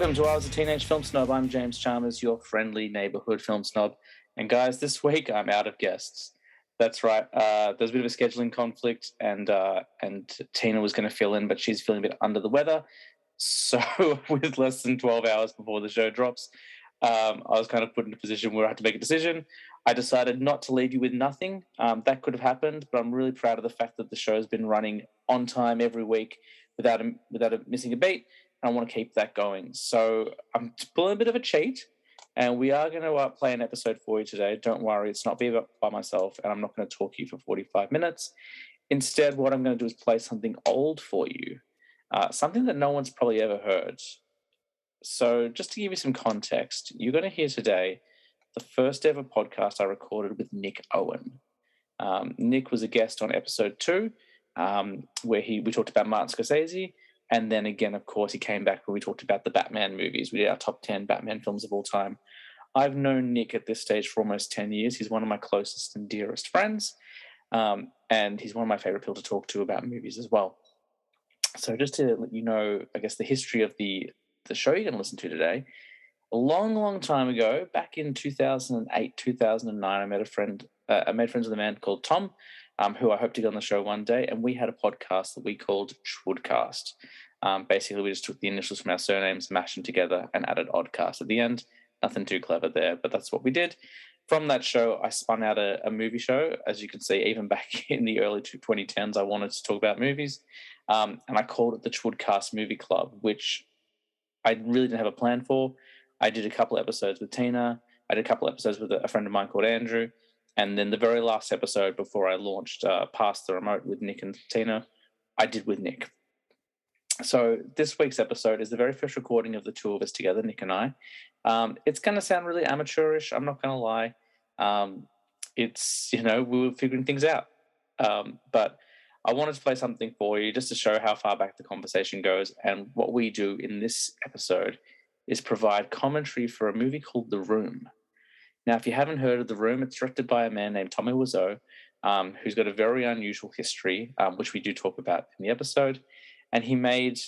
Welcome to I Was a Teenage Film Snob. I'm James Chalmers, your friendly neighborhood film snob. And guys, this week I'm out of guests. That's right. There's a bit of a scheduling conflict, and Tina was going to fill in, but she's feeling a bit under the weather. So with less than 12 hours before the show drops, I was kind of put in a position where I had to make a decision. I decided not to leave you with nothing. That could have happened, but I'm really proud of the fact that the show's been running on time every week without missing a beat. I want to keep that going. So I'm pulling a bit of a cheat, and we are going to play an episode for you today. Don't worry, it's not me by myself, and I'm not going to talk to you for 45 minutes. Instead, what I'm going to do is play something old for you, something that no one's probably ever heard. So just to give you some context, you're going to hear today the first ever podcast I recorded with Nick Owen. Nick was a guest on episode 2, where we talked about Martin Scorsese. And then again, of course, he came back when we talked about the Batman movies. We did our top 10 Batman films of all time. I've known Nick at this stage for almost 10 years. He's one of my closest and dearest friends. And he's one of my favorite people to talk to about movies as well. So just to let you know, I guess, the history of the show you're going to listen to today, a long, long time ago, back in 2008, 2009, I made friends with a man called Tom, who I hope to get on the show one day, and we had a podcast that we called Chwoodcast. Basically, we just took the initials from our surnames, mashed them together, and added Oddcast at the end. Nothing too clever there, but that's what we did. From that show, I spun out a movie show. As you can see, even back in the early 2010s, I wanted to talk about movies, and I called it the Chwoodcast Movie Club, which I really didn't have a plan for. I did a couple episodes with Tina. I did a couple episodes with a friend of mine called Andrew. And then the very last episode before I launched Past the Remote with Nick and Tina, I did with Nick. So this week's episode is the very first recording of the two of us together, Nick and I. It's going to sound really amateurish. I'm not going to lie. It's, we were figuring things out. But I wanted to play something for you just to show how far back the conversation goes. And what we do in this episode is provide commentary for a movie called The Room. Now, if you haven't heard of The Room, it's directed by a man named Tommy Wiseau, who's got a very unusual history, which we do talk about in the episode. And he made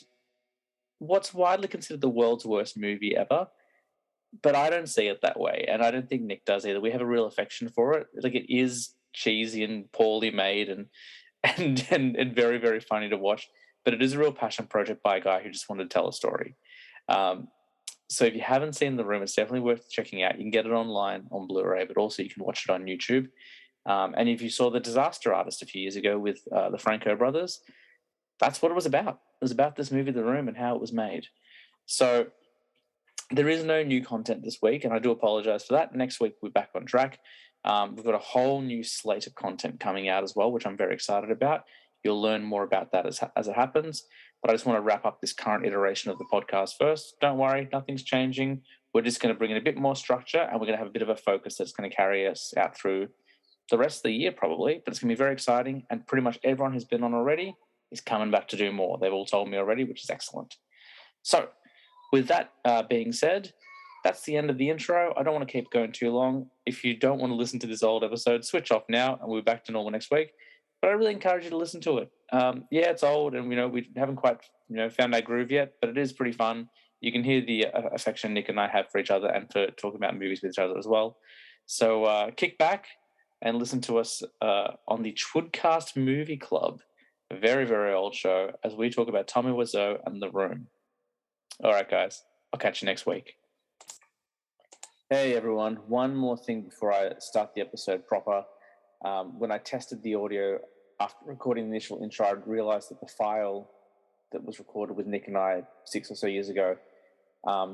what's widely considered the world's worst movie ever, but I don't see it that way, and I don't think Nick does either. We have a real affection for it. Like, it is cheesy and poorly made and very, very funny to watch, but it is a real passion project by a guy who just wanted to tell a story. So if you haven't seen The Room, it's definitely worth checking out. You can get it online on Blu-ray, but also you can watch it on YouTube. And if you saw The Disaster Artist a few years ago with the Franco brothers, that's what it was about. It was about this movie, The Room, and how it was made. So there is no new content this week, and I do apologize for that. Next week, we're back on track. We've got a whole new slate of content coming out as well, which I'm very excited about. You'll learn more about that as it happens. But I just want to wrap up this current iteration of the podcast first. Don't worry, nothing's changing. We're just going to bring in a bit more structure, and we're going to have a bit of a focus that's going to carry us out through the rest of the year probably. But it's going to be very exciting, and pretty much everyone who's been on already is coming back to do more. They've all told me already, which is excellent. So with that being said, that's the end of the intro. I don't want to keep going too long. If you don't want to listen to this old episode, switch off now, and we'll be back to normal next week. But I really encourage you to listen to it. Yeah, it's old, and we haven't quite found our groove yet, but it is pretty fun. You can hear the affection Nick and I have for each other and for talking about movies with each other as well. So kick back and listen to us on the Chwoodcast Movie Club, a very, very old show, as we talk about Tommy Wiseau and The Room. All right, guys, I'll catch you next week. Hey, everyone. One more thing before I start the episode proper. When I tested the audio after recording the initial intro, I realized that the file that was recorded with Nick and I 6 or so years ago,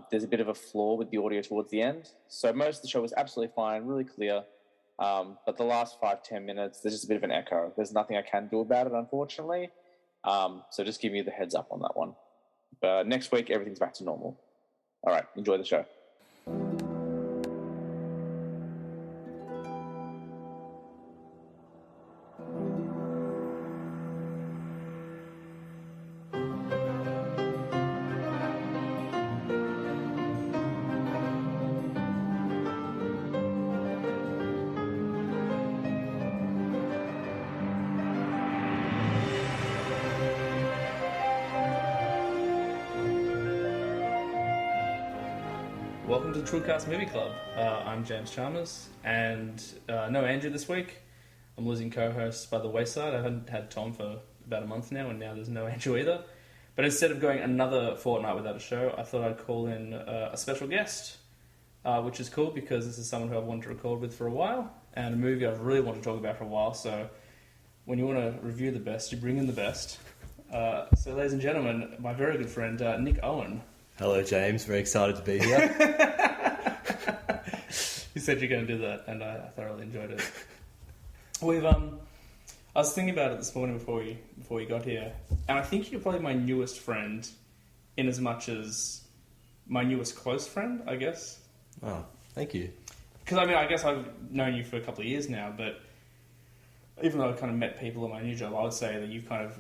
there's a bit of a flaw with the audio towards the end. So most of the show was absolutely fine, really clear. But the last 5-10 minutes, there's just a bit of an echo. There's nothing I can do about it, unfortunately. So just give me the heads up on that one. But next week, everything's back to normal. All right, enjoy the show. Welcome to the Truecast Movie Club. I'm James Chalmers, and no Andrew this week. I'm losing co-hosts by the wayside. I haven't had Tom for about a month now, and now there's no Andrew either. But instead of going another fortnight without a show, I thought I'd call in a special guest, which is cool because this is someone who I've wanted to record with for a while, and a movie I've really wanted to talk about for a while. So when you want to review the best, you bring in the best. So ladies and gentlemen, my very good friend, Nick Owen. Hello, James. Very excited to be here. You said you're going to do that, and I thoroughly enjoyed it. I was thinking about it this morning before you got here, and I think you're probably my newest friend, in as much as my newest close friend, I guess. Oh, thank you. Because I guess I've known you for a couple of years now, but even though I've kind of met people at my new job, I would say that you've kind of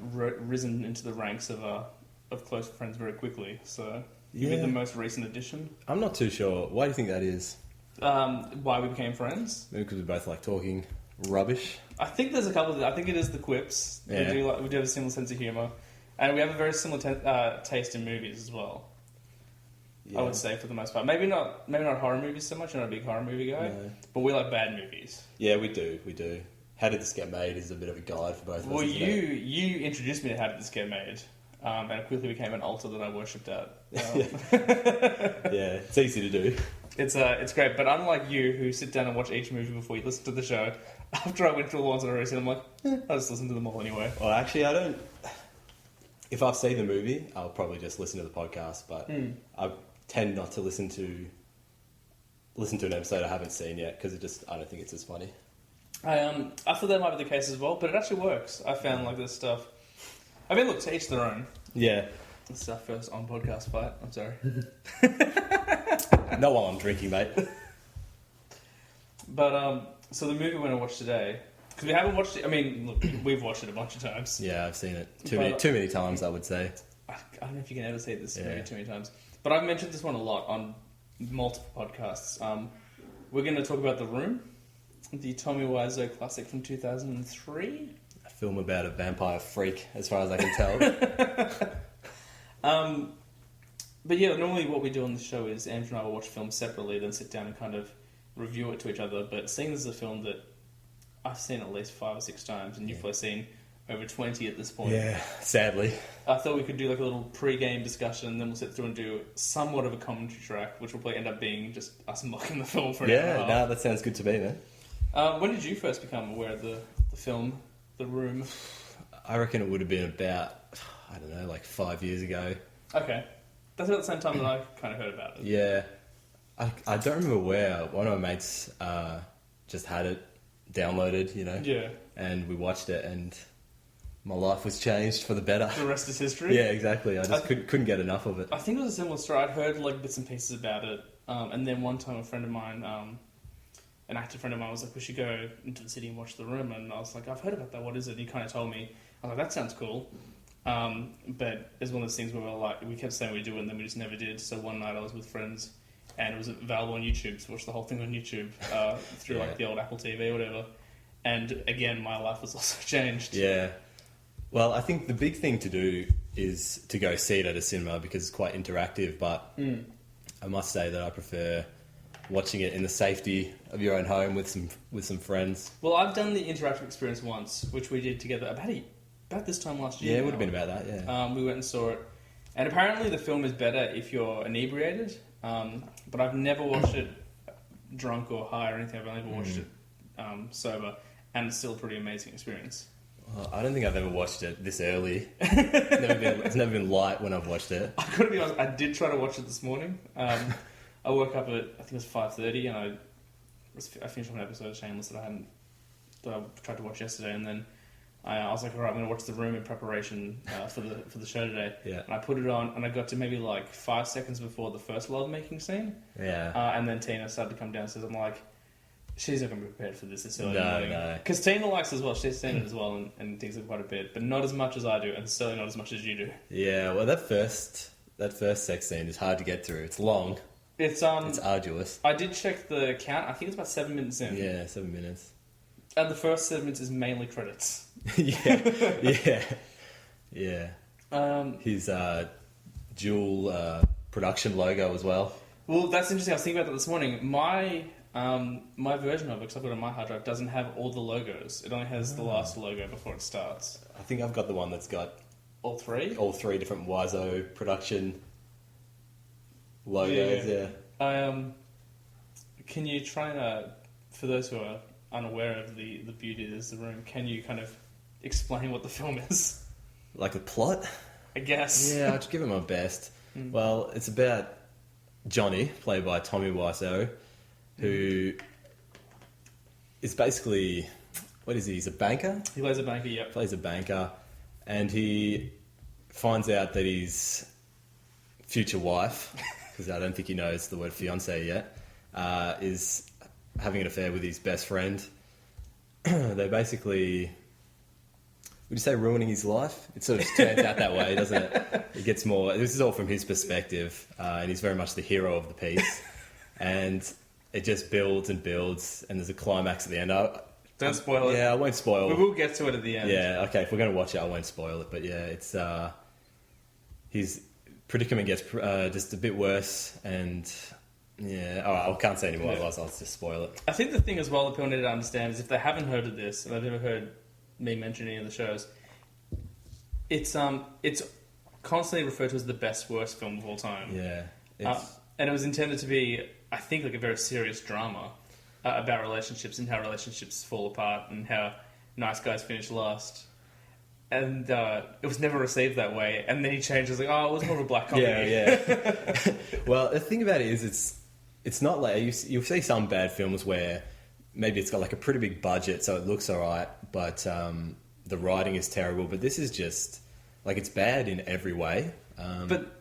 risen into the ranks of close friends very quickly. So you've been the most recent addition. I'm not too sure. Why do you think that is? Why we became friends? Maybe because we both like talking rubbish. I think there's a couple of... I think it is the quips. Yeah. We do have a similar sense of humour. And we have a very similar taste in movies as well. Yeah. I would say, for the most part. Maybe not horror movies so much. I'm not a big horror movie guy. No. But we like bad movies. Yeah, we do. How Did This Get Made is a bit of a guide for both of us. Well, you introduced me to How Did This Get Made. And it quickly became an altar that I worshipped at. Yeah, it's easy to do. It's great. But unlike you, who sit down and watch each movie before you listen to the show, after I went through the ones that I already seen, I'm like, I'll just listen to them all anyway. Well, actually, I don't... If I've seen the movie, I'll probably just listen to the podcast, but I tend not to listen to an episode I haven't seen yet, because I don't think it's as funny. I thought that might be the case as well, but it actually works. I found like this stuff... look, to each their own. Yeah. This is our first on-podcast fight. I'm sorry. Not while I'm drinking, mate. But, so the movie we're going to watch today... Because we haven't watched it... look, we've watched it a bunch of times. Yeah, I've seen it. Too many times, I would say. I don't know if you can ever say this movie too many times. But I've mentioned this one a lot on multiple podcasts. We're going to talk about The Room, the Tommy Wiseau classic from 2003. A film about a vampire freak, as far as I can tell. But yeah, normally what we do on the show is Andrew and I will watch films separately, then sit down and kind of review it to each other. But seeing this is a film that I've seen at least 5 or 6 times, and you've probably seen over 20 at this point. Yeah, sadly. I thought we could do like a little pre-game discussion, and then we'll sit through and do somewhat of a commentary track, which will probably end up being just us mocking the film for an hour and a half. No, that sounds good to me, man. When did you first become aware of the film, The Room? I reckon it would have been about, I don't know, like 5 years ago. Okay. That's about the same time that I kind of heard about it. Yeah. I don't remember where. One of my mates just had it downloaded, Yeah. And we watched it, and my life was changed for the better. The rest is history? Yeah, exactly. I just couldn't get enough of it. I think it was a similar story. I'd heard like bits and pieces about it, and then one time a friend of mine, an actor friend of mine, was like, we should go into the city and watch The Room, and I was like, I've heard about that, what is it? And he kind of told me. I was like, that sounds cool. But it's one of those things where we kept saying we'd do it, and then we just never did. So one night I was with friends, and it was available on YouTube, so I watched the whole thing on YouTube through like the old Apple TV or whatever. And again, my life was also changed. Yeah. Well, I think the big thing to do is to go see it at a cinema because it's quite interactive, but I must say that I prefer watching it in the safety of your own home with some friends. Well, I've done the interactive experience once, which we did together about this time last year. Yeah, it would have been about that, yeah. We went and saw it. And apparently the film is better if you're inebriated, but I've never watched it drunk or high or anything. I've only ever watched it sober, and it's still a pretty amazing experience. Well, I don't think I've ever watched it this early. It's never been light when I've watched it. I've got to be honest, I did try to watch it this morning. I woke up at, I think it was 5:30, and I finished off an episode of Shameless that I tried to watch yesterday, and then I was like, all right, I'm going to watch The Room in preparation for the show today. Yeah. And I put it on, and I got to maybe like 5 seconds before the first love-making scene. Yeah. And then Tina started to come downstairs. I'm like, she's not going to be prepared for this early morning. No. Because Tina likes it as well. She's seen it as well and thinks it quite a bit, but not as much as I do, and certainly not as much as you do. Yeah, well, that first sex scene is hard to get through. It's long. It's arduous. I did check the count. I think it's about 7 minutes in. Yeah, 7 minutes. And the first 7 minutes is mainly credits. Yeah. Yeah. His dual production logo as well. Well, that's interesting. I was thinking about that this morning. My version of it, because I've got it on my hard drive, doesn't have all the logos. It only has the last logo before it starts. I think I've got the one that's got All three? all three different Wiseau production logos. Yeah. Can you try and, for those who are unaware of the beauty that is the room, can you kind of explain what the film is? Like the plot? I guess. Yeah, I'll just give it my best. Well, it's about Johnny, played by Tommy Wiseau, who is basically, what is he? He's a banker? He plays a banker, yep. Plays a banker, and he finds out that his future wife, because I don't think he knows the word fiancé yet, is having an affair with his best friend. They basically, would you say ruining his life? It sort of turns out that way, doesn't it? It gets more, this is all from his perspective, and he's very much the hero of the piece. And it just builds and builds, and there's a climax at the end. Don't spoil it. Yeah, I won't spoil it. We will get to it at the end. Yeah, okay, if we're going to watch it, I won't spoil it. But yeah, it's his predicament gets just a bit worse, and yeah, all right, I can't say anymore, otherwise I'll just spoil it. I think the thing as well that people need to understand is if they haven't heard of this, and they've never heard me mention any of the shows, it's constantly referred to as the best worst film of all time. Yeah, and it was intended to be, I think, like a very serious drama about relationships and how relationships fall apart and how nice guys finish last. And it was never received that way. And then he changed. It was like, oh, it was more of a black comedy. Yeah. Well, the thing about it is, it's not like you'll see some bad films where maybe it's got like a pretty big budget, so it looks alright, but the writing is terrible. But this is just like, it's bad in every way. But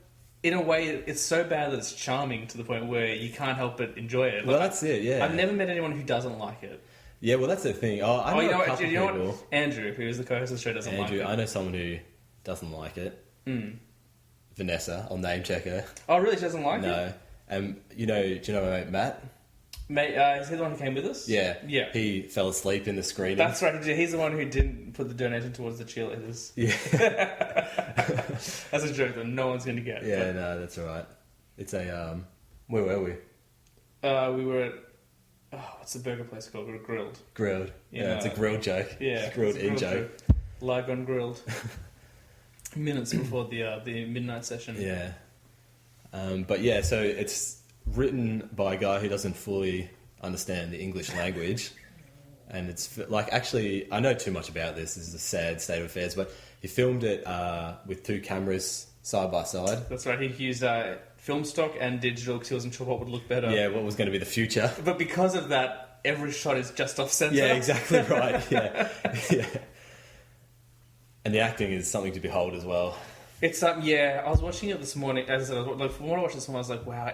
in a way, it's so bad that it's charming to the point where you can't help but enjoy it. Like, well, that's it. Yeah, I've never met anyone who doesn't like it. Yeah, well, that's the thing. I know a couple people. What? Andrew, who is the co-host of the show, doesn't like it. I know someone who doesn't like it. Vanessa, I'll name check her. Oh, really? She doesn't like it? No. Do you know my mate Matt? Mate, is he the one who came with us? Yeah. Yeah. He fell asleep in the screening. That's right. He's the one who didn't put the donation towards the cheerleaders. Yeah. That's a joke that no one's going to get. Yeah, no, that's all right. It's a where were we? We were at what's the burger place called? We were Grilled. Grilled. Yeah, it's a grilled joke. Yeah, grilled in joke. Live on Grilled. Minutes before the midnight session. Yeah. But yeah, so it's written by a guy who doesn't fully understand the English language, and it's like, actually, I know too much about this. This is a sad state of affairs, but he filmed it with two cameras side by side. That's right. He used film stock and digital because he wasn't sure what would look better. Yeah, what was going to be the future. But because of that, every shot is just off centre. Yeah, exactly right. Yeah, yeah. And the acting is something to behold as well. It's yeah. I was watching it this morning. As I said, from what I watched this morning, I was like, wow,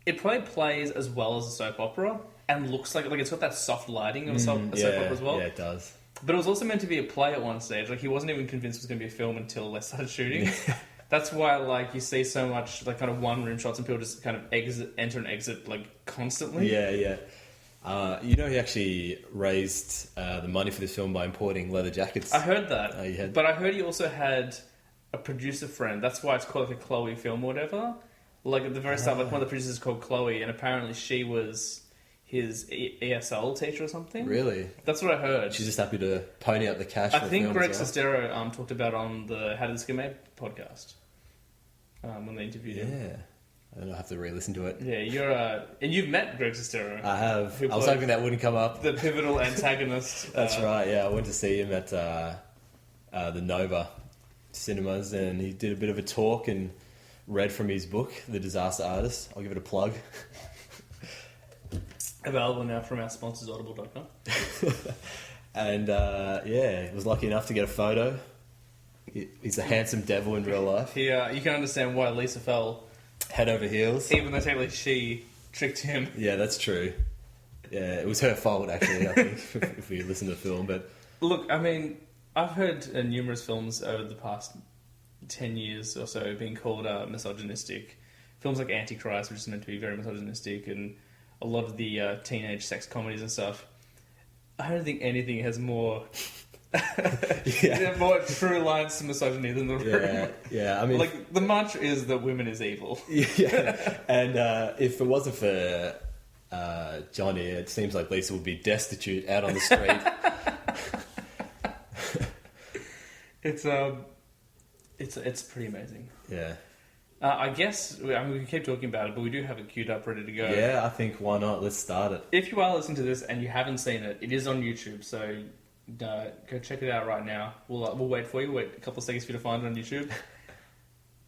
it probably plays as well as a soap opera and looks like it's got that soft lighting of a soap opera as well. Yeah, it does. But it was also meant to be a play at one stage. Like, he wasn't even convinced it was going to be a film until they started shooting. That's why, like, you see so much, like, kind of one-room shots and people just kind of enter and exit, like, constantly. Yeah, yeah. He actually raised the money for this film by importing leather jackets. I heard that. But I heard he also had a producer friend. That's why it's called, like, a Chloe film or whatever. Like, at the very start, like, one of the producers is called Chloe, and apparently she was his ESL teacher or something. Really? That's what I heard. She's just happy to pony up the cash. I think Greg Sestero talked about on the How Did This Get Made podcast when they interviewed him. Yeah. I don't know, I have to re-listen to it. Yeah, and you've met Greg Sestero. I have. I was hoping that wouldn't come up. The pivotal antagonist. That's right, yeah. I went to see him at the Nova cinemas, and he did a bit of a talk and read from his book, The Disaster Artist. I'll give it a plug. Available now from our sponsors, audible.com. And he was lucky enough to get a photo. He's a handsome devil in real life. You can understand why Lisa fell head over heels, even though technically she tricked him. Yeah, that's true. Yeah, it was her fault, actually, I think, if we listen to the film. But look, I mean, I've heard numerous films over the past 10 years or so being called misogynistic. Films like Antichrist, which is meant to be very misogynistic, and a lot of the teenage sex comedies and stuff. I don't think anything has more Yeah, more true lines to misogyny than the room. Yeah. I mean, like the mantra is that women is evil. Yeah, and if it wasn't for Johnny, it seems like Lisa would be destitute out on the street. It's pretty amazing. Yeah. I guess we can keep talking about it, but we do have it queued up, ready to go. Yeah, I think why not? Let's start it. If you are listening to this and you haven't seen it, it is on YouTube, so go check it out right now. We'll wait for you. Wait a couple of seconds for you to find it on YouTube.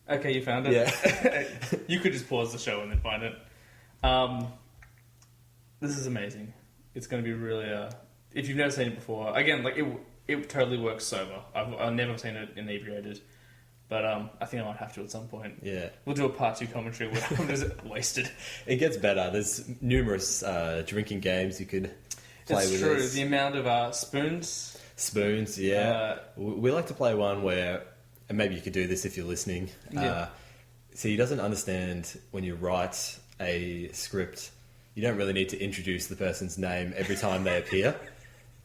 Okay, you found it? Yeah. You could just pause the show and then find it. This is amazing. It's going to be really... if you've never seen it before... Again, like it totally works sober. I've never seen it inebriated. But I think I might have to at some point. Yeah. We'll do a part 2 commentary where I'm just wasted. It gets better. There's numerous drinking games you could play with. It's true. This. The amount of spoons. Spoons, yeah. We like to play one where, and maybe you could do this if you're listening. Yeah. So he doesn't understand when you write a script, you don't really need to introduce the person's name every time they appear.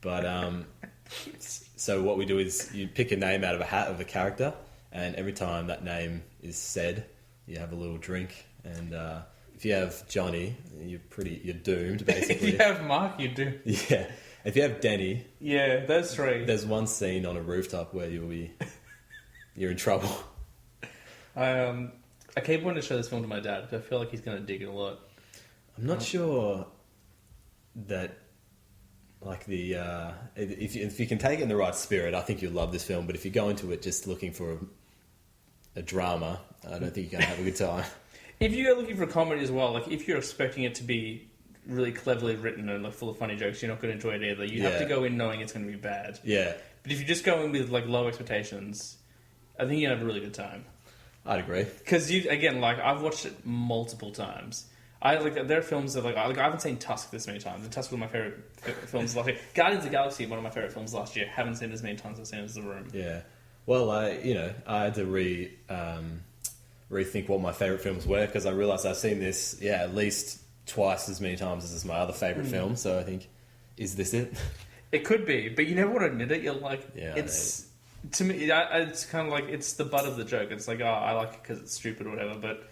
But so what we do is you pick a name out of a hat of a character, and every time that name is said, you have a little drink. And if you have Johnny, you're doomed, basically. If you have Mark, you do. Yeah. If you have Denny... Yeah, those three. There's one scene on a rooftop where you're in trouble. I keep wanting to show this film to my dad, because I feel like he's going to dig it a lot. I'm not sure that... Like if you can take it in the right spirit, I think you'll love this film. But if you go into it just looking for a drama, I don't think you're going to have a good time. If you're looking for a comedy as well, like if you're expecting it to be really cleverly written and like full of funny jokes, you're not going to enjoy it either. You have to go in knowing it's going to be bad. Yeah. But if you just go in with like low expectations, I think you're going to have a really good time. I'd agree. Because I've watched it multiple times. There are films that I haven't seen Tusk this many times. And Tusk was one of my favorite films last year. Guardians of the Galaxy, one of my favorite films last year. Haven't seen it as many times as I've seen it as The Room. Yeah. Well, I had to rethink what my favorite films were, because I realised I've seen this at least twice as many times as my other favourite film. So I think, is this it? It could be, but you never want to admit it. You're like, to me, it's kind of like it's the butt of the joke. It's like, oh, I like it because it's stupid or whatever, but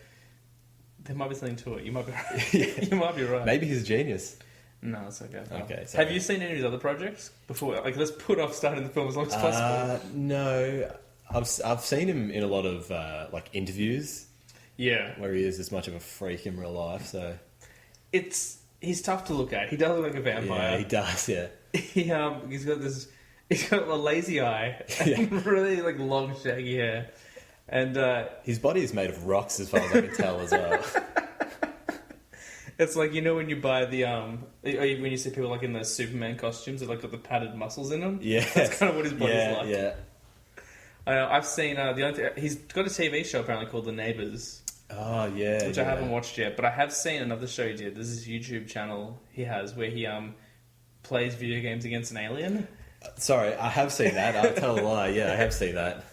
there might be something to it. You might be right. You might be right. Maybe he's a genius. No, it's okay. Okay. Sorry. Have you seen any of his other projects before? Like, let's put off starting the film as long as possible. No, I've seen him in a lot of like interviews. Yeah, where he is as much of a freak in real life. So he's tough to look at. He does look like a vampire. Yeah, he does. Yeah. He's got a lazy eye and really like long shaggy hair, and his body is made of rocks as far as I can tell as well. It's like, when you buy the when you see people like in those Superman costumes that like got the padded muscles in them. Yeah, that's kind of what his body's like. Yeah. I've seen he's got a TV show apparently called The Neighbours. Oh yeah, which I haven't watched yet, but I have seen another show he did. There's this YouTube channel he has where he plays video games against an alien. Sorry, I have seen that. I'll tell a lie. Yeah, I have seen that.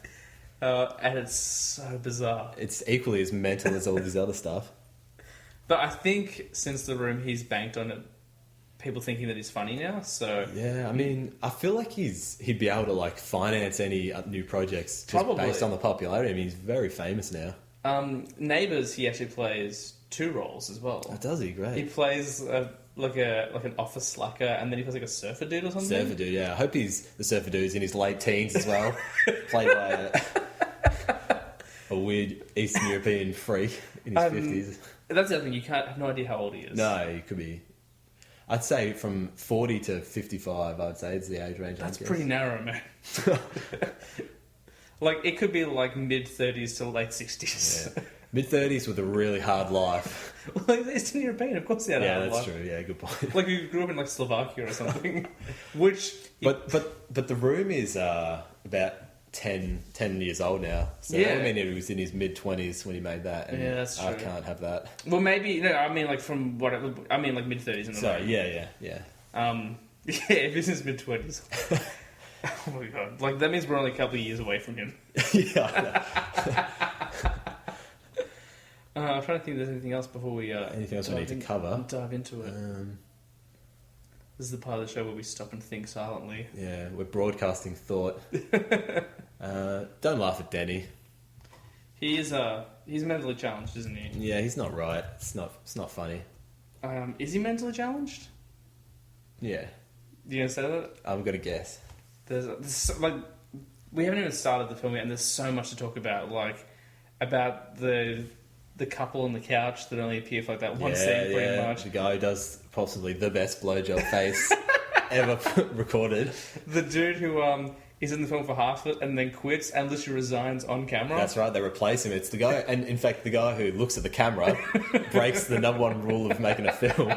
And it's so bizarre. It's equally as mental as all of his other stuff. But I think since The Room, he's banked on it. People thinking that he's funny now. So yeah, I mean, I feel like he'd be able to like finance any new projects just based on the popularity. I mean, he's very famous now. Neighbours, he actually plays 2 roles as well. Oh, does he? Great. He plays like an office slacker, and then he plays like a surfer dude or something. Surfer dude, yeah. I hope the surfer dude's in his late teens as well. Played by a weird Eastern European freak in his 50s. That's the other thing. You have no idea how old he is. No, he could be. I'd say from 40 to 55. I'd say is the age range. That's pretty narrow, man. Like it could be like mid-30s to late 60s. Yeah. Mid-30s with a really hard life. Well, like Eastern European, of course, they had a hard life. Yeah, that's true. Yeah, good point. Like you grew up in like Slovakia or something, which. But The Room is about 10 years old now. So that would mean he was in his mid-20s when he made that. And yeah, that's true. I can't have that. Well, maybe I mean like from what I mean like mid-30s. Sorry, yeah. Yeah, if this is mid-20s. Oh my god! Like that means we're only a couple of years away from him. Yeah. I'm trying to think if there's anything else before we. Anything else we need to cover? Dive into it. This is the part of the show where we stop and think silently. Yeah, we're broadcasting thought. Don't laugh at Denny. He's mentally challenged, isn't he? Yeah, he's not right. It's not funny. Is he mentally challenged? Yeah, You gonna say that? I'm gonna guess. There's like we haven't even started the film yet, and there's so much to talk about. Like about the couple on the couch that only appear for like that one scene, pretty much. The guy who does possibly the best blowjob face ever recorded. The dude who is in the film for half of it and then quits and literally resigns on camera. That's right, they replace him. It's the guy, and in fact, the guy who looks at the camera breaks the number one rule of making a film.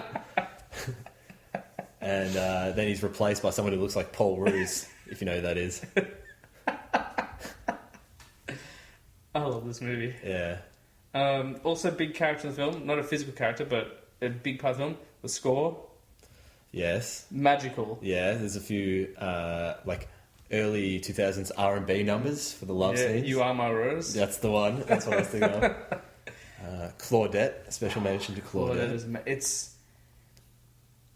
And then he's replaced by someone who looks like Paul Roos, if you know who that is. I love this movie. Yeah. Also, big character in the film. Not a physical character, but a big part of the film. The score. Yes. Magical. Yeah, there's a few, like, early 2000s R&B numbers for the love scenes. You Are My Rose. That's the one. That's what I was thinking of. Claudette. A special mention to Claudette. It's...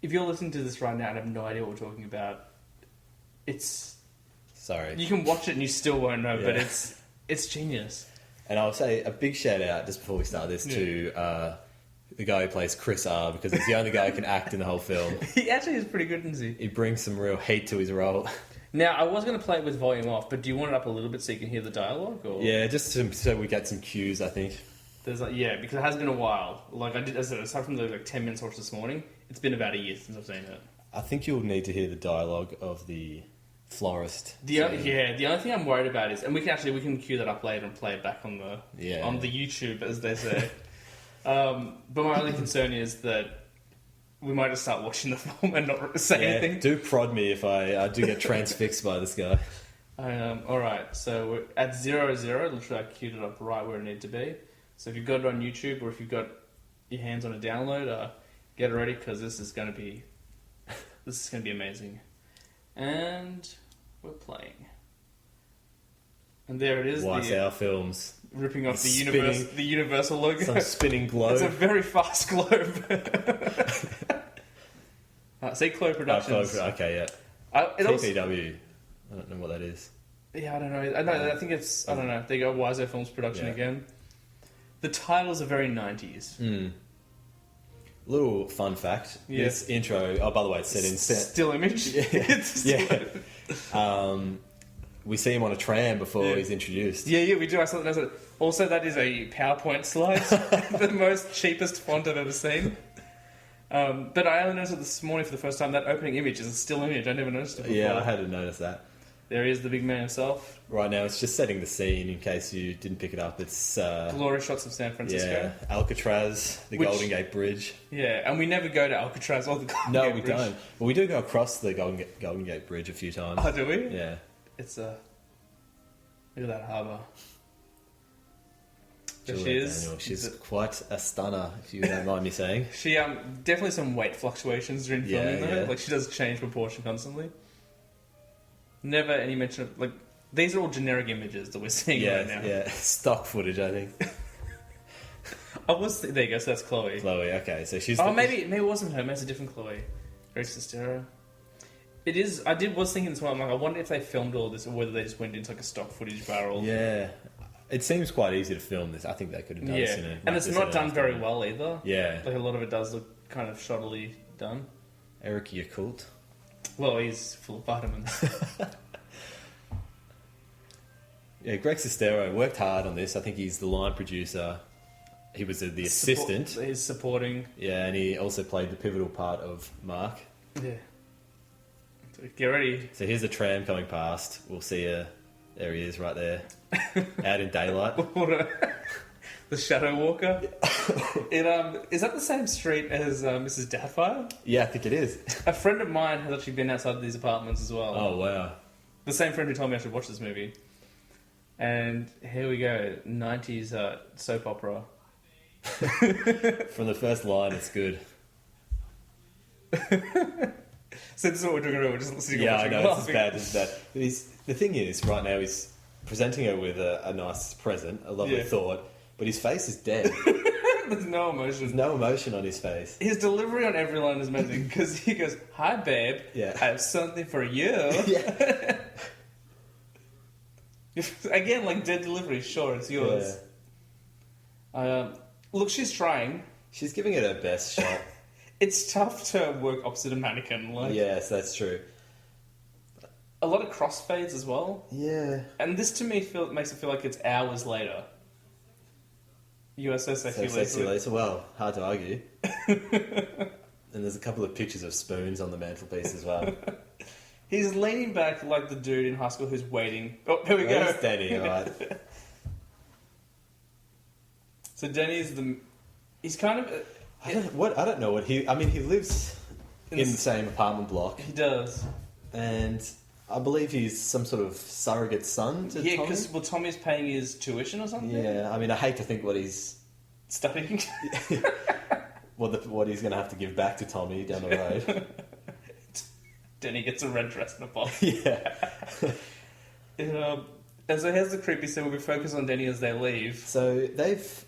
If you're listening to this right now and have no idea what we're talking about, it's... Sorry. You can watch it and you still won't know, Yeah. but it's genius. And I'll say a big shout out, just before we start this, to the guy who plays Chris R, because he's the only guy who can act in the whole film. He actually is pretty good, isn't he? He brings some real heat to his role. Now, I was going to play it with volume off, but do you want it up a little bit so you can hear the dialogue? Or? Yeah, just so we get some cues, I think. There's because it has been a while. Like I did, as I said, aside from the 10 minutes watched this morning, it's been about a year since I've seen it. I think you'll need to hear the dialogue of the florist. The only thing I'm worried about is, and we can cue that up later and play it back on the YouTube, as they say. But my only concern is that we might just start watching the film and not say anything. Do prod me if I do get transfixed by this guy. Alright, so we're at 0:0, literally I queued it up right where it needed to be. So if you've got it on YouTube or if you've got your hands on a download, get it ready because this is going to be amazing. And we're playing. And there it is. White Hour Films. Ripping off the Universal logo. Some spinning globe. It's a very fast globe. Say Chloe Productions. Okay, yeah. TPW. I don't know what that is. Yeah, I don't know. I think it's... I don't know. They go Wiser Films Production again. The titles are very 90s. Little fun fact. Yeah. This intro... Oh, by the way, it's set in... Still image? Yeah. We see him on a tram before he's introduced. Yeah, we do. I saw that. Also, that is a PowerPoint slide. The most cheapest font I've ever seen. But I only noticed it this morning for the first time. That opening image is a still image. I never noticed it before. Yeah, I had to notice that. There he is, the big man himself. Right now, it's just setting the scene in case you didn't pick it up. It's... glorious shots of San Francisco. Yeah, Alcatraz, the Golden Gate Bridge. Yeah, and we never go to Alcatraz or the Golden Gate Bridge. No, we don't. Well, we do go across the Golden Gate Bridge a few times. Oh, do we? Yeah. It's look at that harbour. There Juliet she is. Daniel. She's quite a stunner, if you don't mind me saying. She definitely some weight fluctuations during filming though. Yeah. Like she does change proportion constantly. Never any mention of these are all generic images that we're seeing right now. Yeah, stock footage, I think. There you go. So that's Chloe. Chloe, okay, so she's. Maybe it wasn't her. Maybe it's a different Chloe. Very Sestero. It is. was thinking this one. I'm like, I wonder if they filmed all this or whether they just went into like a stock footage barrel. Yeah, it seems quite easy to film this. I think they could have done this in a. And it's not done very well either. Yeah, like a lot of it does look kind of shoddily done. Eric Yakult. Well, he's full of vitamins. Yeah, Greg Sestero worked hard on this. I think he's the line producer. He was the assistant. He's supporting. Yeah, and he also played the pivotal part of Mark. Yeah. So get ready. So here's the tram coming past. We'll see her. There he is, right there, out in daylight. The Shadow Walker. Is that the same street as Mrs. Doubtfire? Yeah, I think it is. A friend of mine has actually been outside of these apartments as well. Oh wow! The same friend who told me I should watch this movie. And here we go, 90s soap opera. From the first line, it's good. So this is what we're doing. We're just listening. Yeah, I know. This is bad. The thing is, right now he's presenting her with a nice present, a lovely thought, but his face is dead. There's no emotion. There's no emotion on his face. His delivery on every line is amazing because he goes, "Hi, babe. Yeah. I have something for you." Yeah. Again, like dead delivery. Sure, it's yours. Look, she's trying. She's giving it her best shot. It's tough to work opposite a mannequin. Like, Yes, that's true. a lot of crossfades as well. Yeah. And this to me makes it feel like it's hours later. You are so sexy, So sexy, Lisa. Lisa. Well, hard to argue. And there's a couple of pictures of spoons on the mantelpiece as well. He's leaning back like the dude in high school who's waiting. Oh, here we go. Where's Danny? All right. So Danny's he's kind of... I don't know what he... I mean, he lives in the same apartment block. He does. And I believe he's some sort of surrogate son to Yeah, Tommy. because Tommy's paying his tuition or something? Yeah, I mean, I hate to think what he's... Studying. what he's going to have to give back to Tommy down the road. Danny gets a red dress and a box. Yeah. And so here's the creepy scene where we focus on Danny as they leave. So they've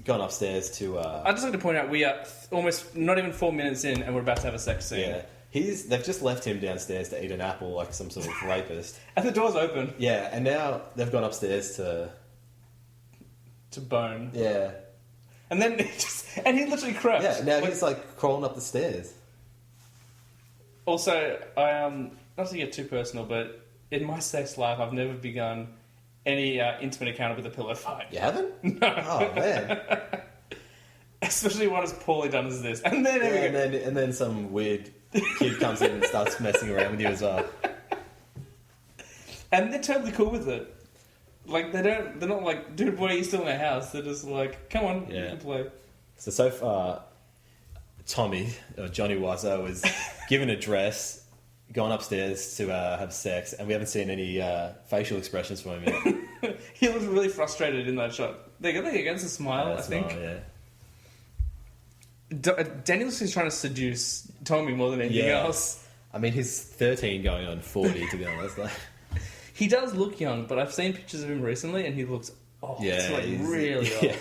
gone upstairs to... I'd just like to point out we are almost not even 4 minutes in and we're about to have a sex scene. Yeah. They've just left him downstairs to eat an apple like some sort of rapist. And the door's open. Yeah, and now they've gone upstairs to bone. Yeah. And then he literally crept. Yeah, now he's like crawling up the stairs. Also, not to get too personal, but in my sex life, I've never begun any intimate encounter with a pillow fight. You haven't? No. Oh, man. Especially one as poorly done as this. And then and then some weird kid comes in and starts messing around with you as well. And they're totally cool with it. Like, they're not like, dude, boy, are you still in the house? They're just like, come on, you can play. So far, Tommy, or Johnny Wazzo, was given a dress, gone upstairs to have sex, and we haven't seen any facial expressions from him yet. He looks really frustrated in that shot. They go against a smile, I think. Smile, yeah. Daniel's is trying to seduce Tommy more than anything else. I mean, he's 13 going on 40, to be honest. Like, he does look young, but I've seen pictures of him recently, and he looks really old. Yeah.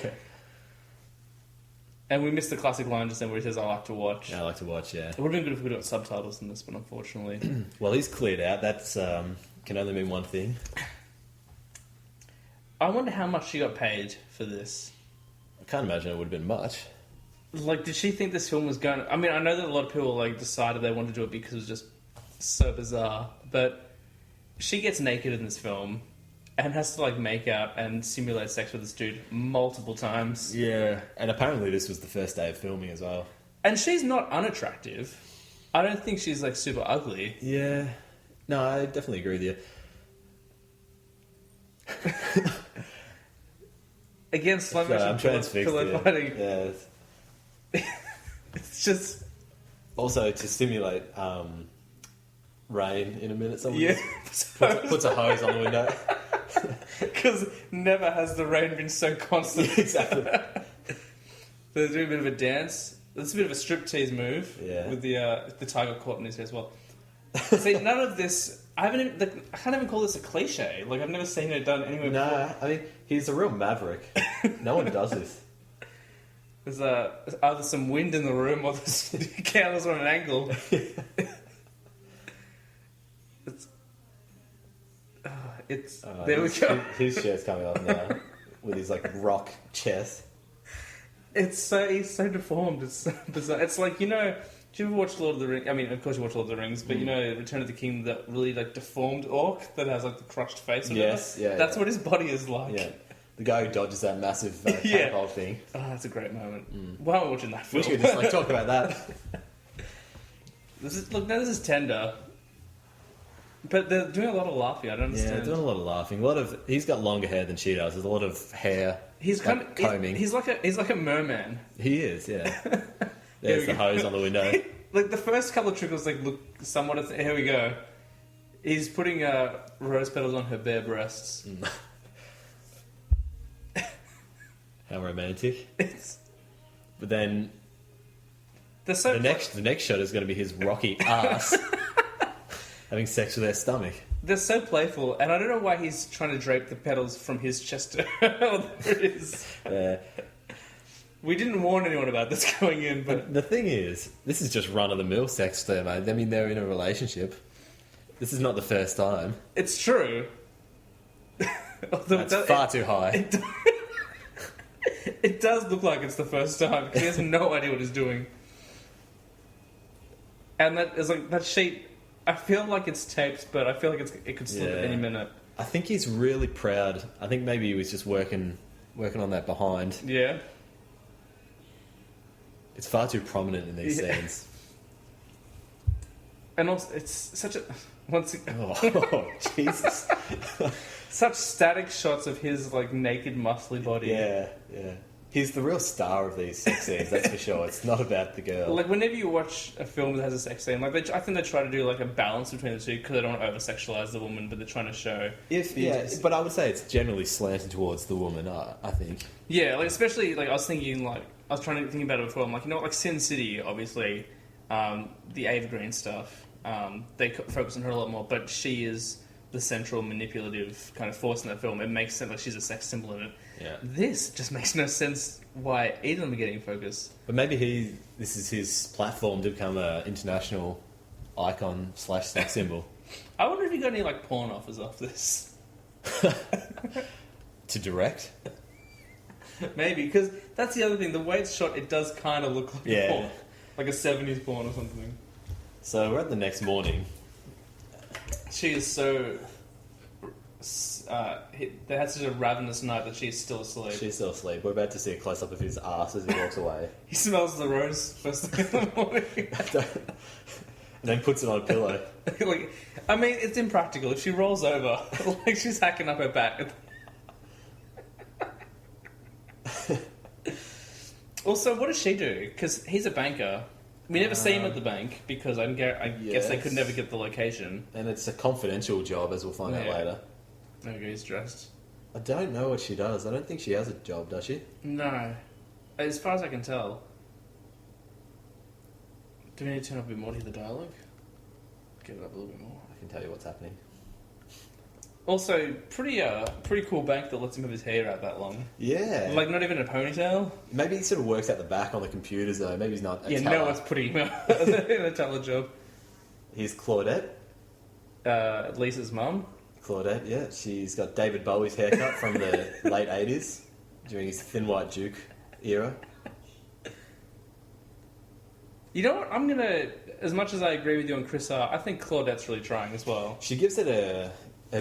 And we missed the classic line just then where he says, "I like to watch." Yeah, I like to watch. Yeah. It would have been good if we got subtitles in this, but unfortunately, well, he's cleared out. That's can only mean one thing. I wonder how much she got paid for this. I can't imagine it would have been much. Like, did she think this film was going to... I mean, I know that a lot of people like decided they wanted to do it because it was just so bizarre, but she gets naked in this film and has to like make out and simulate sex with this dude multiple times. Yeah, and apparently this was the first day of filming as well. And she's not unattractive. I don't think she's like super ugly. Yeah. No, I definitely agree with you. Again, slow motion I'm transfixed. pillow fighting. Yeah. It's just... Also, to stimulate rain in a minute, someone just puts a hose on the window. Because never has the rain been so constant. Yeah, exactly. They're doing a bit of a dance. It's a bit of a striptease move. Yeah. With the tiger caught in his hair as well. See, none of this... I can't even call this a cliche. Like, I've never seen it done anywhere before. No, I mean, he's a real maverick. No one does this. There's either some wind in the room or the cameras on an angle. There we go. His shirt's coming off now with his like rock chest. He's so deformed. It's so bizarre. It's like, do you ever watch Lord of the Rings? I mean, of course you watch Lord of the Rings, but Return of the King, that really like deformed orc that has like the crushed face. Yes, yeah. That's what his body is like. Yeah. The guy who dodges that massive catapult thing. Oh, that's a great moment. Why am I watching that film? We should just talk about that. This is tender. But they're doing a lot of laughing. I don't understand. Yeah, doing a lot of laughing. He's got longer hair than she does. There's a lot of hair. He's kind of combing. He's like a merman. He is, yeah. There's the hose on the window. Like the first couple of trickles, like look somewhat. Here we go. He's putting rose petals on her bare breasts. How romantic! It's... But then the next shot is going to be his rocky ass having sex with their stomach. They're so playful, and I don't know why he's trying to drape the petals from his chest to her. There it is. We didn't warn anyone about this going in, but The thing is, this is just run-of-the-mill sex there, mate. I mean, they're in a relationship. This is not the first time. it's true. Although That's far too high. It does look like it's the first time because he has no idea what he's doing. And that is like that sheet. I feel like it's taped, but I feel like it could slip at any minute. I think he's really proud. I think maybe he was just working on that behind. Yeah. It's far too prominent in these scenes. And also, it's such a Oh, Jesus. such static shots of his like naked, muscly body. Yeah. He's the real star of these sex scenes, that's for sure. It's not about the girl. Like whenever you watch a film that has a sex scene, like I think they try to do like a balance between the two because they don't want to over sexualize the woman, but they're trying to show. But I would say it's generally slanted towards the woman. I think. Yeah, like especially like I was trying to think about it before. I'm like, you know, like Sin City, obviously, the Ava Green stuff. They focus on her a lot more, but she is the central manipulative kind of force in that film. It makes sense, like she's a sex symbol in it. Yeah. This just makes no sense why either of them are getting focus. But maybe this is his platform to become an international icon / sex symbol. I wonder if he got any like porn offers off this. To direct? Maybe, because that's the other thing. The way it's shot, it does kind of look like a porn. Like a 70s porn or something. So we're at the next morning. She is so... they had such a ravenous night that she's still asleep. She's still asleep. We're about to see a close-up of his ass as he walks away. He smells the rose first thing in the morning. And then puts it on a pillow. Like, I mean, it's impractical. If she rolls over, like she's hacking up her back. Also, what does she do? Because he's a banker. We never see him at the bank because I guess they could never get the location. And it's a confidential job, as we'll find out later. There he's dressed. I don't know what she does. I don't think she has a job, does she? No. As far as I can tell. Do we need to turn up a bit more to the dialogue? Get it up a little bit more. I can tell you what's happening. Also, pretty cool bank that lets him have his hair out that long. Yeah. Like, not even a ponytail. Maybe he sort of works at the back on the computers, though. Maybe he's not a teller. No one's putting him in a teller job. Here's Claudette. Lisa's mum. Claudette, yeah. She's got David Bowie's haircut from the late 80s, during his Thin White Duke era. You know what? I'm going to... As much as I agree with you on Chris R, I think Claudette's really trying as well. She gives it her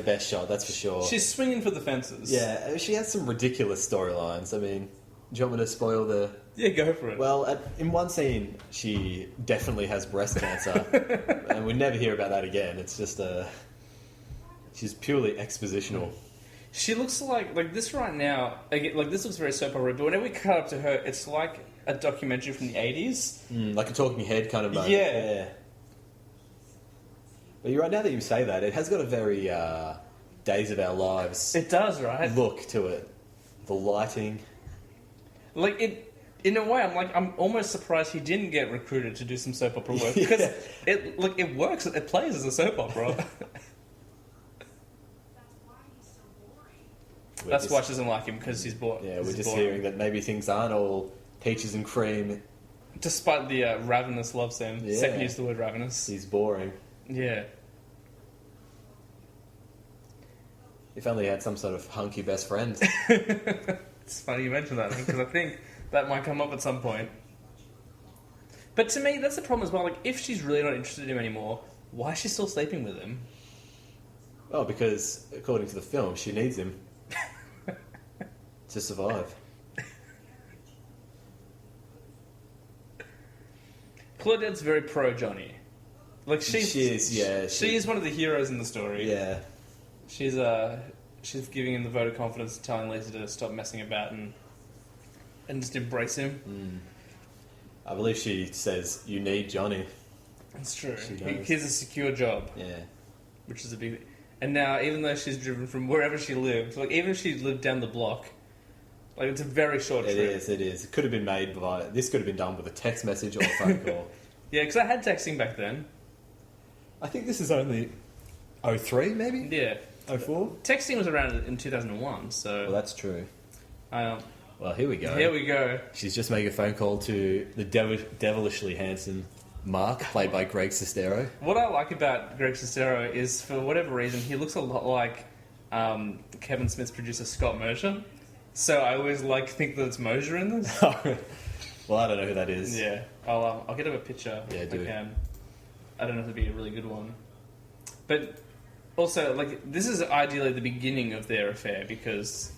best shot, that's for sure. She's swinging for the fences. Yeah, she has some ridiculous storylines. I mean, do you want me to spoil the... Yeah, go for it. Well, in one scene, she definitely has breast cancer, and we never hear about that again. It's just she's purely expositional. She looks like this right now. Like this looks very soap opera, but whenever we cut up to her, it's like a documentary from the 80s. Like a talking head kind of moment. Yeah. But you're right, now that you say that, it has got a very Days of Our Lives It does, right? look to it. The lighting. Like it, in a way, I'm almost surprised he didn't get recruited to do some soap opera work because it works. It plays as a soap opera. That's why she doesn't like him because he's bored. Yeah, we're just hearing that maybe things aren't all peaches and cream. Despite the ravenous love scene. Yeah. Second use the word ravenous. He's boring. Yeah. If only he had some sort of hunky best friend. It's funny you mention that because I think that might come up at some point. But to me, that's the problem as well. Like, if she's really not interested in him anymore, why is she still sleeping with him? Oh, because according to the film, she needs him to survive. Claudette's very pro Johnny. Like she is one of the heroes in the story. Yeah. She's giving him the vote of confidence, telling Lisa to stop messing about and just embrace him. I believe she says, "You need Johnny." That's true. She does. Here's a secure job. Yeah. Which is a big... And now, even though she's driven from wherever she lived, like even if she lived down the block, like it's a very short trip. It is. It could have been made by... This could have been done with a text message or a phone call. Yeah, because I had texting back then. I think this is only 03, maybe? Yeah. 04? Texting was around in 2001, so... Well, that's true. Well, Well, here we go. Here we go. She's just making a phone call to the devilishly handsome Mark, played by Greg Sestero. What I like about Greg Sestero is, for whatever reason, he looks a lot like Kevin Smith's producer Scott Mosier. So I always think that it's Mosier in this. Well, I don't know who that is. Yeah, I'll get him a picture if do. I can. I don't know if it'd be a really good one. But also, this is ideally the beginning of their affair because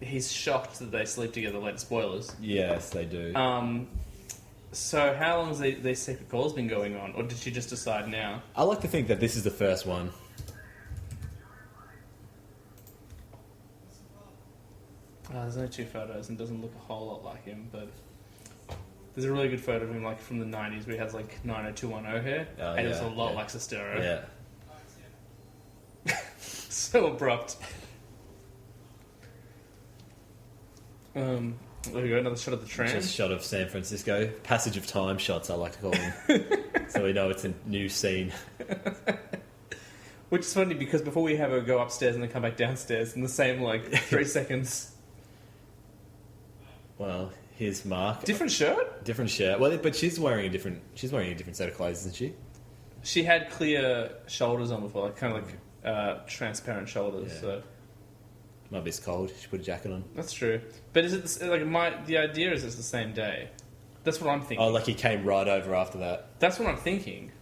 he's shocked that they sleep together. Like, spoilers. Yes, they do. So how long has these secret calls been going on? Or did she just decide now? I like to think that this is the first one. There's only 2 photos and doesn't look a whole lot like him, but there's a really good photo of him from the 90s where he has 90210 hair, and it's a lot like Sestero. Yeah. So abrupt. There we go, another shot of the tram. Just a shot of San Francisco. Passage of time shots, I like to call them. So we know it's a new scene. Which is funny because before we have her go upstairs and then come back downstairs in the same 3 seconds. Well, here's Mark. Different shirt? Different shirt. Well, but she's wearing a different set of clothes, isn't she? She had clear shoulders on before, kind of transparent shoulders. Yeah. So Might be cold. She put a jacket on. that's true. But is it the idea is it's the same day? That's what I'm thinking. Oh, like he came right over after that. That's what I'm thinking.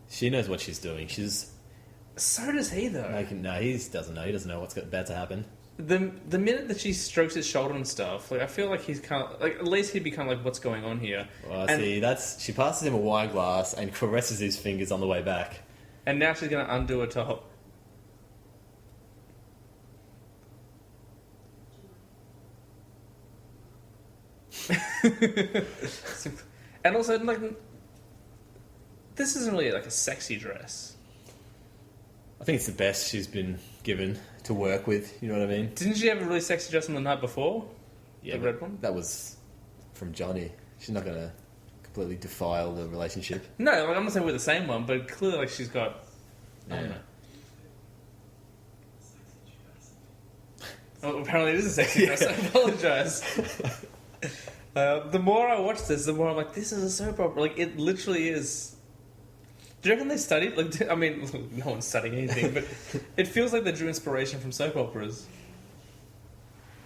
She knows what she's doing. So does he, though. He doesn't know. He doesn't know what's about to happen. The minute that she strokes his shoulder and stuff, I feel like he's kind of at least he'd be kind of what's going on here. Well, she passes him a wine glass and caresses his fingers on the way back. And now she's going to undo her top. And also, this isn't really a sexy dress. I think it's the best she's been given to work with. You know what I mean? Didn't she have a really sexy dress on the night before? Yeah, the red one? That was from Johnny. She's not going to completely defile the relationship. No, I'm not saying we're the same one, but clearly she's got... I don't know. Oh, apparently it is a sexy dress. I apologise. The more I watch this, the more I'm like, this is a soap opera. It literally is. Do you reckon they studied? I mean, no one's studying anything, but it feels like they drew inspiration from soap operas.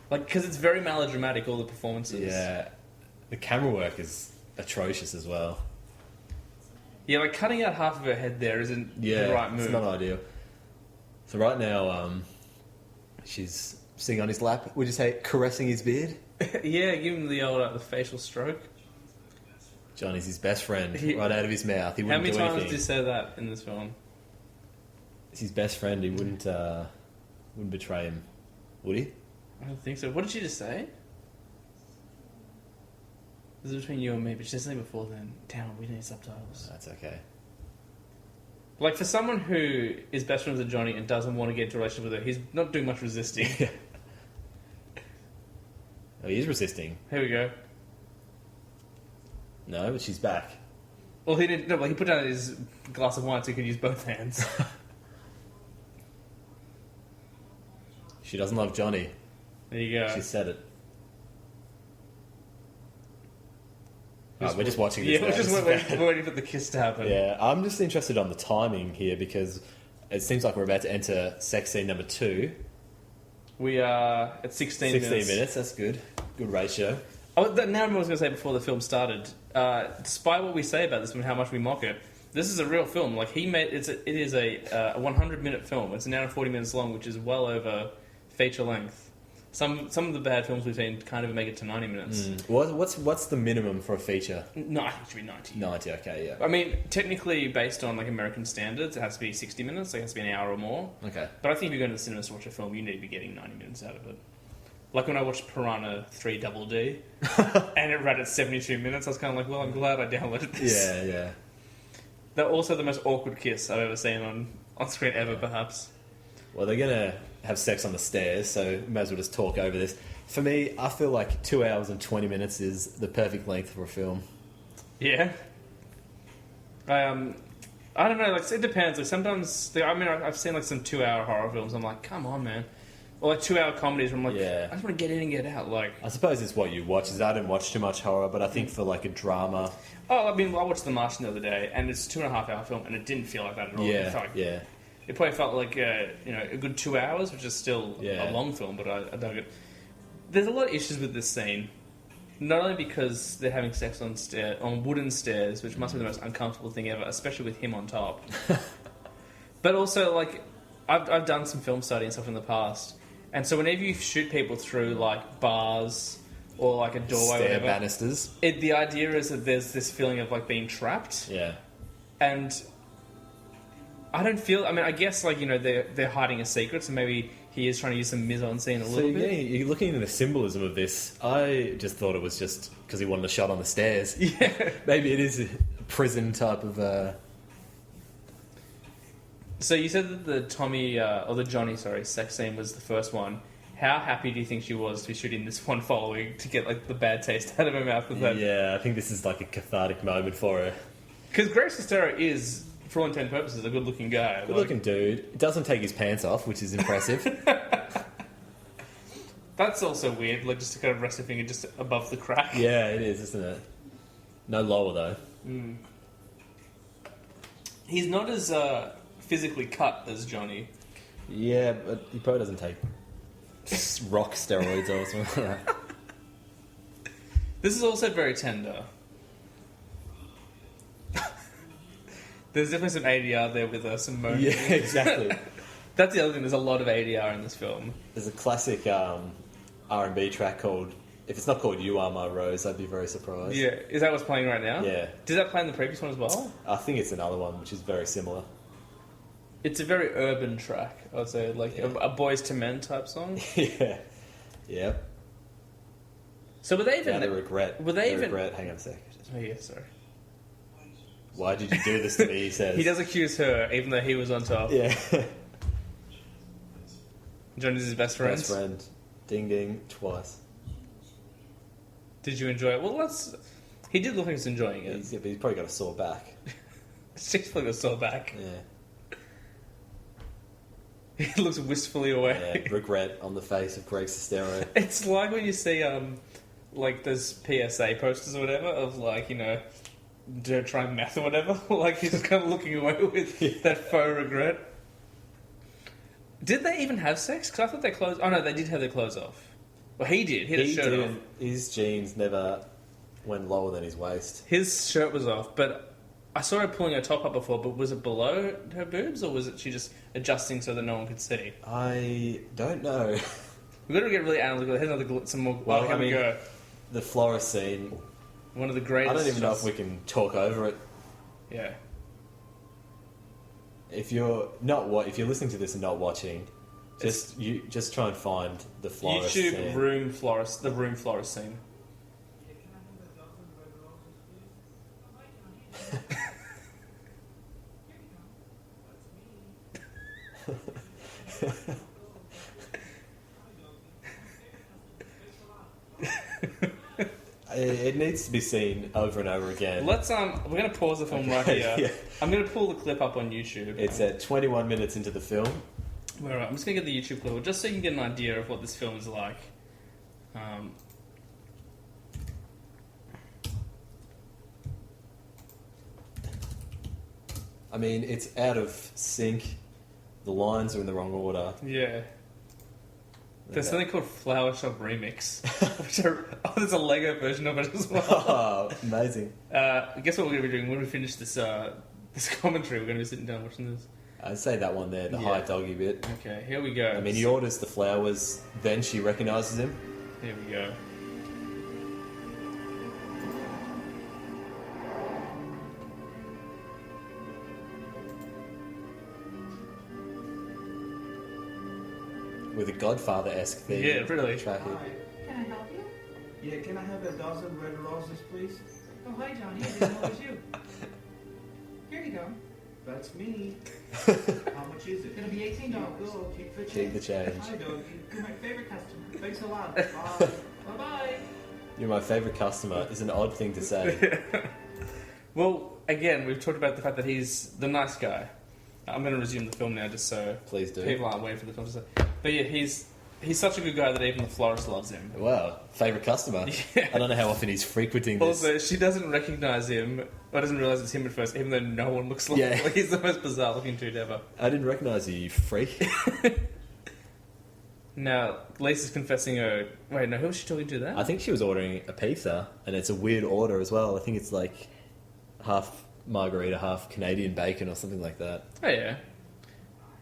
Because it's very melodramatic, all the performances. Yeah. The camera work is atrocious as well. Yeah, cutting out half of her head there isn't the right move. It's not ideal. So right now, she's sitting on his lap. Would you say caressing his beard? Yeah, give him the old the facial stroke. Johnny's his best friend, right out of his mouth. He wouldn't do anything. How many times did you say that in this film? It's his best friend. He wouldn't betray him, would he? I don't think so. What did she just say? This is between you and me, but she said something before then. Damn, we need subtitles. That's okay. For someone who is best friends with Johnny and doesn't want to get into a relationship with her, he's not doing much resisting. Oh, he is resisting. Here we go. No, but she's back. Well, he didn't. No, he put down his glass of wine so he could use both hands. She doesn't love Johnny. There you go. She said it. We're just watching this. Yeah, we're waiting for the kiss to happen. Yeah, I'm just interested on the timing here because it seems like we're about to enter sex scene number 2. We are at 16 minutes. 16 minutes, that's good. Good ratio. Oh, now I remember what I was going to say before the film started. Despite what we say about this and how much we mock it, this is a real film. It is a 100-minute film. It's an hour and 40 minutes long, which is well over feature length. Some of the bad films we've seen can't even make it to 90 minutes. What's the minimum for a feature? No, I think it should be 90. 90, okay, yeah. I mean, technically, based on American standards, it has to be 60 minutes. It has to be an hour or more. Okay. But I think if you're going to the cinema to watch a film, you need to be getting 90 minutes out of it. Like when I watched Piranha 3 Double D, and it ran at 72 minutes, I was kind of like, well, I'm glad I downloaded this. Yeah. They're also the most awkward kiss I've ever seen on screen ever, perhaps. Well, they're going to have sex on the stairs, so we may as well just talk over this. For me, I feel like 2 hours and 20 minutes is the perfect length for a film. Yeah. I don't know, it depends. Sometimes, I've seen some 2-hour horror films, I'm like, come on, man. Or like 2 hour comedies where I'm like, Yeah. I just want to get in and get out. Like, I suppose it's what you watch. I don't watch too much horror, but I think for like a drama, oh, I mean, I watched The Martian the other day, and it's a 2.5 hour film, and it didn't feel like that at all. It felt like, yeah, it probably felt like a good 2 hours, which is still Yeah. a long film, but I dug it. There's a lot of issues with this scene. Not only because they're having sex on wooden stairs, which must be the most uncomfortable thing ever, especially with him on top. But also, like, I've done some film study and stuff in the past, and so whenever you shoot people through like bars or like a doorway, or stair whatever, banisters. the idea is that there's this feeling of like being trapped, Yeah, and I don't feel. I mean, I guess like they're hiding a secret, so maybe he is trying to use some mise-en-scene a so little yeah, bit. you're looking into the symbolism of this. I just thought it was just because he wanted a shot on the stairs. Yeah. Maybe it is a prison type of. So you said that the Johnny sex scene was the first one. How happy do you think she was to be shooting this one following to get like the bad taste out of her mouth with that? Yeah, I think this is like a cathartic moment for her. Because Greg Sestero is, for all intent and purposes, a good-looking guy. Good looking dude. Doesn't take his pants off, which is impressive. That's also weird, like just to kind of rest a finger just above the crack. Yeah, it is, isn't it? No lower though. He's not as physically cut as Johnny. Yeah, but he probably doesn't take rock steroids or something like that. This is also very tender. There's definitely some ADR there with some moaning. Yeah, exactly. That's the other thing, there's a lot of ADR in this film. There's a classic R&B track called, if it's not called You Are My Rose, I'd be very surprised. Yeah, is that what's playing right now? Yeah. Did that play in the previous one as well? I think it's another one which is very similar. It's a very urban track, I would say, like Yeah. a Boys to Men type song. Yeah. Yep. So were they even... Now the regret. Were they the even... regret. Hang on a sec. Oh yeah, sorry. Why did you do this to me, he says. He does accuse her, even though he was on top. Yeah. Johnny's his best friend. Best friend. Ding ding, twice. Did you enjoy it? Well, he did look like he was enjoying it. He's probably got a sore back. She's like a sore back. Yeah. He looks wistfully away. Yeah, regret on the face of Greg Sestero. It's like when you see like those PSA posters or whatever of like don't try meth or whatever. Like he's just kind of looking away with that faux regret. Did they even have sex? Because I thought their clothes... Oh no, they did have their clothes off. Well, he did. He had his shirt off. His jeans never went lower than his waist. His shirt was off, but I saw her pulling her top up before, but was it below her boobs, or was it she just adjusting so that no one could see? I don't know. We've got to get really analytical. Here's some more... Well, here we go. The florist scene... One of the greatest... I don't even know if we can talk over it. Yeah. If you're listening to this and not watching, just try and find the florist YouTube scene. the room florist scene. It needs to be seen over and over again. Let's we're going to pause the film right here. Yeah. I'm going to pull the clip up on YouTube. It's at 21 minutes into the film. All right, I'm just going to get the YouTube clip just so you can get an idea of what this film is like. I mean, it's out of sync. The lines are in the wrong order. Yeah. There's something called Flower Shop Remix. There's a Lego version of it as well. Oh, amazing. Guess what we're going to be doing when we finish this this commentary? We're going to be sitting down watching this. I'd say that one there, the Yeah. high doggy bit. Okay, here we go. I mean, he orders the flowers, then she recognises him. Here we go. With a Godfather-esque theme. Yeah, really. Track it. Hi. Can I help you? Yeah, can I have a dozen red roses, please? Oh, hi, Johnny. I didn't know it was you. Here you go. That's me. How much is it? It'll be $18. Go, keep the Keep the change. Hi, doggy. You're my favorite customer. Thanks a lot. Bye. Bye-bye. You're my favourite customer is an odd thing to say. Well, again, we've talked about the fact that he's the nice guy. I'm going to resume the film now just so Please do. people aren't waiting for the film to say. But yeah, he's He's such a good guy that even the florist loves him. Wow, favourite customer. Yeah. I don't know how often he's frequenting this. Also, she doesn't recognise him, or doesn't realise it's him at first, even though no one looks like him. Like, he's the most bizarre looking dude ever. I didn't recognise you, you freak. Now, Lisa's confessing her... Wait, no, who was she talking to there? I think she was ordering a pizza, and it's a weird order as well. I think it's like half margarita, half Canadian bacon or something like that. Oh, yeah.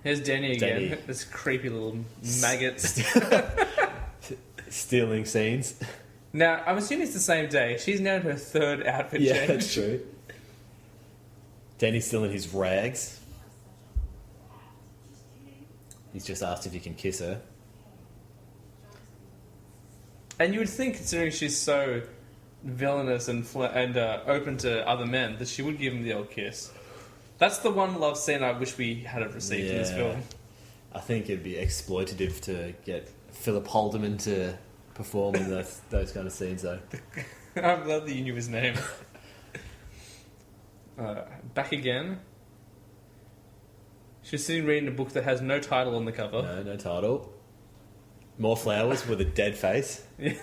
Here's Danny again. Danny. This creepy little maggot. Stealing scenes. Now, I'm assuming it's the same day. She's now in her third outfit Yeah, change. that's true. Danny's still in his rags. He's just asked if he can kiss her. And you would think, considering she's so villainous and open to other men, that she would give him the old kiss. That's the one love scene I wish we had have received in this film. I think it'd be exploitative to get Philip Holderman to perform in those kind of scenes, though. I'm glad that you knew his name. Back again. She's sitting reading a book that has no title on the cover. No title. More flowers with a dead face. Yeah.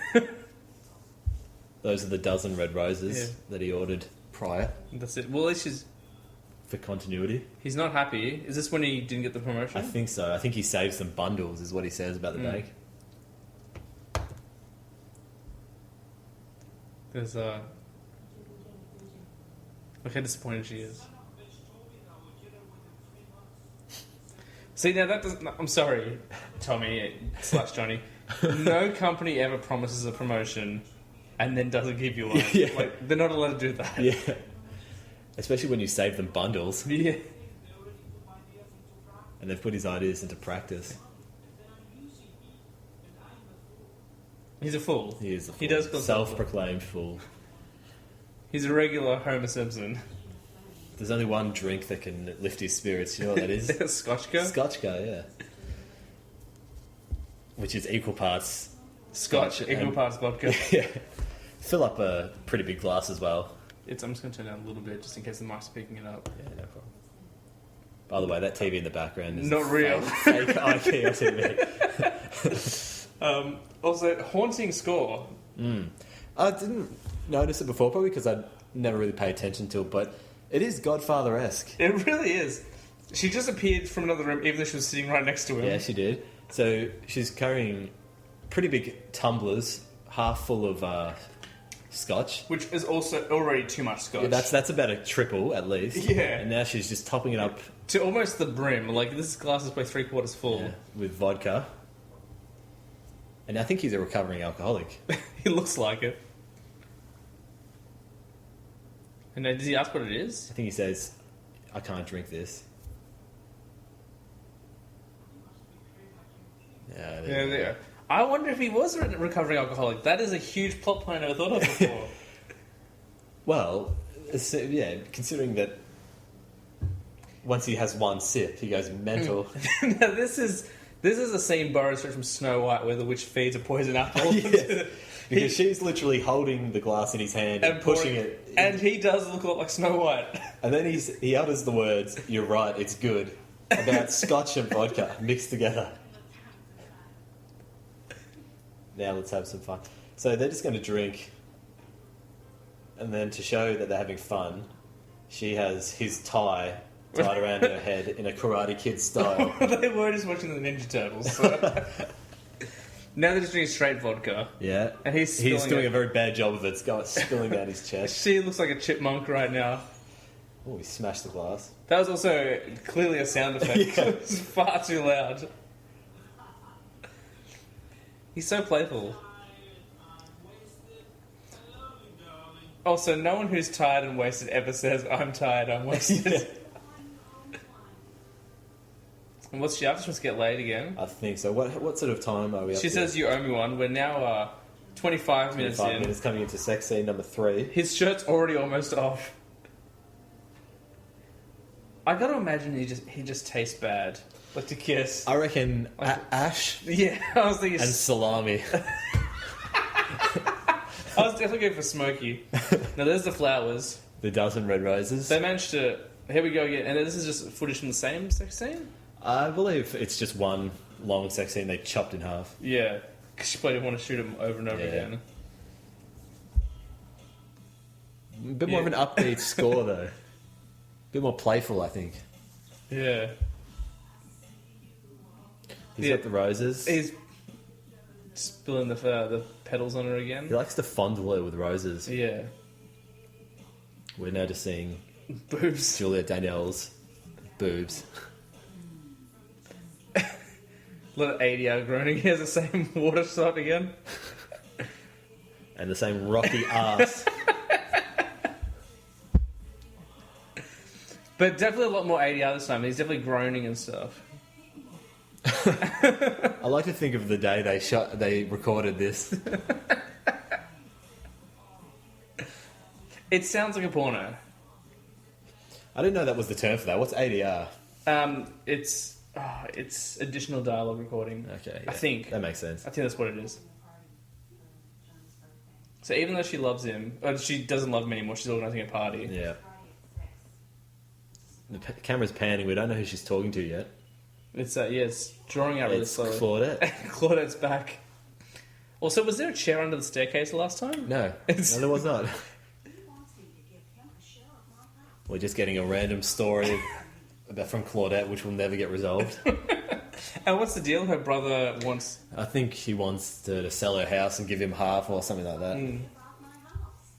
Those are the dozen red roses that he ordered prior That's it. Well, at least for continuity. he's not happy. Is this when he didn't get the promotion? I think so. I think he saves some bundles, is what he says about the bag. There's look how disappointed she is. See, now that doesn't... I'm sorry, Tommy / Johnny. No company ever promises a promotion and then doesn't give you one. Yeah. Like, they're not allowed to do that. Yeah. Especially when you save them bundles Yeah. and they've put his ideas into practice. He's a fool. He is a fool. He does call himself a fool. Self-proclaimed fool. He's a regular Homer Simpson. There's only one drink that can lift his spirits. You know what that is? Scotchka? Scotchka, yeah. Which is equal parts Scotch, equal and- parts vodka. Yeah. Fill up a pretty big glass as well. I'm just going to turn down a little bit just in case the mic's picking it up. Yeah, no problem. By the way, that TV in the background is Not real. Fake IKEA TV. Also, haunting score. I didn't notice it before, probably because I'd never really pay attention to it, but it is Godfather-esque. It really is. She just appeared from another room, even though she was sitting right next to him. Yeah, she did. So she's carrying pretty big tumblers, half full of scotch. Which is also already too much scotch. Yeah, that's about a triple at least. Yeah. And now she's just topping it up to almost the brim. Like, this glass is probably 3/4 full. with vodka. And I think he's a recovering alcoholic. He looks like it. And now, does he ask what it is? I think he says, I can't drink this. Yeah, Yeah, there. I wonder if he was a recovering alcoholic. That is a huge plot point I never thought of before. Well, yeah, considering that once he has one sip, he goes mental. Now, this is a scene borrowed straight from Snow White, where the witch feeds a poison apple. Yes. Because she's literally holding the glass in his hand and pushing it. And he does look a lot like Snow White. And then he utters the words, "You're right, it's good," about scotch and vodka mixed together. Now let's have some fun. So they're just going to drink. And then to show that they're having fun, she has his tie tied around her head in a Karate Kid style. They were just watching the Ninja Turtles. So. Now they're just drinking straight vodka. Yeah. And he's doing a very bad job of it. It's spilling down his chest. She looks like a chipmunk right now. Oh, he smashed the glass. That was also clearly a sound effect. Yeah. It was far too loud. He's so playful. Also, no one who's tired and wasted ever says, "I'm tired, I'm wasted." Yeah. And what's she after? She wants to get laid again. I think so. What sort of time are we up She to? says, "You owe me one." We're now 25 minutes 25 in. minutes coming into sex scene number 3. His shirt's already almost off. I gotta imagine he just tastes bad. Like to kiss. I reckon Like- ash Yeah, I was thinking... and salami. I was definitely going for smoky. Now there's the flowers. The dozen red roses. They managed to... Here we go again. And this is just footage from the same sex scene? I believe it's just one long sex scene they chopped in half. Yeah, because she probably didn't want to shoot him over and over Yeah. again. A bit more of an upbeat score, though. A bit more playful, I think. Yeah. He's Yeah. got the roses. He's spilling the petals on her again. He likes to fondle her with roses. Yeah. We're now just seeing Boobs. Juliet Daniels' boobs. A lot of ADR groaning. He has the same water shot again. And the same rocky ass. But definitely a lot more ADR this time. He's definitely groaning and stuff. I like to think of the day they recorded this. It sounds like a porno. I didn't know that was the term for that. What's ADR? It's additional dialogue recording. Okay, I think. that makes sense. I think that's what it is. So even though she loves him, or she doesn't love him anymore, she's organising a party. Yeah. The camera's panning. We don't know who she's talking to yet. It's drawing out really It's slowly. Claudette. Claudette's back. Also, was there a chair under the staircase last time? No, It's- there was not. He wants me to give him a share of my house. We're just getting a random story from Claudette, which will never get resolved. And what's the deal? Her brother wants... I think he wants to sell her house and give him half or something like that. About my house.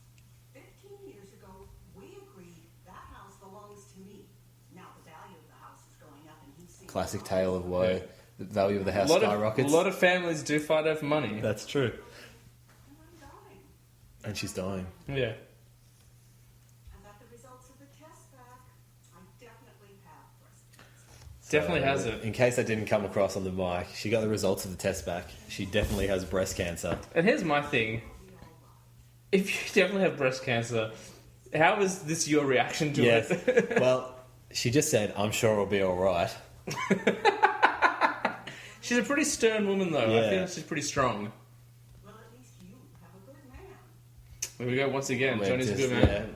15 years ago, we agreed that house belongs to me. Now the value of the house is going up, and he's seeing Classic tale of woe. The value of the house A skyrockets. lot of families do fight over money. That's true. And I'm dying. And she's dying. Yeah. I got the results of the test back. I definitely have breast cancer. Definitely has it. In case that didn't come across on the mic, she got the results of the test back. She definitely has breast cancer. And here's my thing. If you definitely have breast cancer, how is this your reaction to Yes. it? Well, she just said, I'm sure it'll be alright. She's a pretty stern woman, though. I Yeah. feel she's pretty strong. Well, at least you have a good man. Here we go once again. We're Johnny's a just- good man.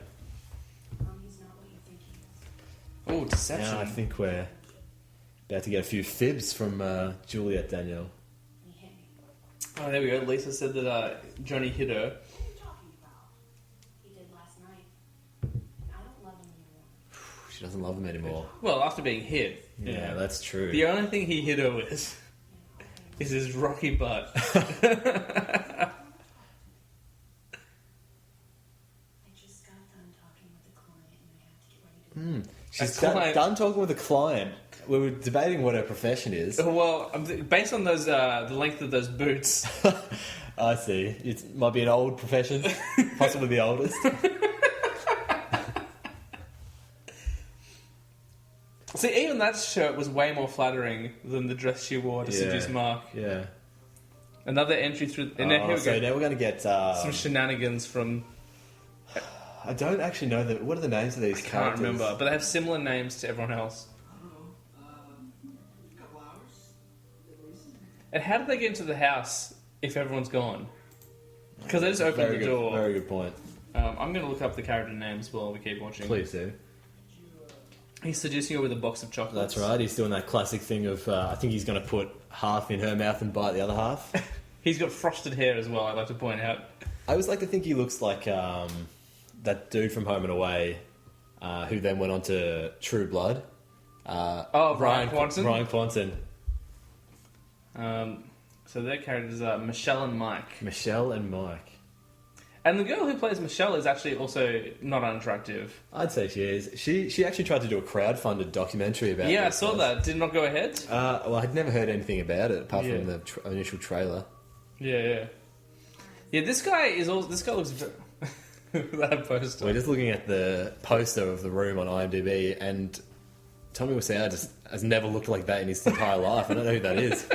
He's not what you think he is. Oh, deception. Now I think we're about to get a few fibs from Juliet Daniel. He hit me. Oh, there we go. Lisa said that Johnny hit her. What are you talking about? He did last night. And I don't love him anymore. She doesn't love him anymore. Well, after being hit. Yeah, that's true. The only thing he hit her with is his rocky butt. I just got done talking with the client and I had to get ready to She's A client- done talking with a client. We were debating what her profession is. Well, based on those the length of those boots, I see. It might be an old profession, possibly the oldest. see, even that shirt was way more flattering than the dress she wore to seduce Mark. Yeah. Another entry through. And now here we so go. now we're going to get Some shenanigans from. I don't actually know what are the names of these Can't characters. remember, but they have similar names to everyone else. A couple hours, at least. And how did they get into the house if everyone's gone? Because they just opened Very the good, door. very good point. I'm going to look up the character names while we keep watching. Please do. He's seducing her with a box of chocolates. That's right. He's doing that classic thing of I think he's going to put half in her mouth and bite the other half. He's got frosted hair as well, I'd like to point out. I always like to think he looks like that dude from Home and Away, who then went on to True Blood. Ryan Quanten. Ryan Quanten. So their characters are Michelle and Mike. Michelle and Mike. And the girl who plays Michelle is actually also not unattractive. I'd say she is. She actually tried to do a crowd-funded documentary about Yeah, I this, saw guys. that. Did not go ahead. Well, I'd never heard anything about it apart Yeah. from the initial trailer. Yeah. Yeah, this guy is also... This guy looks... that poster. We're just looking at the poster of the room on IMDb, and Tommy Wiseau just has never looked like that in his entire life. I don't know who that is.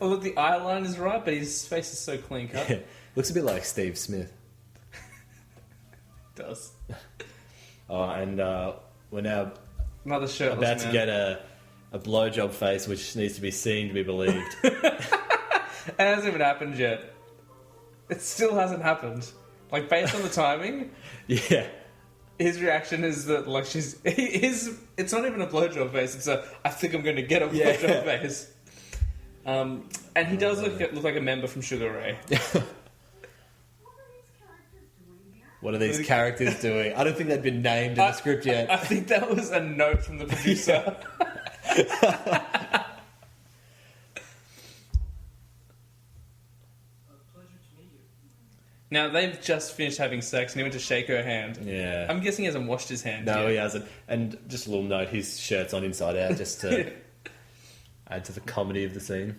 Well, look, the eye line is right, but his face is so clean cut. Looks a bit like Steve Smith. Does. And we're now Another shirtless about to man. get a blowjob face, which needs to be seen to be believed. It hasn't even happened yet. It still hasn't happened. Like, based on the timing, Yeah. his reaction is that like it's not even a blowjob face. It's a I think I'm going to get a blowjob face. And he does look like a member from Sugar Ray. What are these characters doing? I don't think they've been named in the script yet. I think that was a note from the producer. Now, they've just finished having sex and he went to shake her hand. Yeah. I'm guessing he hasn't washed his hand No, yet. he hasn't. And just a little note, his shirt's on inside out just to add to the comedy of the scene.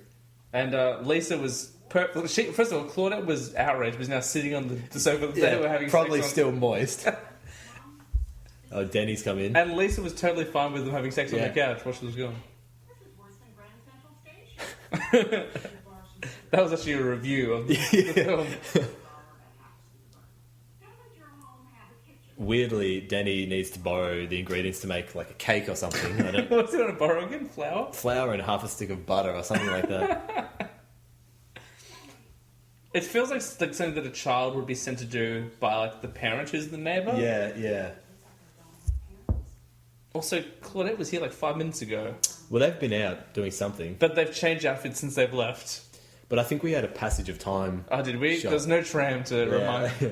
And Lisa was... first of all, Claudette was outraged, was now sitting on the sofa. They were having probably sex still moist. Oh, Denny's come in. And Lisa was totally fine with them having sex on the couch while she was gone. This is worse than Grand Central Station. That was actually a review of the film. Weirdly, Denny needs to borrow the ingredients to make like a cake or something. I don't, What's he going to borrow again? Flour? flour and half a stick of butter or something like that. It feels like something that a child would be sent to do by like the parent who's the neighbour. Yeah. Also, Claudette was here like 5 minutes ago. Well, they've been out doing something. But they've changed outfits since they've left. But I think we had a passage of time. Oh, did we? Shot. There's no tram to remind me.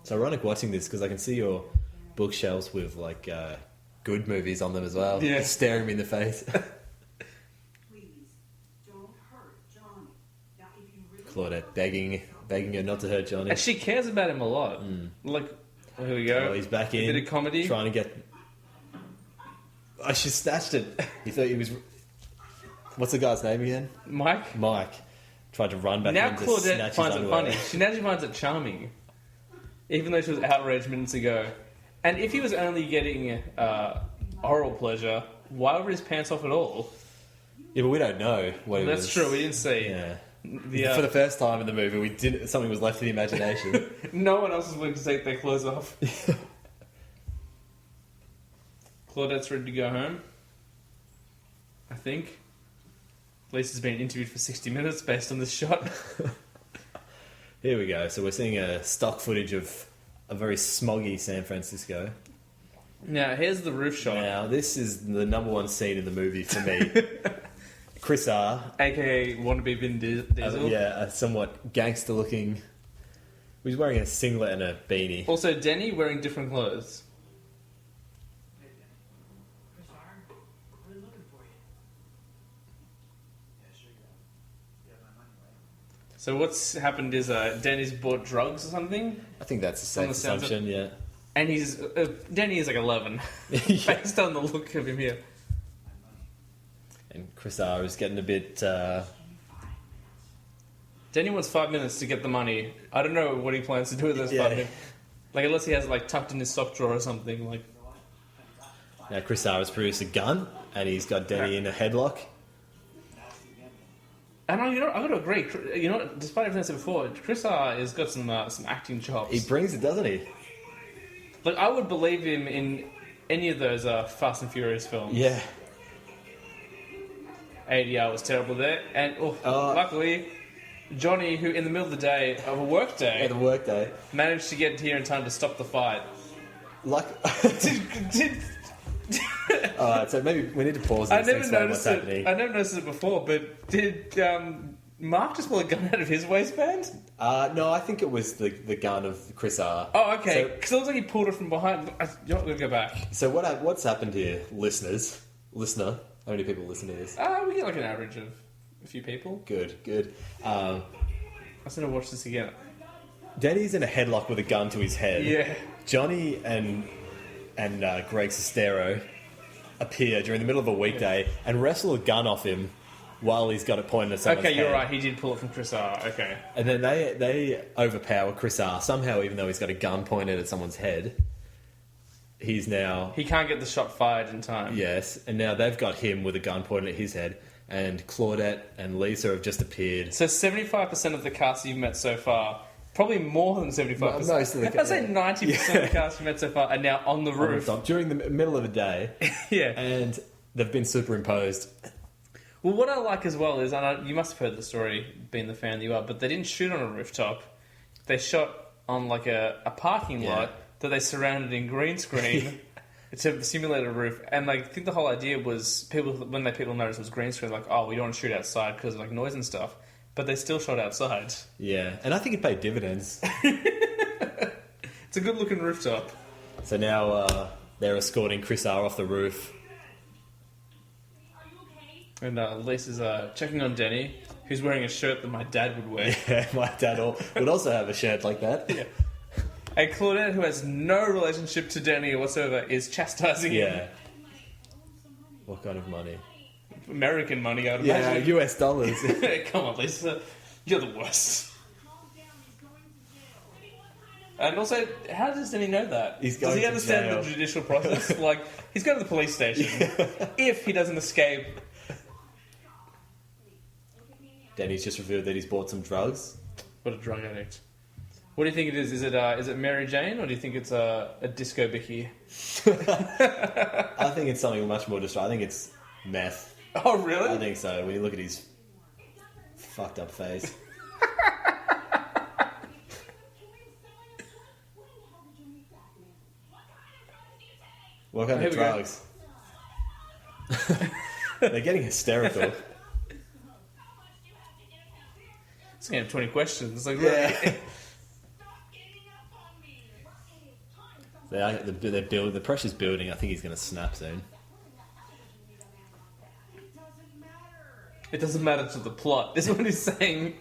It's ironic watching this because I can see your bookshelves with like good movies on them as well. Yeah. Staring me in the face. Please, don't hurt Johnny. Now, if you really Claudette begging her not to hurt Johnny. And she cares about him a lot. Like, oh, here we go. Oh, he's back in. A bit of comedy. Trying to get... Oh, she snatched it. He thought he was... What's the guy's name again? Mike? Mike. Tried to run back Now in to Claudette snatch finds his it underwear. funny. She finds it charming. Even though she was outraged minutes ago. And if he was only getting oral pleasure, why were his pants off at all? Yeah, but we don't know what it was. That's true, we didn't see. Yeah. For the first time in the movie, we did something was left to the imagination. No one else is willing to take their clothes off. Claudette's ready to go home. I think. Lisa's been interviewed for 60 minutes based on this shot. Here we go. So we're seeing a stock footage of a very smoggy San Francisco. Now, here's the roof shot. Now, this is the number one scene in the movie for me. Chris R. AKA wannabe Vin Diesel. A somewhat gangster-looking... He's wearing a singlet and a beanie. Also, Denny wearing different clothes. Chris Iron, I've been looking for you. Yeah, sure you have. You have my money, right? So what's happened is Denny's bought drugs or something, I think that's a On safe the sounds of- assumption, yeah. and he's Denny is like 11, Yeah. based on the look of him here. And Chris R. is getting a bit... Denny wants 5 minutes to get the money. I don't know what he plans to do with those 5 minutes. Like unless he has it like tucked in his sock drawer or something. Like Now, Chris R. has produced a gun, and he's got Denny in a headlock. and I got to agree. You know, despite everything I said before, Chris R has got some acting chops. He brings it, doesn't he? Like I would believe him in any of those Fast and Furious films. Yeah. ADR was terrible there, and luckily, Johnny, who in the middle of the day of a work day, At the workday. managed to get here in time to stop the fight. Like... Did- Alright, so maybe we need to pause I this and never explain what's noticed happening. it. I never noticed it before, but did Mark just pull a gun out of his waistband? No, I think it was the gun of Chris R. Oh, okay. So- Because it looks like he pulled it from behind. You're not going to go back. So what's happened here, listener? How many people listen to this? We get like an average of a few people. Good. I was going to watch this again. Danny's in a headlock with a gun to his head. Yeah. Johnny and Greg Sestero appear during the middle of a weekday and wrestle a gun off him while he's got it pointed at someone's Okay, you're head. right. He did pull it from Chris R. Okay. And then they overpower Chris R. Somehow, even though he's got a gun pointed at someone's head, he's now... He can't get the shot fired in time. Yes, and now they've got him with a gun pointed at his head, and Claudette and Lisa have just appeared. So 75% of the cast you've met so far, probably more than 75%. Most of the I'd say 90% of the cast you've met so far are now on the roof. During the middle of a day, Yeah. and they've been superimposed. Well, what I like as well is, and you must have heard the story, being the fan that you are, but they didn't shoot on a rooftop. They shot on like a parking Yeah. lot that they surrounded in green screen to simulate a roof. And like, I think the whole idea was people noticed it was green screen, like, oh, we don't want to shoot outside because of like noise and stuff. But they still shot outside. Yeah, and I think it paid dividends. It's a good looking rooftop. So now they're escorting Chris R off the roof. And Lisa's checking on Denny, who's wearing a shirt that my dad would wear. Yeah, my dad would also have a shirt like that. Yeah. And Claudette, who has no relationship to Denny whatsoever, is chastising him. Yeah. What kind of money? American money, I'd Yeah, imagine. US dollars. Come on, Lisa. You're the worst. And also, how does Denny know that? He's Does going he to understand jail. the judicial process? Like, he's going to the police station. If he doesn't escape. Danny's just revealed that he's bought some drugs. What a drug addict. What do you think it is? Is it Mary Jane, or do you think it's a disco bicky? I think it's something much more distracting. I think it's meth. Oh, really? I think so. When you look at his fucked up face. What kind Here of we go. drugs? They're getting hysterical. It's going to have 20 questions. Like, Yeah. really? The pressure's building. I think he's going to snap soon. It doesn't matter to the plot. This is what he's saying.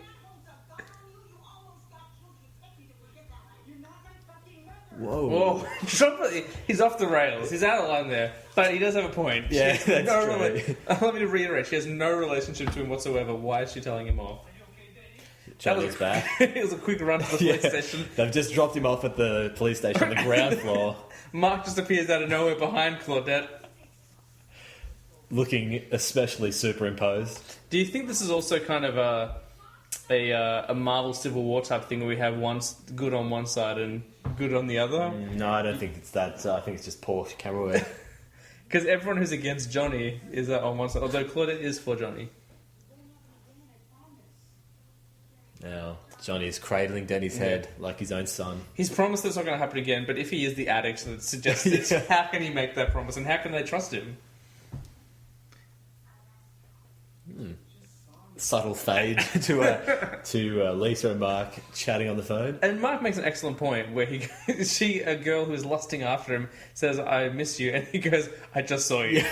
Whoa. Whoa. He's off the rails. He's out of line there. But he does have a point. Yeah, She has that's no Let me reiterate. She has no relationship to him whatsoever. Why is she telling him off? Charlie's back. It was a quick run to the police Yeah. station. They've just dropped him off at the police station on the ground floor, Mark just appears out of nowhere behind Claudette. looking especially superimposed. Do you think this is also kind of a Marvel Civil War type thing where we have one good on one side and good on the other? No, I don't think it's that. I think it's just poor camera work. Because everyone who's against Johnny is on one side, although Claudette is for Johnny. Now, Johnny is cradling Danny's head like his own son. He's promised that's not going to happen again, but if he is the addict that suggests this, Yeah. how can he make that promise and how can they trust him? Subtle fade to Lisa and Mark chatting on the phone. And Mark makes an excellent point where a girl who's lusting after him says, "I miss you," and he goes, "I just saw you."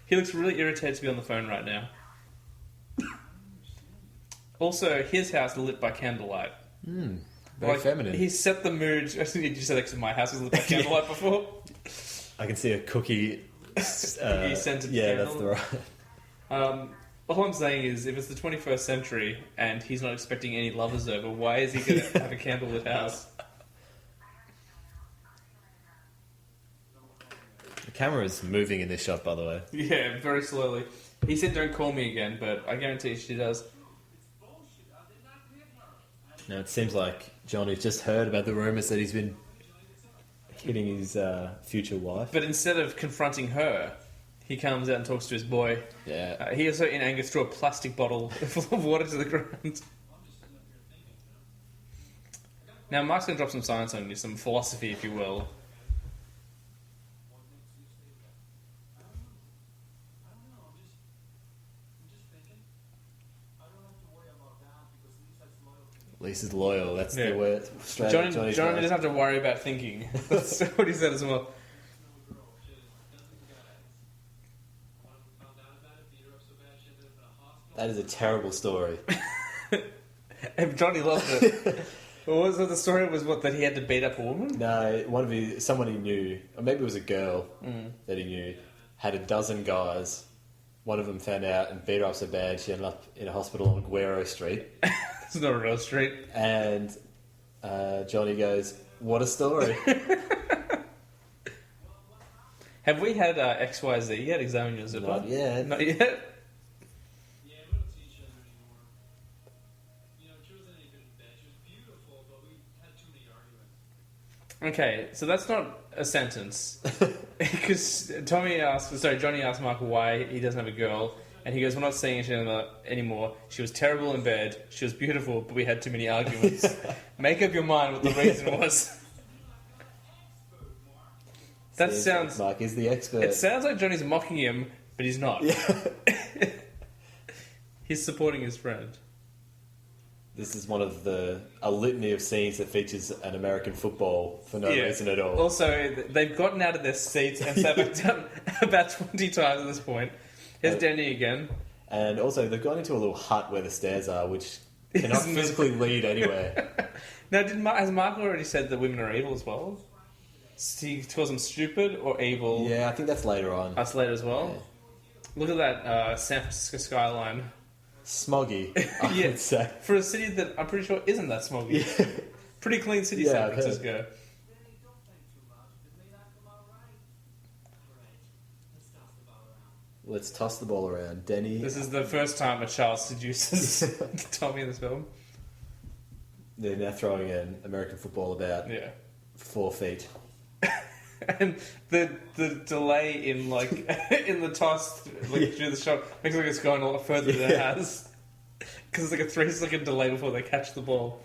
He looks really irritated to be on the phone right now. Also, his house is lit by candlelight. Very feminine. He set the mood. Did you say that 'cause my house was lit by candlelight before? I can see a cookie. Cookie-scented yeah, candle. that's the right. All I'm saying is, if it's the 21st century and he's not expecting any lovers over, why is he going to have a candlelit house? The camera is moving in this shot, by the way. Yeah, very slowly. He said, "Don't call me again," but I guarantee she does. Now it seems like Johnny's just heard about the rumours that he's been hitting his future wife. But instead of confronting her, he comes out and talks to his boy. Yeah. He also, in anger, threw a plastic bottle full of water to the ground. Now, Mark's going to drop some science on you, some philosophy, if you will. Lisa's loyal. That's Yeah. the word. Straight Johnny Johnny's doesn't right. have to worry about thinking. That's what he said as well. That is a terrible story. And Johnny loved it. What was it? The story was what, that he had to beat up a woman? No, someone he knew, or maybe it was a girl Mm. that he knew, had a dozen guys. One of them found out and beat her up so bad she ended up in a hospital on Guerrero Street. It's not a real street. And Johnny goes, "What a story!" Have we had XYZ yet? Examine your zipper? Not yet. Not yet? Yeah, we don't see each other anymore. You know, she wasn't any good in bed. She was beautiful, but we had too many arguments. Okay, so that's not a sentence. Because Johnny asked Mark why he doesn't have a girl, And he goes, we're not seeing each other anymore. She was terrible in bed. She was beautiful, but we had too many arguments. Make up your mind what the reason was. That sounds... Mark is the expert. It sounds like Johnny's mocking him, but he's not. Yeah. He's supporting his friend. This is one of a litany of scenes that features an American football for no reason at all. Also, they've gotten out of their seats and sat back down about 20 times at this point. Here's Danny again. And also, they've gone into a little hut where the stairs are, which cannot physically lead anywhere. Now, has Mark already said that women are evil as well? He calls them stupid or evil. Yeah, I think that's later on. That's later as well. Yeah. Look at that San Francisco skyline. Smoggy, I would say. For a city that I'm pretty sure isn't that smoggy. Yeah. Pretty clean city, Yeah, San I've heard. Francisco. Really don't think too much. It may not come out right. Great. Let's toss the ball around. Let's toss the ball around. Denny. This is the first time a child seduces Tommy in this film. They're now throwing an American football about Yeah. 4 feet. And the delay in like in the toss through the shot makes it like it's going a lot further than it has, because it's like a 3-second delay before they catch the ball.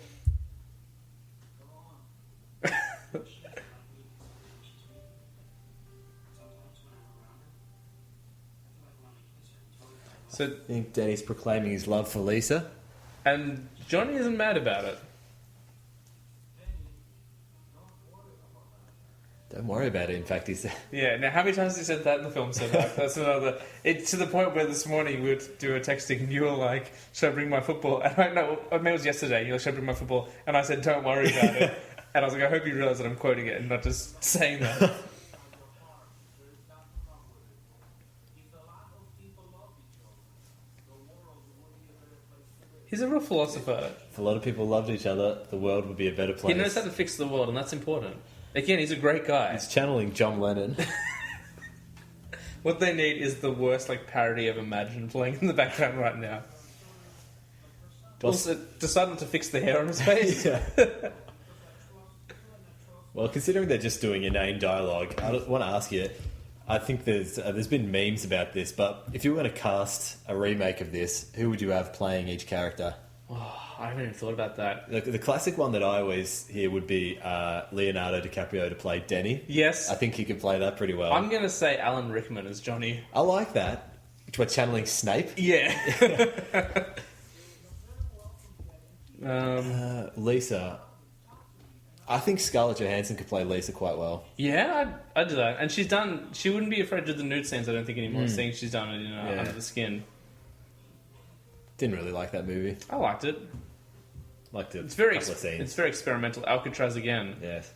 So, I think Denny's proclaiming his love for Lisa. and Johnny isn't mad about it. Don't worry about it. In fact, he said. Yeah. Now, how many times has he said that in the film so far? That's another. It's to the point where this morning we would do a texting, and you were like, "Should I bring my football?" And I know, I mean, it was yesterday. You're like, "Should I bring my football?" And I said, "Don't worry about it." And I was like, "I hope you realise that I'm quoting it and not just saying that." He's a real philosopher. If a lot of people loved each other, the world would be a better place. He knows how to fix the world, and that's important. Again, he's a great guy. He's channeling John Lennon. What they need is the worst like parody of Imagine playing in the background right now. Also, decide not to fix the hair on his face. Yeah. Well, considering they're just doing inane dialogue, I want to ask you. I think there's been memes about this, but if you were going to cast a remake of this, who would you have playing each character? Oh, I haven't even thought about that. The classic one that I always hear would be Leonardo DiCaprio to play Denny. Yes. I think he could play that pretty well. I'm going to say Alan Rickman as Johnny. I like that. Which we're channeling Snape. Yeah. Lisa. I think Scarlett Johansson could play Lisa quite well. Yeah, I'd do that. And she wouldn't be afraid to do the nude scenes, I don't think, anymore, seeing she's done it in Under the Skin. Didn't really like that movie. I liked it. Liked it. It's very, couple of scenes. it's very experimental. Alcatraz again. Yes.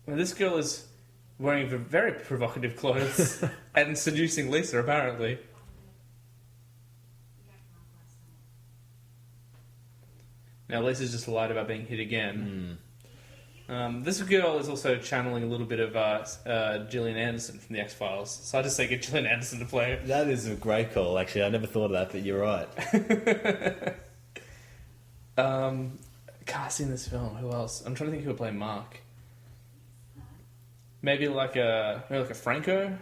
Well, this girl is wearing very provocative clothes and seducing Lisa, apparently. Now, Lisa's just lied about being hit again. This girl is also channeling a little bit of Gillian Anderson from The X-Files. So I just say get Gillian Anderson to play her. That is a great call, actually. I never thought of that, but you're right. Cast in this film. Who else? I'm trying to think who would play Mark. Maybe like a Franco?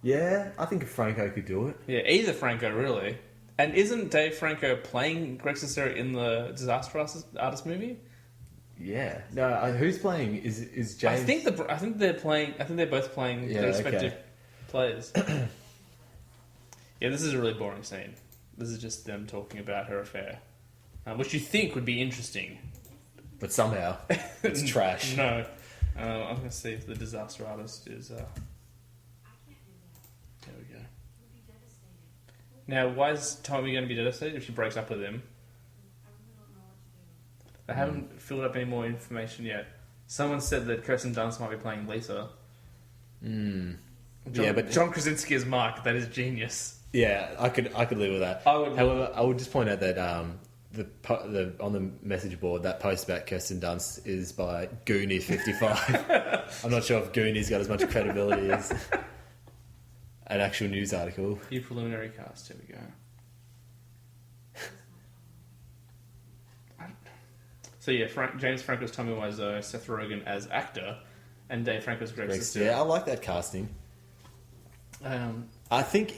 Yeah, I think Franco could do it. Yeah, either Franco, really. And isn't Dave Franco playing Greg Sestero in the Disaster Artist movie? Yeah. No, who's playing? Is James? I think they're playing. I think they're both playing their respective players. Yeah, this is a really boring scene. This is just them talking about her affair, which you think would be interesting, But somehow it's trash. No, I'm going to see if the Disaster Artist is. There we go. Now, why is Tommy going to be devastated if she breaks up with him? They haven't filled up any more information yet. Someone said that Kirsten Dunst might be playing Lisa. John Krasinski is Mark. That is genius. Yeah, I could live with that. However, I would just point out that on the message board, that post about Kirsten Dunst is by Goonie55. I'm not sure if Goonie's got as much credibility as an actual news article. Your preliminary cast. Here we go. So yeah, James Franco's Tommy Wiseau, Seth Rogen as actor, and Dave Franco's Greg Sestero. Yeah, I like that casting. I think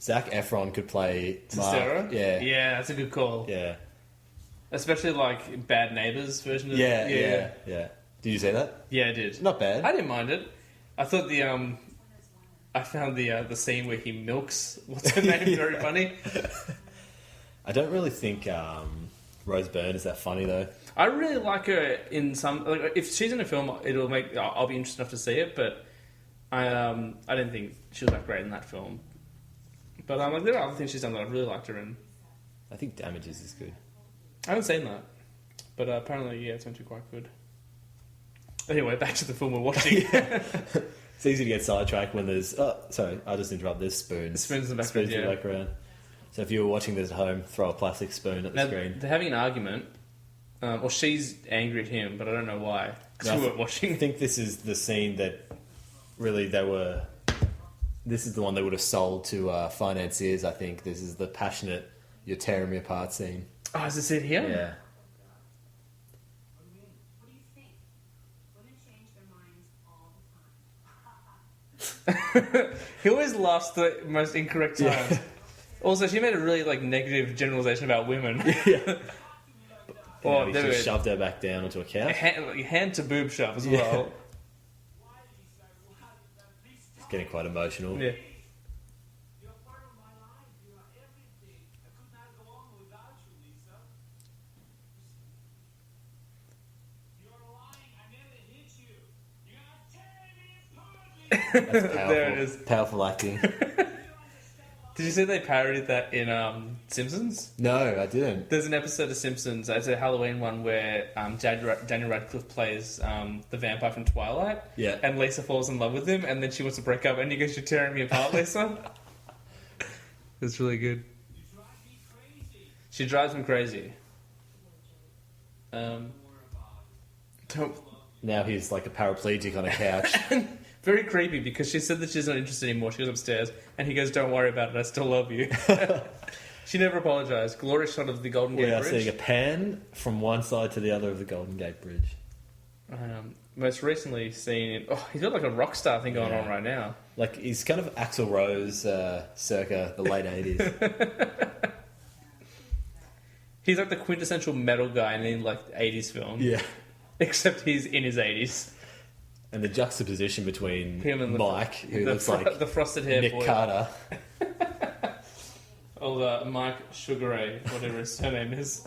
Zac Efron could play Sarah? Mark. Yeah. Yeah, that's a good call. Yeah. Especially like Bad Neighbours version of Yeah. Did you see that? Yeah, I did. Not bad. I didn't mind it. I thought I found the scene where he milks what's her name very funny. I don't really think Rose Byrne is that funny though. I really like her in some. Like, if she's in a film, I'll be interested enough to see it. But I didn't think she was that great in that film. But like, there are other things she's done that I really liked her in. I think Damages is good. I haven't seen that, but apparently, yeah, it's meant to be quite good. Anyway, back to the film we're watching. It's easy to get sidetracked when there's... Oh, sorry, I'll just interrupt. There's spoons. Spoons in the background, in the background. So if you were watching this at home, throw a plastic spoon at the screen. They're having an argument, or she's angry at him, but I don't know why. Because we weren't watching. I think this is the scene that really they were... This is the one they would have sold to financiers, I think. This is the passionate, you're tearing me apart scene. Oh, is this it here? Yeah. What do you think? Women change their minds all the time. He always laughs the most incorrect times. Yeah. Also, she made a really negative generalization about women. Yeah. Or He just shoved her back down onto a couch. hand to boob shove as well. It's getting quite emotional. Yeah. You're part of my life. You are everything. I could not go on without you, Lisa. You're lying. I never hit you. You're tearing me apart, Lisa. That's powerful. There it is. Powerful acting. Did you see they parodied that in Simpsons? No, I didn't. There's an episode of Simpsons, it's a Halloween one, where Daniel Radcliffe plays the vampire from Twilight. Yeah. And Lisa falls in love with him, and then she wants to break up, and he goes, "You're tearing me apart, Lisa." It's really good. You drive me crazy. She drives him crazy. Now he's like a paraplegic on a couch. Very creepy, because she said that she's not interested anymore. She goes upstairs, and he goes, "Don't worry about it, I still love you." She never apologised. Glorious shot of the Golden We Gate are Bridge. seeing a pan from one side to the other of the Golden Gate Bridge. Most recently seen... he's got like a rock star thing going on right now. Like, he's kind of Axl Rose circa the late 80s. He's like the quintessential metal guy in any like 80s film. Yeah. Except he's in his 80s. And the juxtaposition between Him and Mike, who looks like the frosted hair Nick boy. Carter. Or Mike Sugar Ray, whatever his surname is.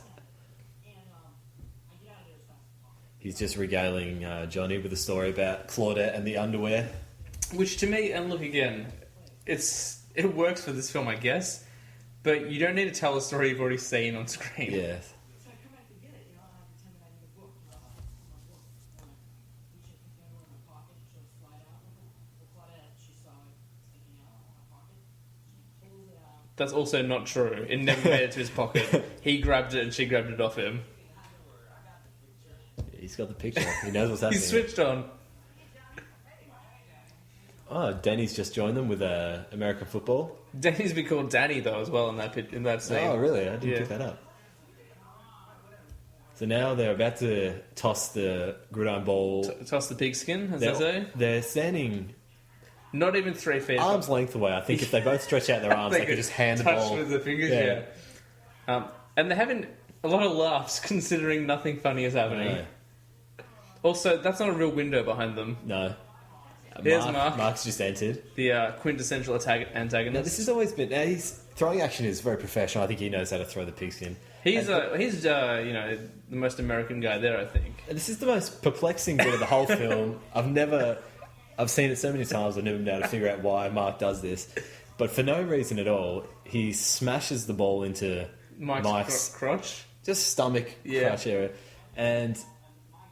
He's just regaling Johnny with a story about Claudette and the underwear. Which to me, and look again, it works for this film, I guess. But you don't need to tell a story you've already seen on screen. Yeah. So I come back to get it, I pretend that I need a book, I'll my book. We should put the in my pocket, she'll slide out with it. The Claudette, she saw it sticking out of my pocket. She pulls it out. That's also not true. It never made it to his pocket. He grabbed it and she grabbed it off him. He's got the picture. He knows what's happening. He's switched on. Oh, Danny's just joined them with American football. Danny's been called Danny though as well in that scene. Oh, really? I didn't Yeah. pick that up. So now they're about to toss the gridiron ball. Toss the pigskin, as they say. They're standing Not even 3 feet. arm's length away. I think if they both stretch out their arms, they could just hand the touch ball. with the fingers. Yeah. Yeah. And they're having a lot of laughs considering nothing funny is happening. No. Also, that's not a real window behind them. No. There's Mark. Mark's just entered. The quintessential antagonist. Now, this has always been... Now, his throwing action is very professional. I think he knows how to throw the pigskin. He's the most American guy there, I think. And this is the most perplexing bit of the whole film. I've seen it so many times, I've never been able to figure out why Mark does this. But for no reason at all, he smashes the ball into Mike's crotch. just stomach crotch area, and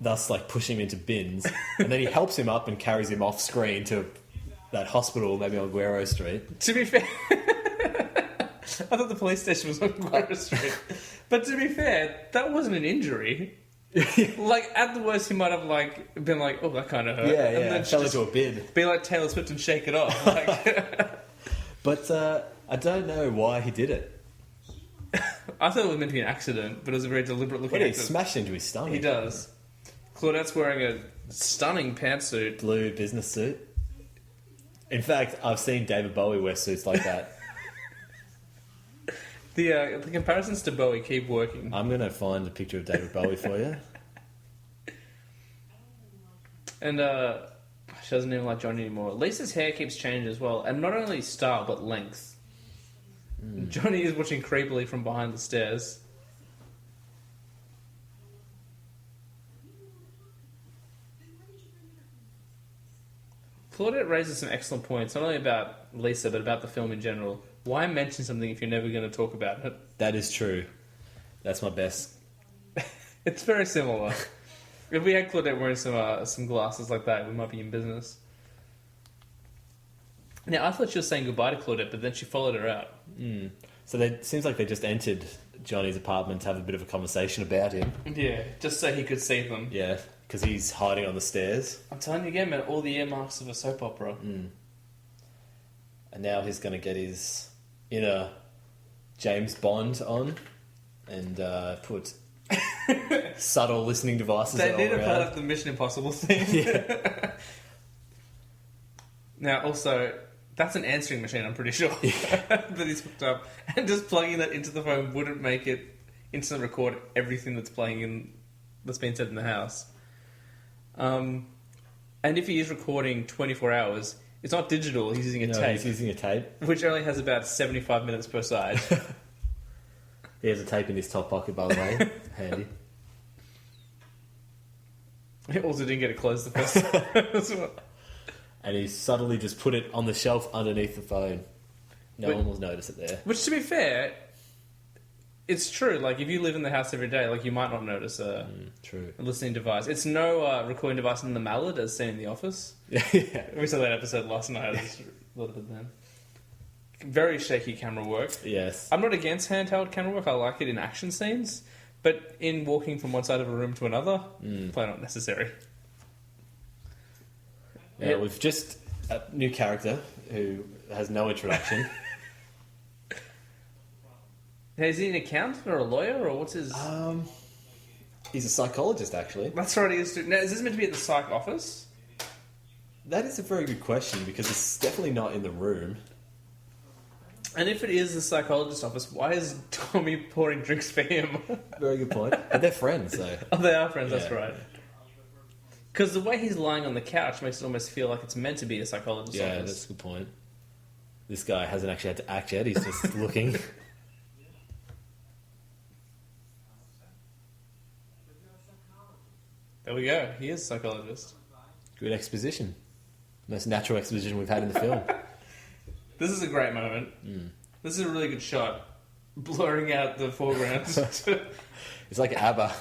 thus like pushing him into bins. And then he helps him up and carries him off screen to that hospital, maybe on Guerrero Street. To be fair, I thought the police station was on Guerrero Street. But to be fair, that wasn't an injury. Like, at the worst, he might have been like, "Oh, that kind of hurt." Yeah, and yeah. then Fell just into a bid. be like Taylor Swift and shake it off. Like, But I don't know why he did it. I thought it was meant to be an accident, but it was a very deliberate looking What, he accident. smashed into his stomach. He does. Claudette's wearing a stunning pantsuit. Blue business suit. In fact, I've seen David Bowie wear suits like that. The comparisons to Bowie keep working. I'm going to find a picture of David Bowie for you. And she doesn't even like Johnny anymore. Lisa's hair keeps changing as well, and not only style but length. Johnny is watching creepily from behind the stairs. Claudette raises some excellent points, not only about Lisa but about the film in general. Why mention something if you're never going to talk about it? That is true. That's my best. It's very similar. If we had Claudette wearing some glasses like that, we might be in business. Now, I thought she was saying goodbye to Claudette, but then she followed her out. So it seems like they just entered Johnny's apartment to have a bit of a conversation about him. Yeah, just so he could see them. Yeah, because he's hiding on the stairs. I'm telling you again, man, all the earmarks of a soap opera. And now he's going to get his inner James Bond on and put subtle listening devices They all need to around. part of the Mission Impossible thing. Yeah. Now, also, that's an answering machine, I'm pretty sure, that he's hooked up. And just plugging that into the phone wouldn't make it instant record everything that's being said in the house. And if he is recording 24 hours, it's not digital, he's using a tape. He's using a tape. Which only has about 75 minutes per side. He has a tape in his top pocket, by the way. Handy. He also didn't get it closed the first time as well. And he subtly just put it on the shelf underneath the phone. No one will notice it there. Which, to be fair, it's true. Like, if you live in the house every day, like, you might not notice a True. listening device. It's no recording device in the mallet, as seen in The Office. Yeah. We saw that episode last night. It was a little bit then. Very shaky camera work. Yes. I'm not against handheld camera work. I like it in action scenes. But in walking from one side of a room to another, probably not necessary. Yeah, we've just a new character who has no introduction. Is he an accountant or a lawyer, or what's his... He's a psychologist, actually. That's right, he is. Now, is this meant to be at the psych office? That is a very good question, because it's definitely not in the room. And if it is the psychologist's office, why is Tommy pouring drinks for him? Very good point. But they're friends, though. Oh, they are friends, that's Yeah. right. Because the way he's lying on the couch makes it almost feel like it's meant to be a psychologist's Yeah, office. that's a good point. This guy hasn't actually had to act yet, he's just looking. There we go, he is a psychologist. Good exposition. Most natural exposition we've had in the film. This is a great moment. This is a really good shot. Blurring out the foreground. It's like ABBA.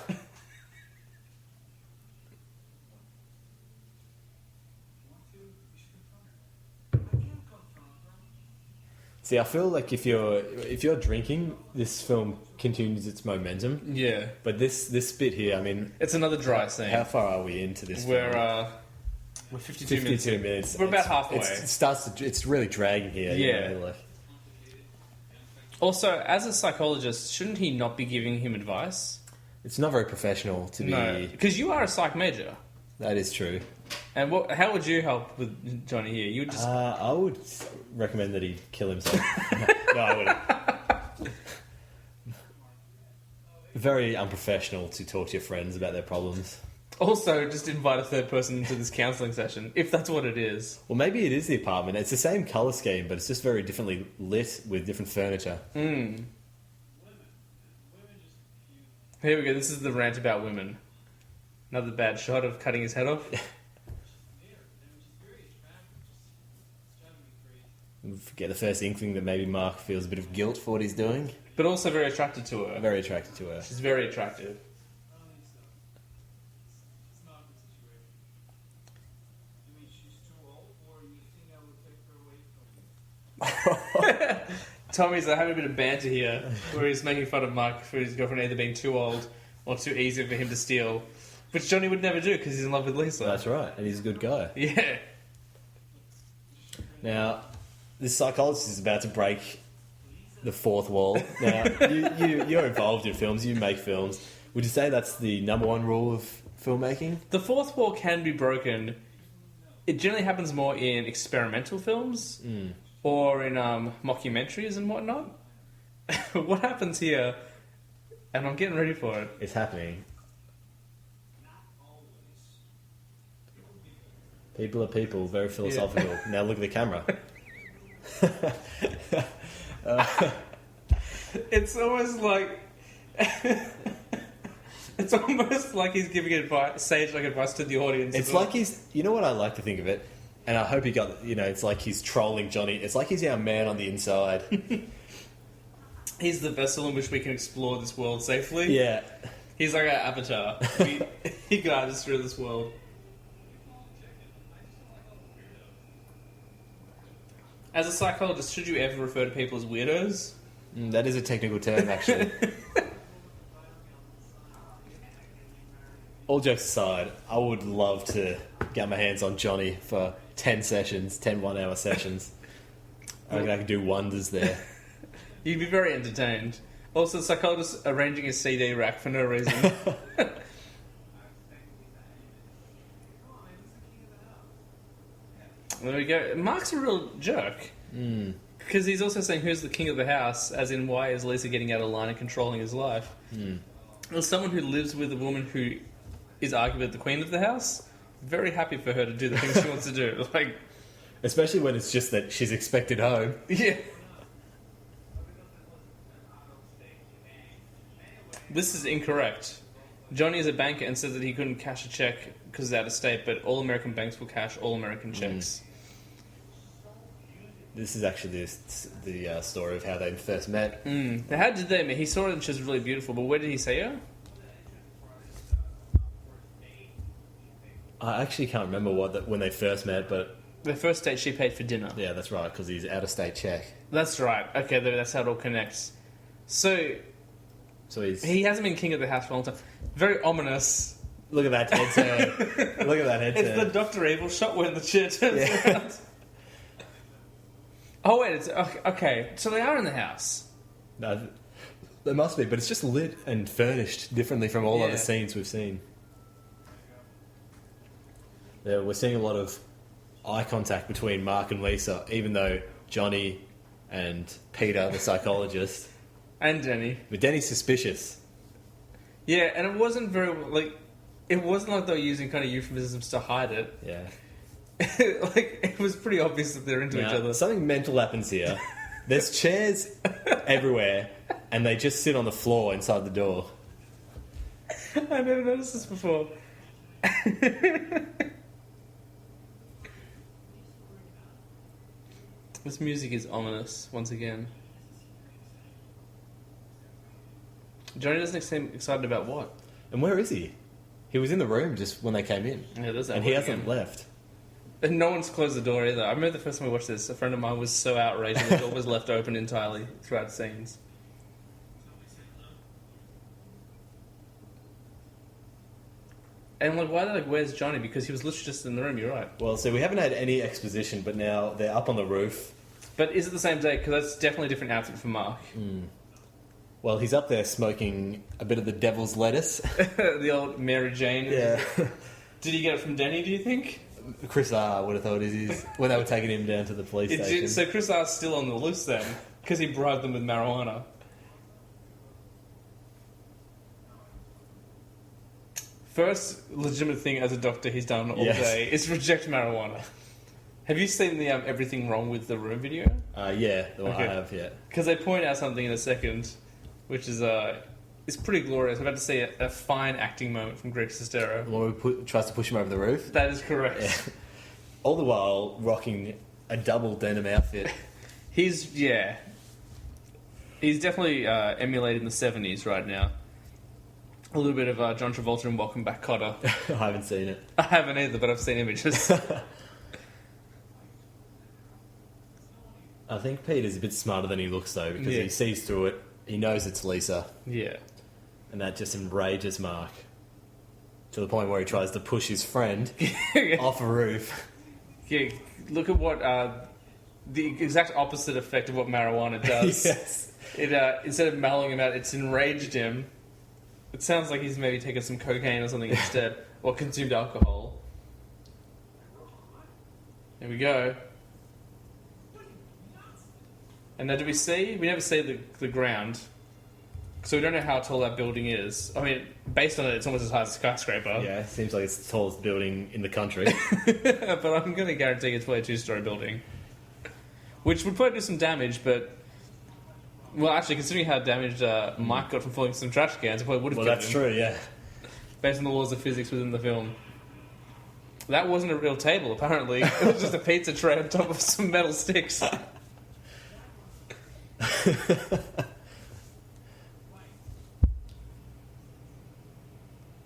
See, I feel like if you're drinking, this film continues its momentum. Yeah. But this bit here, I mean, It's another dry scene. how far are we into this? We're, film? we're 52 minutes. 52 minutes. We're about halfway. It's really dragging here. Yeah. You know, like, Also, as a psychologist, shouldn't he not be giving him advice? it's not very professional to be. No. Because you are a psych major. That is true. And how would you help with Johnny here? You would just... I would recommend that he kill himself. No, I wouldn't. Very unprofessional to talk to your friends about their problems. Also, just invite a third person into this counselling session, if that's what it is. Well, maybe it is the apartment. It's the same colour scheme, but it's just very differently lit with different furniture. Here we go, this is the rant about women. Another bad shot of cutting his head off. Get the first inkling that maybe Mark feels a bit of guilt for what he's doing. But also very attracted to her. Very attracted to her. She's very attractive. It's not the situation. You mean she's too old, or you think I would take her away from you? Tommy's having a bit of banter here, where he's making fun of Mark for his girlfriend either being too old or too easy for him to steal. Which Johnny would never do, because he's in love with Lisa. That's right, and he's a good guy. Yeah. Now, this psychologist is about to break the fourth wall. Now, you're involved in films, you make films. Would you say that's the number one rule of filmmaking? The fourth wall can be broken it generally happens more in experimental films or in mockumentaries and whatnot. What happens here? And I'm getting ready for it. It's happening. People are people, very philosophical. Now look at the camera. It's almost like it's almost like he's giving advice, sage-like advice to the audience. It's like he's, you know what I like to think of it, and I hope he got, it's like he's trolling Johnny. It's like he's our man on the inside. He's the vessel in which we can explore this world safely. Yeah. He's like our avatar. He guides us through this world. As a psychologist, should you ever refer to people as weirdos? That is a technical term, actually. All jokes aside, I would love to get my hands on Johnny for 10 sessions, 10 one-hour sessions. I reckon I could do wonders there. You'd be very entertained. Also, the psychologist arranging a CD rack for no reason. There we go. Mark's a real jerk. Because he's also saying who's the king of the house, as in why is Lisa getting out of line and controlling his life. As someone who lives with a woman who is arguably the queen of the house, very happy for her to do the things she wants to do. Like, especially when it's just that she's expected home. Yeah. This is incorrect. Johnny is a banker and said that he couldn't cash a check because it's out of state, but all American banks will cash all American checks. This is actually the story of how they first met. Now, how did they meet? He saw her and she was really beautiful, but where did he see her? I actually can't remember when they first met, but... The first date she paid for dinner. Yeah, that's right, because he's out-of-state check. That's right. Okay, that's how it all connects. So he hasn't been king of the house for a long time. Very ominous. Look at that head turn. Look at that head turn. It's the Dr. Evil shot when the chair turns around. Oh, wait. It's okay. So they are in the house. No, there must be, but it's just lit and furnished differently from all other scenes we've seen. Yeah, we're seeing a lot of eye contact between Mark and Lisa, even though Johnny and Peter, the psychologist... And Denny. But Denny's suspicious. Yeah, and it wasn't very, it wasn't like they were using kind of euphemisms to hide it. Yeah. It was pretty obvious that they're into each other. Something mental happens here. There's chairs everywhere, and they just sit on the floor inside the door. I never noticed this before. This music is ominous, once again. Johnny doesn't seem excited about what? And where is he? He was in the room just when they came in. Yeah, there's that. And he hasn't left. And no one's closed the door either. I remember the first time we watched this, a friend of mine was so outraged the door was left open entirely throughout scenes. And why are they where's Johnny? Because he was literally just in the room, you're right. Well, so we haven't had any exposition, but now they're up on the roof. But is it the same day? Because that's definitely a different outfit for Mark. Well, he's up there smoking a bit of the devil's lettuce. The old Mary Jane. Yeah. Did he get it from Denny, do you think? Chris R. would have thought it is when they were taking him down to the police station. So Chris R's still on the loose then, because he bribed them with marijuana. First legitimate thing as a doctor he's done all day is reject marijuana. Have you seen the Everything Wrong with the Room video? Yeah, the one I have, yeah. Because they point out something in a second, which is it's pretty glorious. I'm about to see a fine acting moment from Greg Sestero. The one who tries to push him over the roof? That is correct. Yeah. All the while rocking a double denim outfit. He's definitely emulating the 70s right now. A little bit of John Travolta and Welcome Back, Kotter. I haven't seen it. I haven't either, but I've seen images. I think Peter's a bit smarter than he looks, though, because he sees through it. He knows it's Lisa. Yeah. And that just enrages Mark. To the point where he tries to push his friend off a roof. Yeah, look at what... the exact opposite effect of what marijuana does. Yes. It instead of mellowing him out, it's enraged him. It sounds like he's maybe taken some cocaine or something instead, or consumed alcohol. There we go. And now do we see? We never see the ground. So we don't know how tall that building is. I mean, based on it, it's almost as high as a skyscraper. Yeah, seems like it's the tallest building in the country. But I'm going to guarantee it's probably a 2-story building. Which would probably do some damage, but... Well, actually, considering how damaged Mike got from falling some trash cans, it probably would have killed him. That's true, yeah. Based on the laws of physics within the film. That wasn't a real table, apparently. It was just a pizza tray on top of some metal sticks.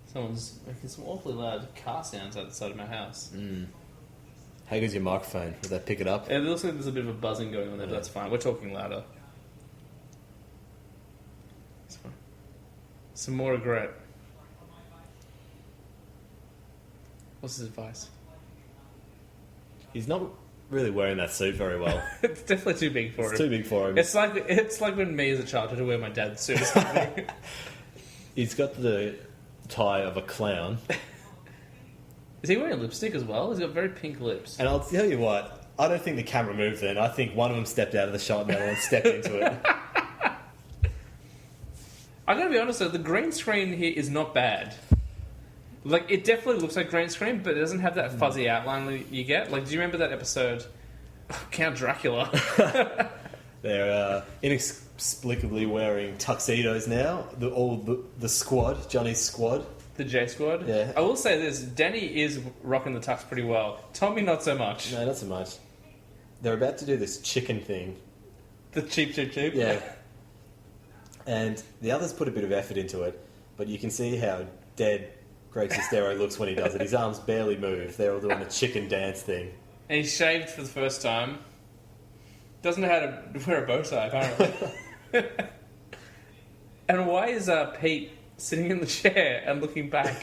Someone's making some awfully loud car sounds outside of my house. How good's your microphone? Did that pick it up? It looks like there's a bit of a buzzing going on there, but that's fine. We're talking louder. It's fine. Some more regret. What's his advice? He's not really wearing that suit very well. It's definitely too big for him. It's too big for him. It's like when me as a child had to wear my dad's suit or something. He's got the tie of a clown. Is he wearing lipstick as well? He's got very pink lips. And I'll tell you what, I don't think the camera moved then. I think one of them stepped out of the shot and the other one stepped into it. I gotta be honest though, the green screen here is not bad. Like, it definitely looks like green screen, but it doesn't have that fuzzy outline that you get. Like, do you remember that episode, Count Dracula? They're inexplicably wearing tuxedos now. The squad, Johnny's squad. The J Squad? Yeah. I will say this, Danny is rocking the tux pretty well. Tommy, not so much. No, not so much. They're about to do this chicken thing. The cheap. Yeah. And the others put a bit of effort into it, but you can see how dead Greg Sestero looks when he does it. His arms barely move. They're all doing a chicken dance thing. And he's shaved for the first time. Doesn't know how to wear a bow tie, apparently. And why is Pete sitting in the chair and looking back?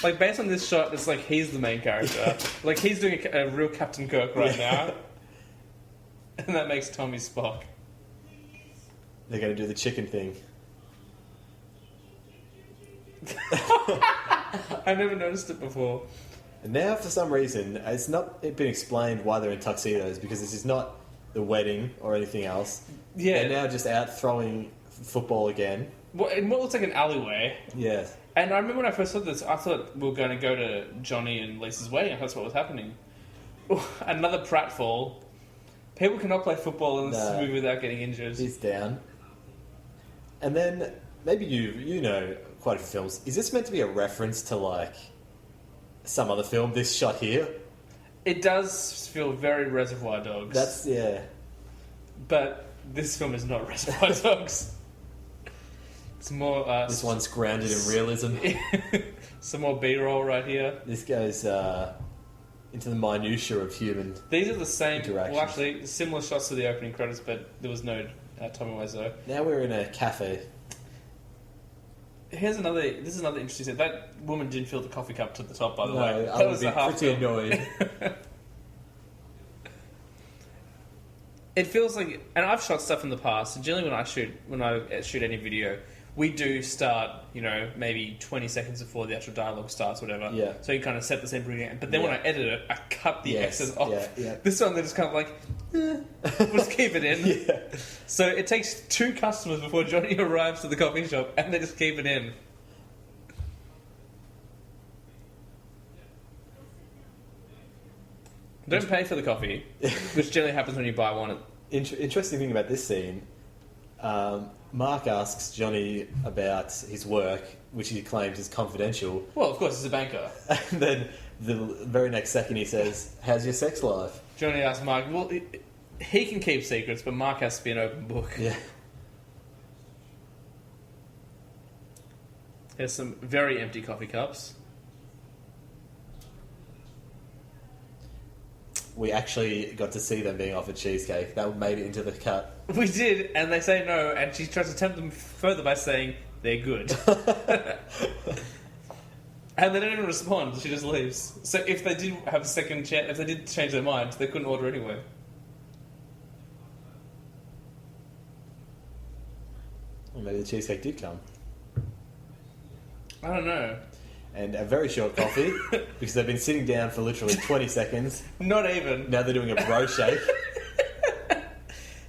Like, based on this shot, it's like he's the main character. Like, he's doing a real Captain Kirk right now. And that makes Tommy Spock. They're going to do the chicken thing. I never noticed it before. And now, for some reason, it's not been explained why they're in tuxedos, because this is not the wedding or anything else. Yeah. They're now just out throwing football again. Well, in what looks like an alleyway. Yeah. And I remember when I first saw this, I thought we were going to go to Johnny and Lisa's wedding. That's what was happening. Another pratfall. People cannot play football in this movie without getting injured. He's down. And then, maybe you know quite a few films. Is this meant to be a reference to, like, some other film, this shot here? It does feel very Reservoir Dogs. That's, yeah. But this film is not Reservoir Dogs. It's more... This one's grounded in realism. Some more B-roll right here. This goes into the minutiae of human These are the same... interactions. Well, actually, similar shots to the opening credits, but there was no Tommy Wiseau. Now we're in a cafe. This is another interesting thing. That woman didn't fill the coffee cup to the top, by the No, way. I That would was be the half pretty fill. annoyed. It feels like, and I've shot stuff in the past. And generally, when I shoot any video, we do start, maybe 20 seconds before the actual dialogue starts, whatever. Yeah. So you kind of set the scene again. But then when I edit it, I cut the Yes, excess off. yeah. This one, they're just kind of like, we'll just keep it in. Yeah. So it takes 2 customers before Johnny arrives to the coffee shop, and they just keep it in. Don't pay for the coffee, which generally happens when you buy one. Interesting thing about this scene, Mark asks Johnny about his work, which he claims is confidential. Well, of course, he's a banker. And then the very next second he says, "How's your sex life?" Johnny asks Mark, well, he can keep secrets, but Mark has to be an open book. Yeah. There's some very empty coffee cups. We actually got to see them being offered cheesecake. That made it into the cut. We did, and they say no, and she tries to tempt them further by saying they're good. And they don't even respond, she just leaves. So if they did have a second chance, if they did change their mind, they couldn't order anyway. Or maybe the cheesecake did come. I don't know. and a very short coffee because they've been sitting down for literally 20 seconds. Not even. Now they're doing a bro shake.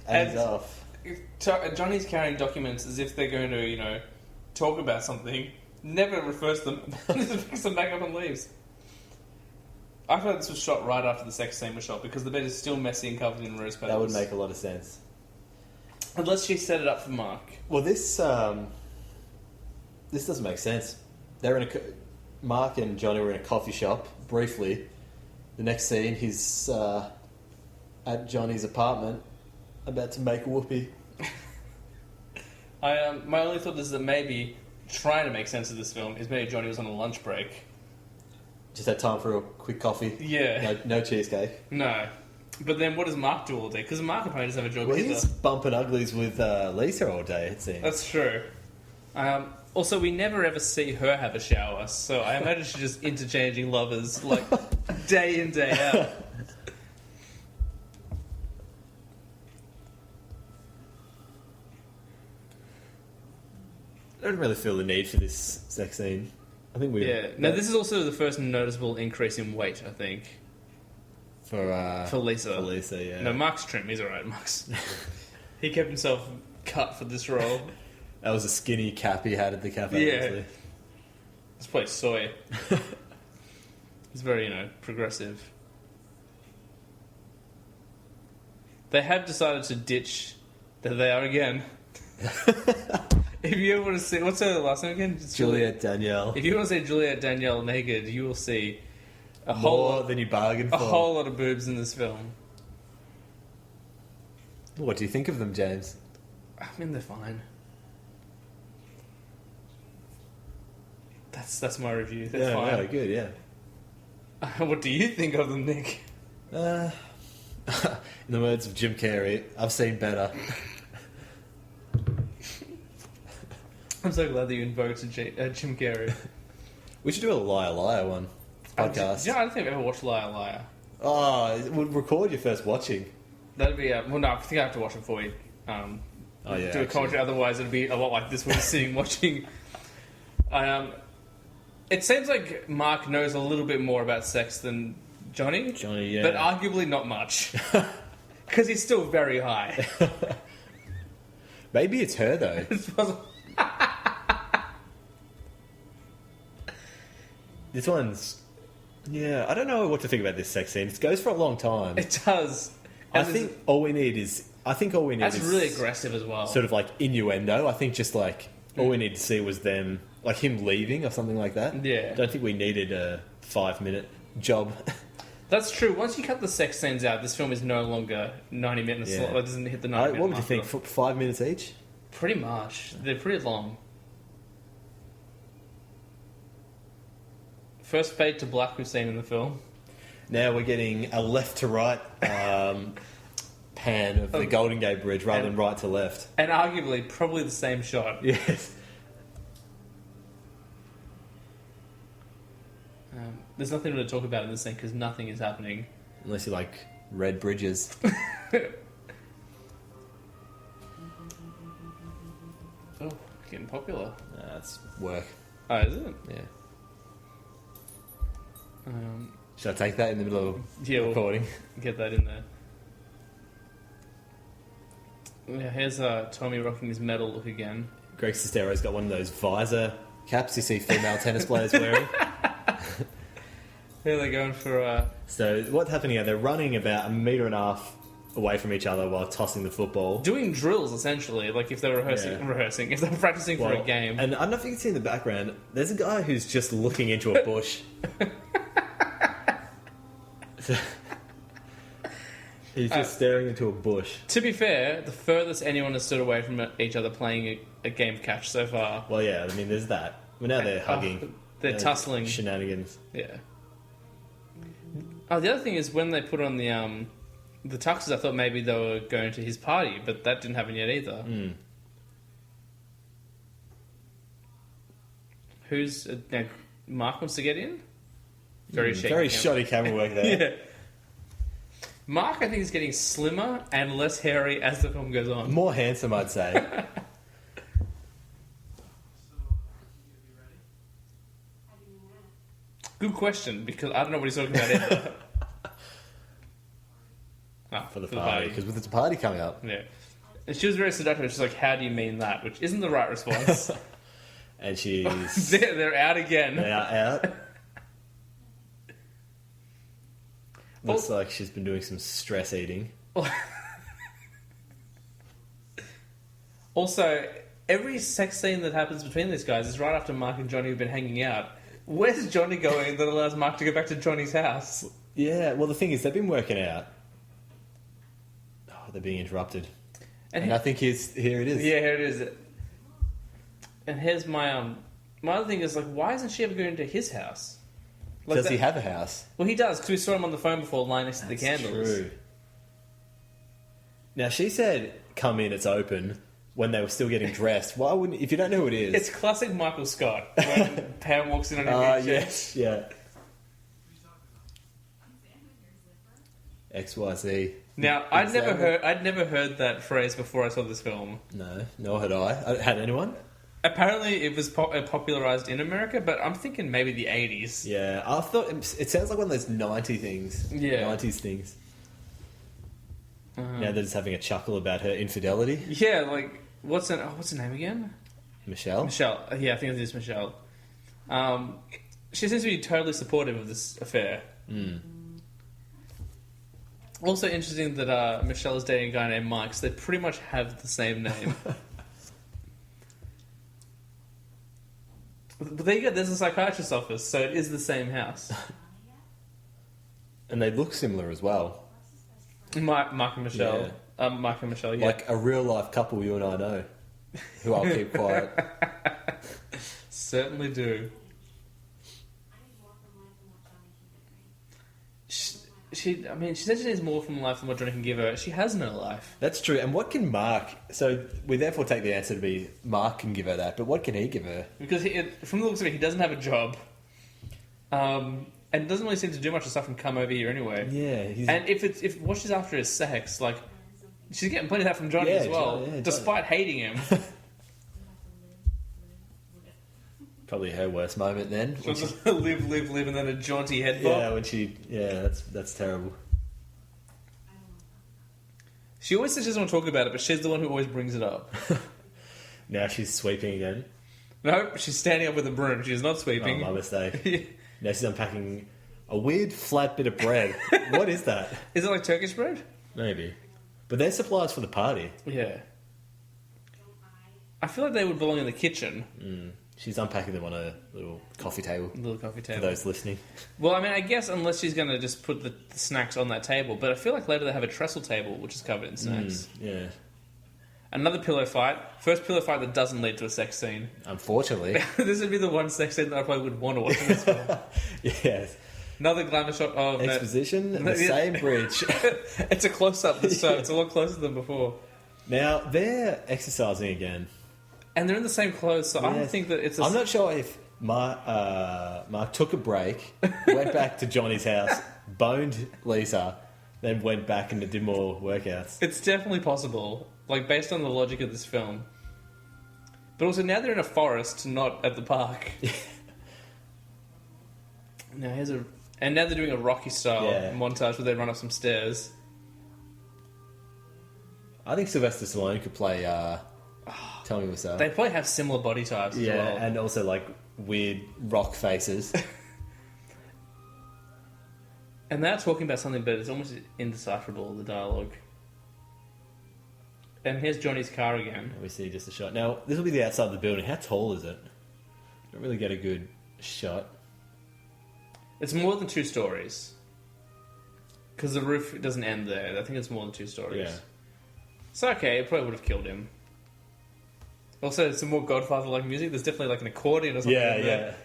And he's off. Johnny's carrying documents as if they're going to, talk about something. Never refers to them. Just picks them back up and leaves. I thought this was shot right after the sex scene was shot because the bed is still messy and covered in rose petals. That would make a lot of sense. Unless she set it up for Mark. Well, this doesn't make sense. They're in Mark and Johnny were in a coffee shop briefly. The next scene, he's at Johnny's apartment, about to make a whoopee. My only thought is that maybe trying to make sense of this film is maybe Johnny was on a lunch break. Just had time for a quick coffee. Yeah. No cheesecake. No. But then what does Mark do all day? Because Mark apparently doesn't have a job Well, either. he's bumping uglies with Lisa all day, it seems. That's true. Also, we never ever see her have a shower, so I imagine she's just interchanging lovers, like, day in, day out. I don't really feel the need for this sex scene. I think we... Yeah. Now, this is also the first noticeable increase in weight, I think. For Lisa. For Lisa, yeah. No, Mark's trim. He's alright, Mark's. He kept himself cut for this role. That was a skinny cap he had at the cafe. Yeah. Obviously. Let's play soy. It's very, progressive. They have decided to ditch There they are again. If you ever want to see... What's her last name again? It's Juliet Danielle. If you want to see Juliet Danielle naked, you will see a More than you bargained for. a whole lot of boobs in this film. What do you think of them, James? I mean, they're fine. That's my review. They're fine. Yeah, good, yeah. What do you think of them, Nick? In the words of Jim Carrey, I've seen better. I'm so glad that you invoked Jim Carrey. We should do a Liar Liar one. Podcast. Yeah, I don't think I've ever watched Liar Liar. Oh, we'll record your first watching. That'd be... well, no, I think I have to watch it before we Oh, yeah, do a actually. commentary. Otherwise, it'd be a lot like this when we're sitting watching. It seems like Mark knows a little bit more about sex than Johnny. Johnny, yeah. But arguably not much. Because he's still very high. Maybe it's her, though. It's possible. This one's... Yeah, I don't know what to think about this sex scene. It goes for a long time. It does. I And think all we need is that's really aggressive as well. sort of like innuendo. I think just like all we need to see was them, like him leaving or something like that. Yeah. I don't think we needed a 5-minute job. That's true. Once you cut the sex scenes out, this film is no longer 90 minutes. Yeah. It doesn't hit the 90 minute What would you mark think? at all. 5 minutes each? Pretty much. They're pretty long. First fade to black we've seen in the film. Now we're getting a left to right pan of the Golden Gate Bridge rather than right to left. And arguably, probably the same shot. Yes. There's nothing to talk about in this scene because nothing is happening. Unless you like red bridges. Oh, getting popular. That's work. Oh, is it? Yeah. Um, Should I take that in the middle of yeah, we'll recording? get that in there. Yeah, here's Tommy rocking his metal look again. Greg Sestero's got one of those visor caps you see female tennis players wearing. Here they're going for... So what's happening here? They're running about 1.5 meters away from each other while tossing the football. doing drills, essentially, like if they're rehearsing, if they're practicing for a game. And I don't know if you can see in the background, there's a guy who's just looking into a bush. He's just staring into a bush. To be fair, the furthest anyone has stood away from each other playing a game of catch so far. Well, yeah, I mean, there's that. Well, now they're hugging. They're tussling. Shenanigans. Yeah. Oh, the other thing is when they put on the tuxes, I thought maybe they were going to his party, but that didn't happen yet either. Mm. Who's... now, Mark wants to get in? Very shaky. Very camera. shoddy camera work there. Yeah. Mark, I think, is getting slimmer and less hairy as the film goes on. More handsome, I'd say. So, you gonna be ready? How do you mean that? Good question, because I don't know what he's talking about either. For the party, because with the party coming up. Yeah. And she was very seductive. She's like, how do you mean that? Which isn't the right response. And she's... they're out again. They are out. Looks like she's been doing some stress eating. Also, every sex scene that happens between these guys is right after Mark and Johnny have been hanging out. Where's Johnny going that allows Mark to go back to Johnny's house? Yeah, well, the thing is, they've been working out. Oh, they're being interrupted. And I think here it is. Yeah, here it is. And here's my other thing is, like, why isn't she ever going to his house? Like Does he have a house? Well, he does, because we saw him on the phone before lying next to the That's candles. True. Now, she said, come in, it's open, when they were still getting dressed. Why wouldn't... If you don't know who it is... It's classic Michael Scott, when Pam walks in on him. Yes, yeah. XYZ. Now, I'd never heard that phrase before I saw this film. No, nor had I. Had anyone? Apparently, it was popularized in America, but I'm thinking maybe the 80s. Yeah, I thought... It sounds like one of those 90 things. Yeah. 90s things. Now they're just having a chuckle about her infidelity. Yeah, like, what's her name again? Michelle? Michelle. Yeah, I think it is Michelle. She seems to be totally supportive of this affair. Also interesting that Michelle is dating a guy named Mike, so they pretty much have the same name. But there you go, there's a psychiatrist's office, so it is the same house. And they look similar as well. Mark and Michelle. Mark and Michelle, yeah. Like a real life couple you and I know. Who I'll keep quiet. Certainly do. She said she needs more from life than what Johnny can give her. She has no life. That's true. And what can Mark... So we therefore take the answer to be Mark can give her that, but what can he give her? Because from the looks of it, he doesn't have a job. And doesn't really seem to do much aside from come over here anyway. Yeah. And if what she's after is sex, like, she's getting plenty of that from Johnny as well, despite hating him. Probably her worst moment then. She wants to live, and then a jaunty head bob. Yeah, when she... Yeah, that's terrible. She always says she doesn't want to talk about it, but she's the one who always brings it up. Now she's sweeping again. No, she's standing up with a broom. She's not sweeping. Oh, my mistake. Now she's unpacking a weird flat bit of bread. What is that? Is it like Turkish bread? Maybe. But they're supplies for the party. Yeah. I feel like they would belong in the kitchen. She's unpacking them on a little coffee table. Little coffee For table. those listening. Well, I mean, I guess unless she's going to just put the snacks on that table. But I feel like later they have a trestle table, which is covered in snacks. Yeah. Another pillow fight. First pillow fight that doesn't lead to a sex scene. Unfortunately. This would be the one sex scene that I probably would want to watch in this film. Yes. Another glamour shot of... Exposition and the same bridge. It's a close-up this time. It's a lot closer than before. Now, they're exercising again. And they're in the same clothes, so I don't think that it's... I'm not sure if Mark took a break, went back to Johnny's house, boned Lisa, then went back and did more workouts. It's definitely possible, like, based on the logic of this film. But also, now they're in a forest, not at the park. Now now they're doing a Rocky-style montage where they run up some stairs. I think Sylvester Stallone could play... Tell me what's up. They probably have similar body types as well. And also, like, weird rock faces. And they're talking about something, but it's almost indecipherable, the dialogue. And here's Johnny's car again. We see just a shot. Now, this will be the outside of the building. How tall is it? Don't really get a good shot. It's more than 2 stories. Because the roof doesn't end there. I think it's more than 2 stories. Yeah. It's okay, it probably would have killed him. Also, some more Godfather-like music. There's definitely like an accordion or something. Yeah, in there.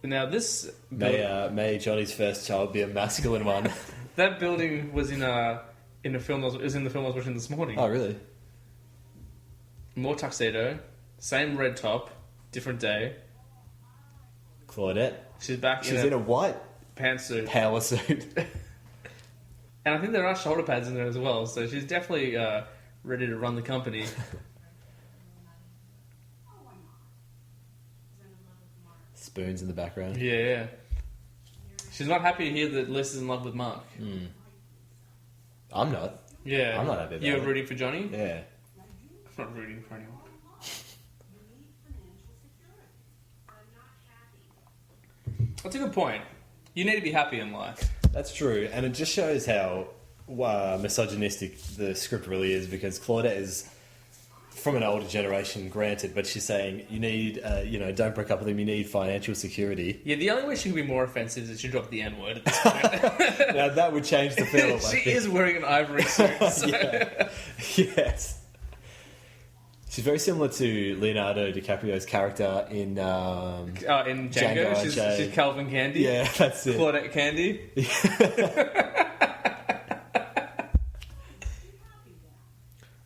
Now this... May Johnny's first child be a masculine one. That building was in a film. Was in the film I was watching this morning. Oh, really? More tuxedo, same red top, different day. Claudette. She's back. She's in a white pantsuit, power suit. And I think there are shoulder pads in there as well. So she's definitely ready to run the company. Spoons in the background. Yeah. She's not happy to hear that Lisa's in love with Mark. I'm not. Yeah. I'm not happy about You're it. rooting for Johnny? Yeah. I'm not rooting for anyone. That's a good point. You need to be happy in life. That's true, and it just shows how misogynistic the script really is, because Claudette is from an older generation, granted, but she's saying you need, don't break up with him, you need financial security. Yeah, the only way she can be more offensive is she dropped the N-word at this point. Now, that would change the film. She is wearing an ivory suit. So. Yeah. Yes. She's very similar to Leonardo DiCaprio's character in In Django, she's Calvin Candy. Yeah, that's it. Claudette Candy.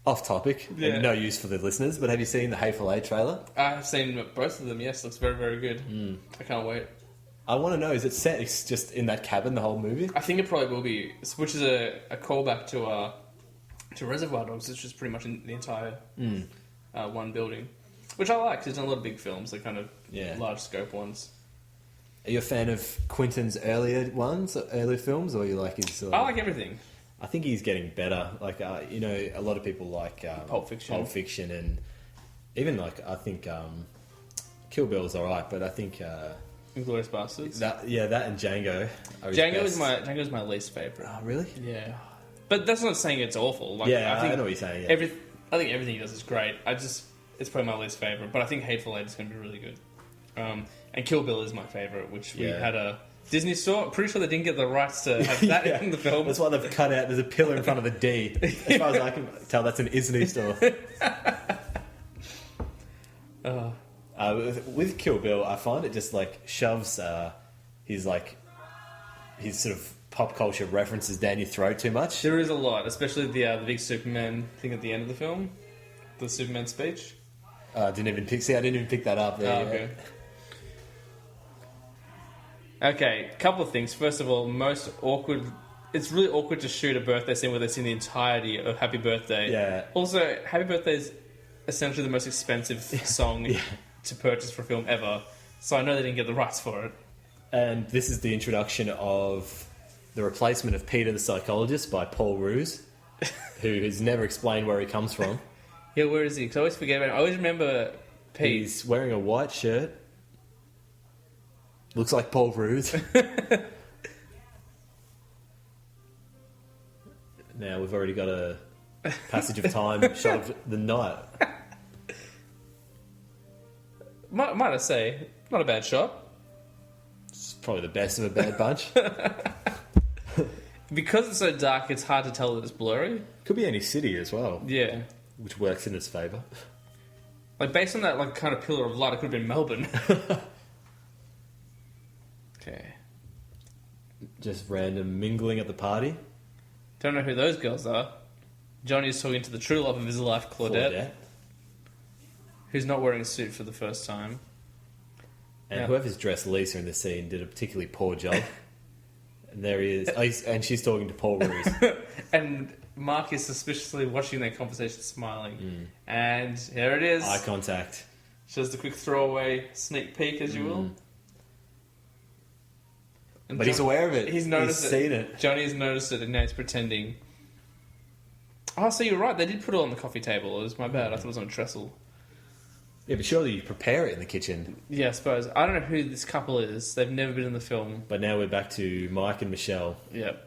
Off topic, Yeah. and no use for the listeners, but have you seen the Hateful Eight trailer? I've seen both of them, yes. Looks very, very good. I can't wait. I want to know, is it set just in that cabin the whole movie? I think it probably will be, which is a callback to Reservoir Dogs, which is pretty much in the entire one building. Which I like, 'cause he's done a lot of big films, the kind of large scope ones. Are you a fan of Quentin's earlier films, or you like his... I like everything. I think he's getting better. Like, a lot of people like Pulp Fiction. and even I think Kill Bill's alright, but I think Inglourious Basterds. that and Django are his Django's best. my least favourite. Oh, really? Yeah. But that's not saying it's awful. Like, Yeah, I know what you're saying. Yeah. I think everything he does is great. It's probably my least favourite, but I think Hateful Eight is going to be really good. And Kill Bill is my favourite, which we had a Disney store. Pretty sure they didn't get the rights to have that in the film. That's why they've cut out. There's a pillar in front of the D. As far as I can tell, that's an Disney store. With Kill Bill, I find it just shoves his sort of pop culture references down your throat too much. There is a lot, especially the big Superman thing at the end of the film, the Superman speech. I didn't even pick that up there. Oh, okay. Okay, couple of things. First of all, most awkward. It's really awkward to shoot a birthday scene where they sing the entirety of Happy Birthday. Yeah. Also, Happy Birthday is essentially the most expensive song to purchase for a film ever. So I know they didn't get the rights for it. And this is the introduction of the replacement of Peter the Psychologist by Paul Roos, who has never explained where he comes from. Yeah, where is he? Because I always forget about him. I always remember Pete. He's wearing a white shirt. Looks like Paul Roos. Now we've already got a passage of time shot of the night. Might I say, not a bad shot. It's probably the best of a bad bunch. Because it's so dark, it's hard to tell that it's blurry. Could be any city as well, Yeah. which works in its favour. Like, based on that kind of pillar of light, it could have been Melbourne. Okay. Just random mingling at the party. Don't know who those girls are. Johnny's talking to the true love of his life, Claudette, who's not wearing a suit for the first time. And Yeah. whoever's dressed Lisa in the scene did a particularly poor job. And there he is. And she's talking to Paul Roos. And Mark is suspiciously watching their conversation, smiling. And here it is. Eye contact. Just a quick throwaway sneak peek, as you will. And But he's aware of it. He's noticed He's seen it. Johnny's noticed it, and now he's pretending. Oh, so you're right. They did put it on the coffee table. It was my bad. I thought it was on a trestle. Yeah, but surely you prepare it in the kitchen. Yeah, I suppose. I don't know who this couple is. They've never been in the film. But now we're back to Mike and Michelle. Yep.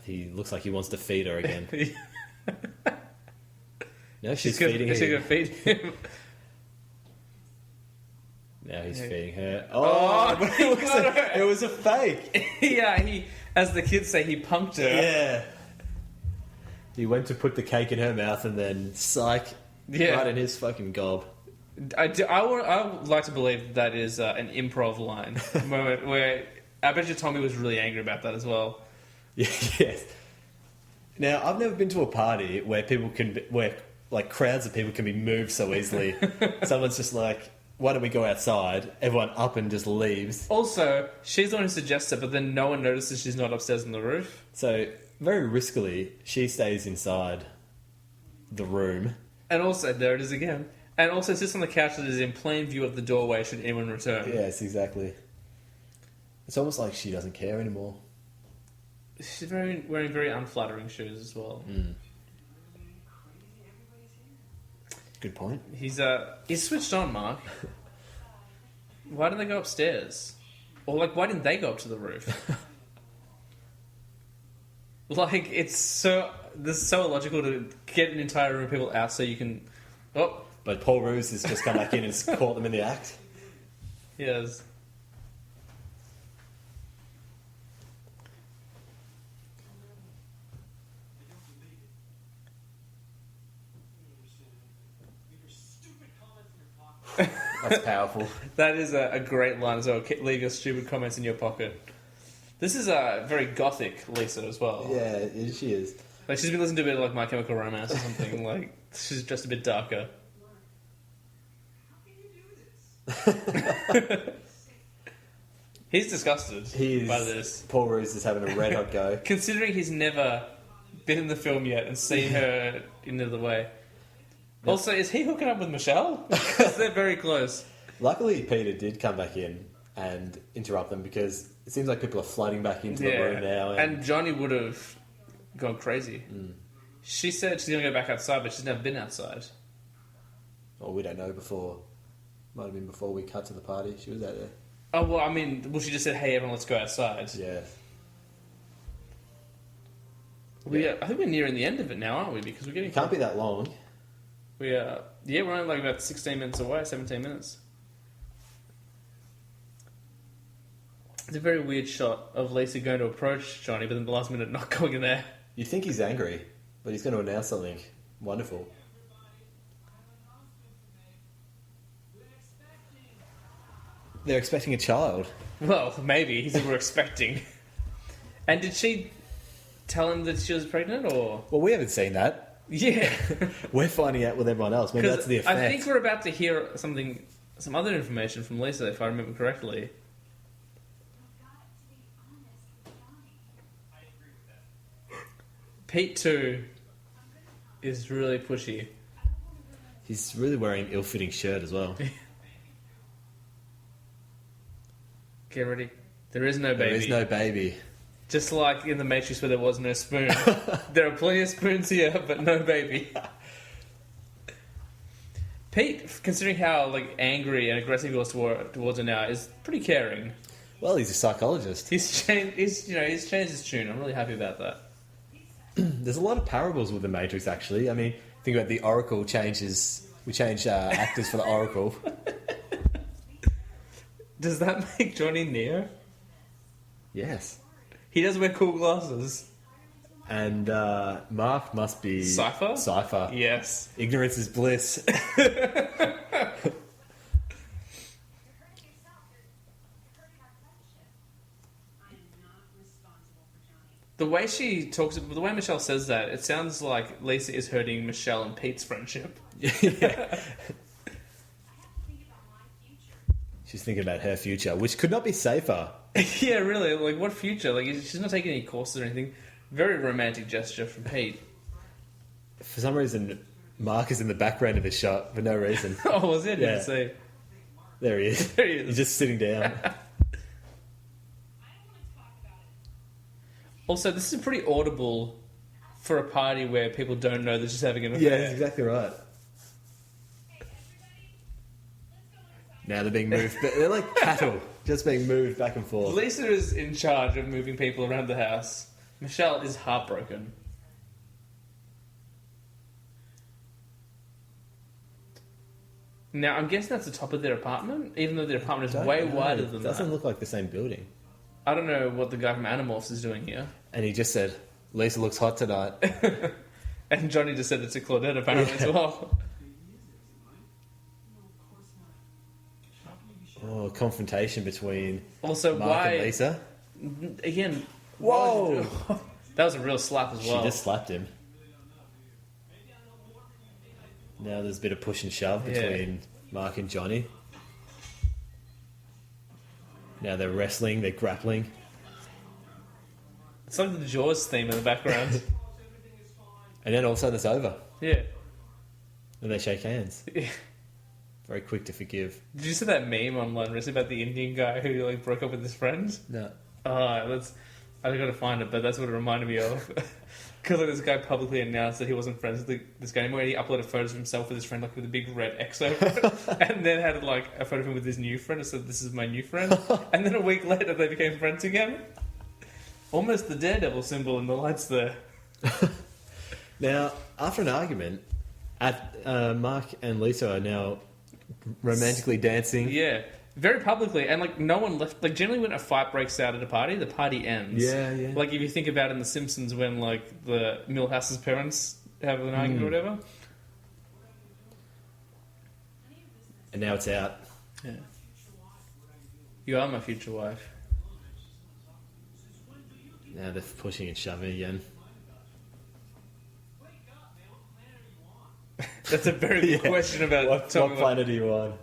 He looks like he wants to feed her again. No, she's gonna- feeding she's him. gonna feed him. Now he's Yeah. feeding her. Oh, But it was a fake. Yeah, as the kids say, he punked her. Yeah. He went to put the cake in her mouth and then psych, Yeah. right in his fucking gob. I would like to believe that is an improv line moment where I bet you Tommy was really angry about that as well. Yes. Now, I've never been to a party where crowds of people can be moved so easily. Someone's just like, why don't we go outside? Everyone up and just leaves. Also, she's the one who suggests it, but then no one notices she's not upstairs on the roof. So, very riskily, she stays inside the room. And also, there it is again. And also sits on the couch that is in plain view of the doorway should anyone return. Yes, exactly. It's almost like she doesn't care anymore. She's wearing very unflattering shoes as well. Good point. He's switched on, Mark. Why didn't they go upstairs? Or like, why didn't they go up to the roof? Like, this is so illogical to get an entire room of people out so you can. Oh, But Paul Roos has just come back in and caught them in the act. yes. Leave your stupid comments in your pocket. That's powerful. That is a great line as well. Leave your stupid comments in your pocket. This is very gothic Lisa as well. Yeah, she is. Like, she's been listening to a bit of like My Chemical Romance or something. Like, she's just a bit darker. How can you do this? He's disgusted by this. Paul Roos is having a red hot go. Considering he's never been in the film yet and seen her in the other way. Also, is he hooking up with Michelle? Because they're very close. Luckily, Peter did come back in and interrupt them because it seems like people are flooding back into the room now. And Johnny would have gone crazy. She said she's going to go back outside, but she's never been outside. Well, we don't know before. Might have been before we cut to the party. She was out there. Oh, well, I mean, she just said, hey, everyone, let's go outside. Yeah. I think we're nearing the end of it now, aren't we? Because we're getting... It can't be that long. we're only like about 16 minutes away, 17 minutes. It's a very weird shot of Lisa going to approach Johnny, but then the last minute not going in there. You think he's angry, but he's going to announce something wonderful. They're expecting a child. Well, maybe. He said we're expecting. And did she tell him that she was pregnant, or...? Well, we haven't seen that. Yeah. We're finding out with everyone else. Maybe that's the effect. I think we're about to hear some other information from Lisa, if I remember correctly. Pete, too, is really pushy. He's really wearing an ill-fitting shirt as well. Get ready. There is no baby. There is no baby. Just like in The Matrix where there was no spoon. There are plenty of spoons here, but no baby. Pete, considering how like angry and aggressive he was towards her now, is pretty caring. Well, he's a psychologist. He's changed his tune. I'm really happy about that. There's a lot of parables with the Matrix, actually. I mean, think about the Oracle changes. We changed actors for the Oracle. Does that make Johnny Neo? Yes. He does wear cool glasses. And Mark must be... Cypher? Cypher. Yes. Ignorance is bliss. The way she talks, the way Michelle says that, it sounds like Lisa is hurting Michelle and Pete's friendship. Yeah. She's thinking about her future, which could not be safer. Yeah, really. Like, what future? Like, she's not taking any courses or anything. Very romantic gesture from Pete. For some reason, Mark is in the background of the shot for no reason. Oh, was it? Yeah. Didn't see. There he is. There he is. He's just sitting down. Also, this is pretty audible for a party where people don't know they're just having an Yeah, affair. that's exactly right. Now they're being moved. But they're like cattle, just being moved back and forth. Lisa is in charge of moving people around the house. Michelle is heartbroken. Now, I'm guessing that's the top of their apartment, even though their apartment is Don't way know. wider than It doesn't that. look like the same building. I don't know what the guy from Animorphs is doing here. And he just said, Lisa looks hot tonight. And Johnny just said it to Claudette apparently as well. Oh, confrontation between Also, Mark why... and Lisa. Again... Whoa! That was a real slap as well. She just slapped him. Now there's a bit of push and shove between Mark and Johnny. Now they're wrestling, they're grappling. It's like the Jaws theme in the background. And then all of a sudden it's over. Yeah. And they shake hands. Very quick to forgive. Did you see that meme online recently about the Indian guy who like broke up with his friend? No. I got to find it, but that's what it reminded me of. Because like, this guy publicly announced that he wasn't friends with this guy anymore. And he uploaded photos of himself with his friend, like with a big red X over it, and then had like a photo of him with his new friend and said, "This is my new friend." And then a week later, they became friends again. Almost the daredevil symbol in the lights there. Now, after an argument, Mark and Lisa are now romantically dancing. Yeah, very publicly, and like no one left. Like generally, when a fight breaks out at a party, the party ends. Yeah, yeah. Like if you think about it in The Simpsons, when like the Milhouse's parents have an argument or whatever. And now it's out. Yeah. You are my future wife. Now they're pushing and shoving again. That's a very good question about What planet do you want?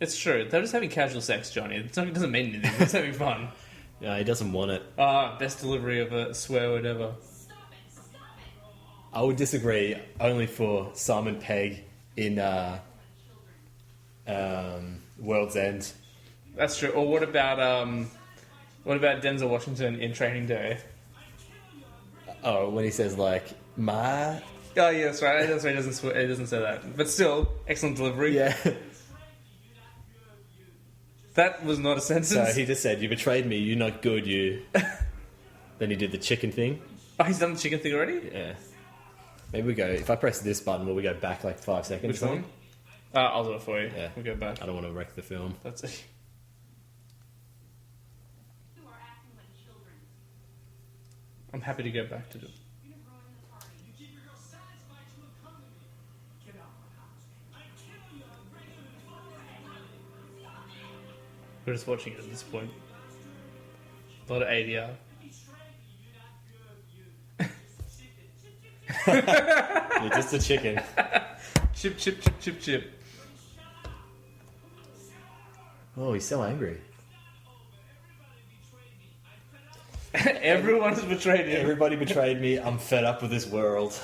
It's true. They're just having casual sex, Johnny. It doesn't mean anything. They're just having fun. Yeah, he doesn't want it. Best delivery of a swear word ever. I would disagree only for Simon Pegg in World's End. That's true. Or what about Denzel Washington in Training Day? Oh, when he says like "ma." Oh yeah, that's right. That's right. He doesn't say that, but still, excellent delivery. Yeah. That was not a sentence. So he just said, "You betrayed me. You're not good. You." Then he did the chicken thing. Oh, he's done the chicken thing already. Yeah. Maybe we go. If I press this button, will we go back like 5 seconds? Which one? I'll do it for you. Yeah. We'll go back. I don't want to wreck the film. That's it. Who are acting like children. I'm happy to go back to it. You're ruining the party. You keep your girl satisfied to have come to me. Get out of my house. I kill you. I'm ready to We're just watching it at this point. A lot of ADR. You're just a chicken. Chip, chip, chip, chip, chip. Oh, he's so angry. Everyone has betrayed him. Everybody betrayed me. I'm fed up with this world.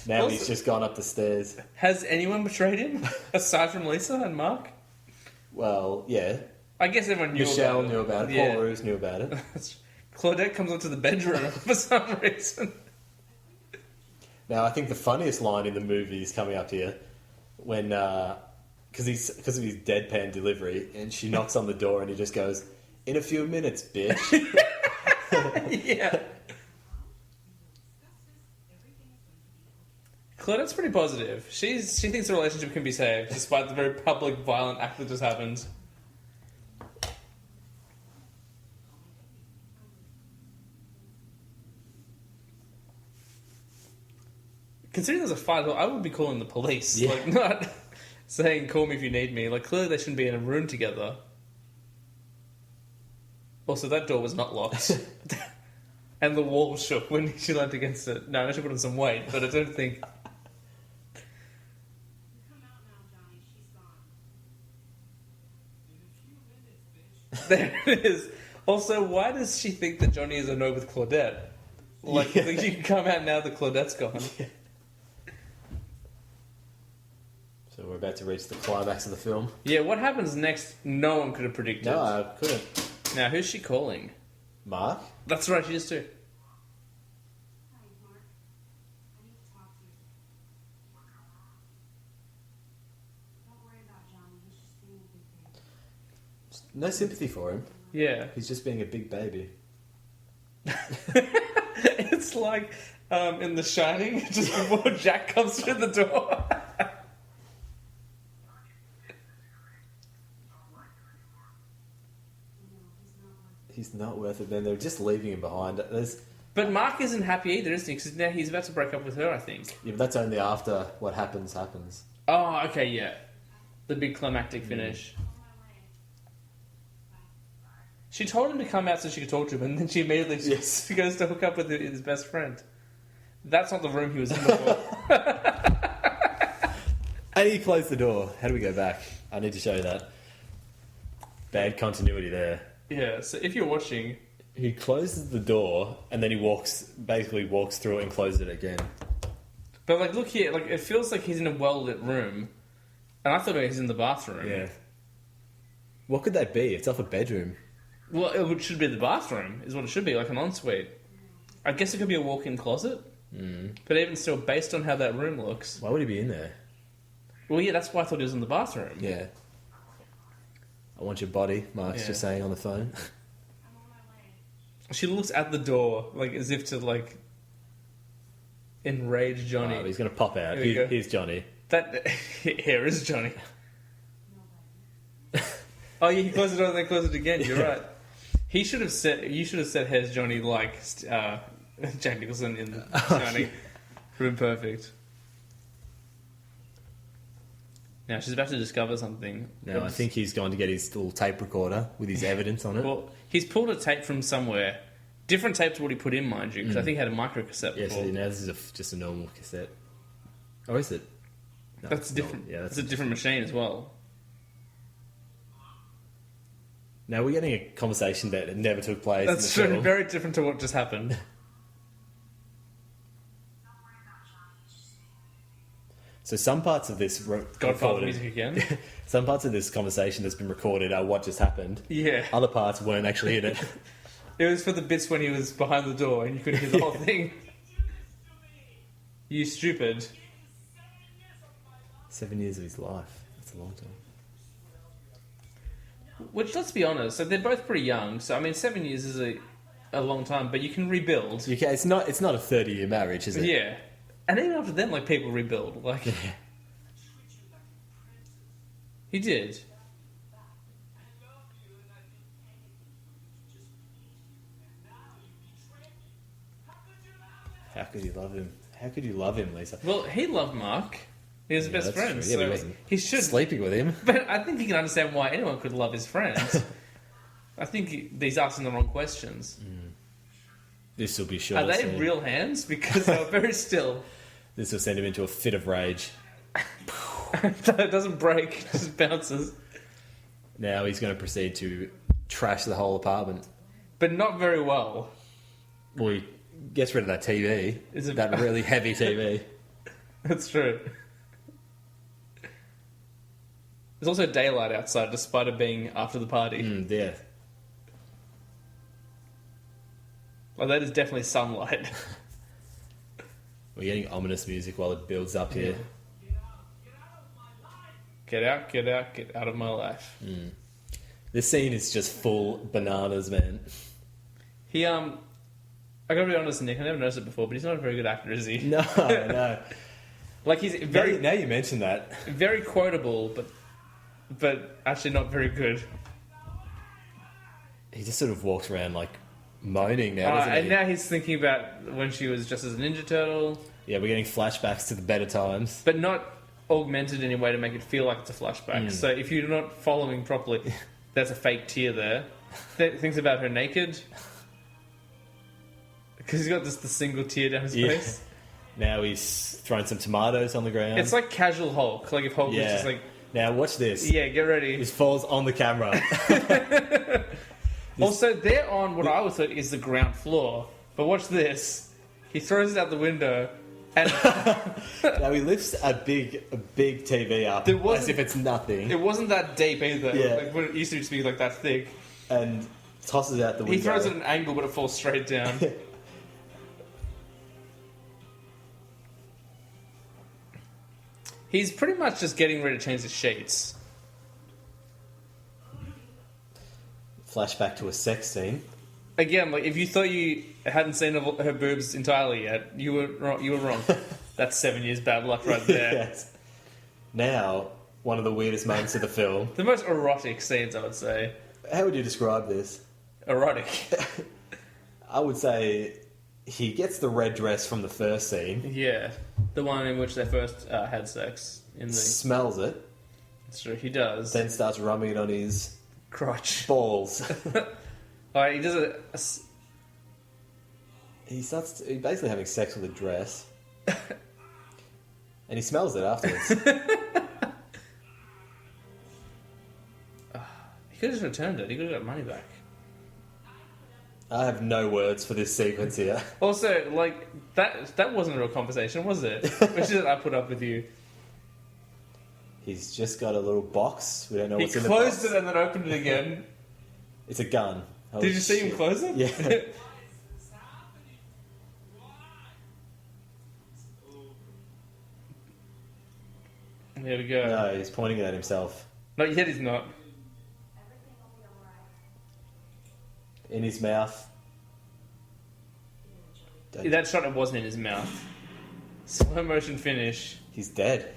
Now he's Also- just gone up the stairs. Has anyone betrayed him aside from Lisa and Mark? Well, yeah. I guess everyone knew Michelle about it. knew about it. Yeah. Paul Roos knew about it. Claudette comes onto the bedroom for some reason. Now, I think the funniest line in the movie is coming up here when, because of his deadpan delivery, and she knocks on the door and he just goes, "In a few minutes, bitch." Yeah. Claudette's pretty positive. She thinks the relationship can be saved, despite the very public, violent act that just happened. Considering there's a fight, I would be calling the police. Yeah. Like, not saying, "Call me if you need me." Like, clearly they shouldn't be in a room together. Also, that door was not locked. And the wall shook when she leant against it. No, I should put on some weight, but I don't think... Come out now, Johnny. She's gone. There it is. Also, why does she think that Johnny is annoyed with Claudette? Like, Yeah. you can come out now that Claudette's gone. So we're about to reach the climax of the film. Yeah, what happens next, no one could have predicted. No, I couldn't. Now, who's she calling? Mark? That's right, she is too. Hi, Mark. I need to talk to you. Don't worry about Johnny. He's just being a big baby. No sympathy for him. Yeah. He's just being a big baby. It's like in The Shining, just before Jack comes through the door. He's not worth it. Then they're just leaving him behind. But Mark isn't happy either, isn't he? Because now he's about to break up with her, I think. Yeah, but that's only after what happens. Oh, okay, yeah. The big climactic finish. On my way. She told him to come out so she could talk to him, and then she immediately Yes. she goes to hook up with his best friend. That's not the room he was in before. And he closed the door. How do we go back? I need to show you that. Bad continuity there. Yeah, so if you're watching... He closes the door and then he basically walks through it and closes it again. But like, look here, like it feels like he's in a well lit room, and I thought he was in the bathroom. Yeah. What could that be? It's off a bedroom. Well, should be the bathroom, is what it should be, like an ensuite. I guess it could be a walk-in closet. But even still, based on how that room looks... Why would he be in there? Well, yeah, that's why I thought he was in the bathroom. Yeah. I want your body, Mark's just saying on the phone. She looks at the door, like, as if to, like, enrage Johnny. Oh, he's going to pop out. Here we go. Here's Johnny. Here is Johnny. Oh, yeah, he closed the door and then closed it again. You're right. You should have said, "Here's Johnny," like Jack Nicholson in Johnny. Room perfect. Now she's about to discover something. No, I think he's going to get his little tape recorder with his evidence on it. Well, he's pulled a tape from somewhere. Different tape to what he put in, mind you, because I think he had a micro cassette Yes, before. now this is just a normal cassette. Oh, is it? No, That's it's different. not. Yeah, That's a different machine as well. Now we're getting a conversation that never took place. That's in the true. film. Very different to what just happened. So some parts of this Godfather music again. some parts of this conversation that's been recorded are what just happened. Yeah. Other parts weren't actually in it. It was for the bits when he was behind the door and you couldn't hear the whole thing. You stupid. 7 years of his life. That's a long time. Which, let's be honest, so they're both pretty young. So I mean, 7 years is a long time, but you can rebuild. You can, it's not a 30-year marriage, is it? Yeah, and even after then, like people rebuild. Like he did. How could you love him? How could you love him, Lisa? Well, he loved Mark. He was Yeah, best that's friends. true. Yeah, but he So wasn't he should. sleeping with him. But I think you can understand why anyone could love his friends. I think he's asking the wrong questions. This will be short. Are they real hands? Because they were very still. This will send him into a fit of rage. It doesn't break, it just bounces. Now he's going to proceed to trash the whole apartment. But not very well. Well, he gets rid of that TV. Is it- That really heavy TV. That's true. There's also daylight outside, despite it being after the party. Yeah. Like, that is definitely sunlight. We're getting ominous music while it builds up here. Get out, get out, get out of my life. This scene is just full bananas, man. He, I gotta be honest, Nick, I never noticed it before, but he's not a very good actor, is he? No, no. Like, he's very, Now you mention that. very quotable, but actually not very good. He just sort of walks around like moaning now, doesn't And he? now he's thinking about when she was just as a Ninja Turtle, Yeah, we're getting flashbacks to the better times. but not augmented in a way to make it feel like it's a flashback. So if you're not following properly, there's a fake tear there. Thinks about her naked. Because he's got just the single tear down his face. Now he's throwing some tomatoes on the ground. It's like casual Hulk. Like if Hulk was just like, Now watch this. yeah, get ready. This falls on the camera. Also, they're on what I always thought is the ground floor. But watch this. He throws it out the window and Now he lifts a big TV up There wasn't- as if it's nothing it wasn't that deep either. Yeah. Like when it used to just be like that thick. and tosses it out the window. He throws it at an angle but it falls straight down. He's pretty much just getting ready to change the sheets. Flashback to a sex scene. Again, like if you thought you hadn't seen her boobs entirely yet, you were wrong. You were wrong. That's 7 years bad luck right there. Yes. Now, one of the weirdest moments of the film. The most erotic scenes, I would say. How would you describe this? Erotic. I would say he gets the red dress from the first scene, Yeah, the one in which they first had sex. smells it, It's true, he does. then starts rubbing it on his Crotch. balls. Alright, he does He's basically having sex with a dress. And he smells it afterwards. He could have just returned it. He could have got money back. I have no words for this sequence here. Also, like, that wasn't a real conversation, was it? Which is I put up with you. He's just got a little box. We don't know He what's in the box. closed it and then opened it again. It's a gun. Holy Did you see him shit. close it? Yeah. Why is this happening? Why? It's over. Here we go. No, he's pointing it at himself. Not yet, he's not. Everything will be alright. In his mouth. Yeah, that shot, it wasn't in his mouth. Slow motion finish. He's dead.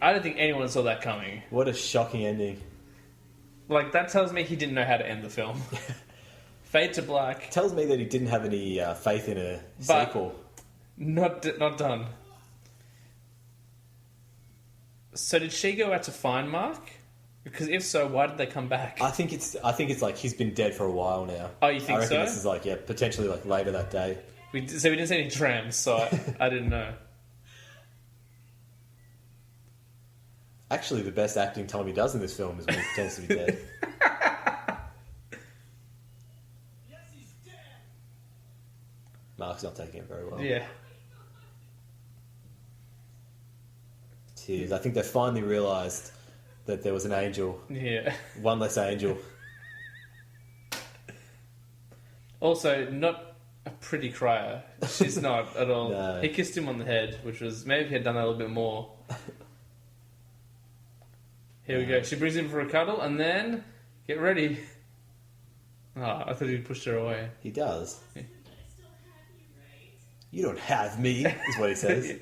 I don't think anyone saw that coming. What a shocking ending. Like, that tells me he didn't know how to end the film. Fade to black. Tells me that he didn't have any faith in a But- sequel. Not done. So did she go out to find Mark? Because if so, why did they come back? I think it's like he's been dead for a while now. Oh, you think I reckon so? this is like, yeah, potentially like later that day. So we didn't see any trams, so I didn't know. Actually, the best acting Tommy does in this film is when he pretends to be dead. Yes, he's dead. Mark's not taking it very well. Yeah. Tears. I think they finally realised that there was an angel. Yeah. One less angel. Also, not a pretty crier. She's not at all. No. He kissed him on the head, which was... Maybe if he had done that a little bit more. Here we go. She brings him for a cuddle, and then... Get ready. Oh, I thought he pushed her away. He does. Yeah. You don't have me, is what he says.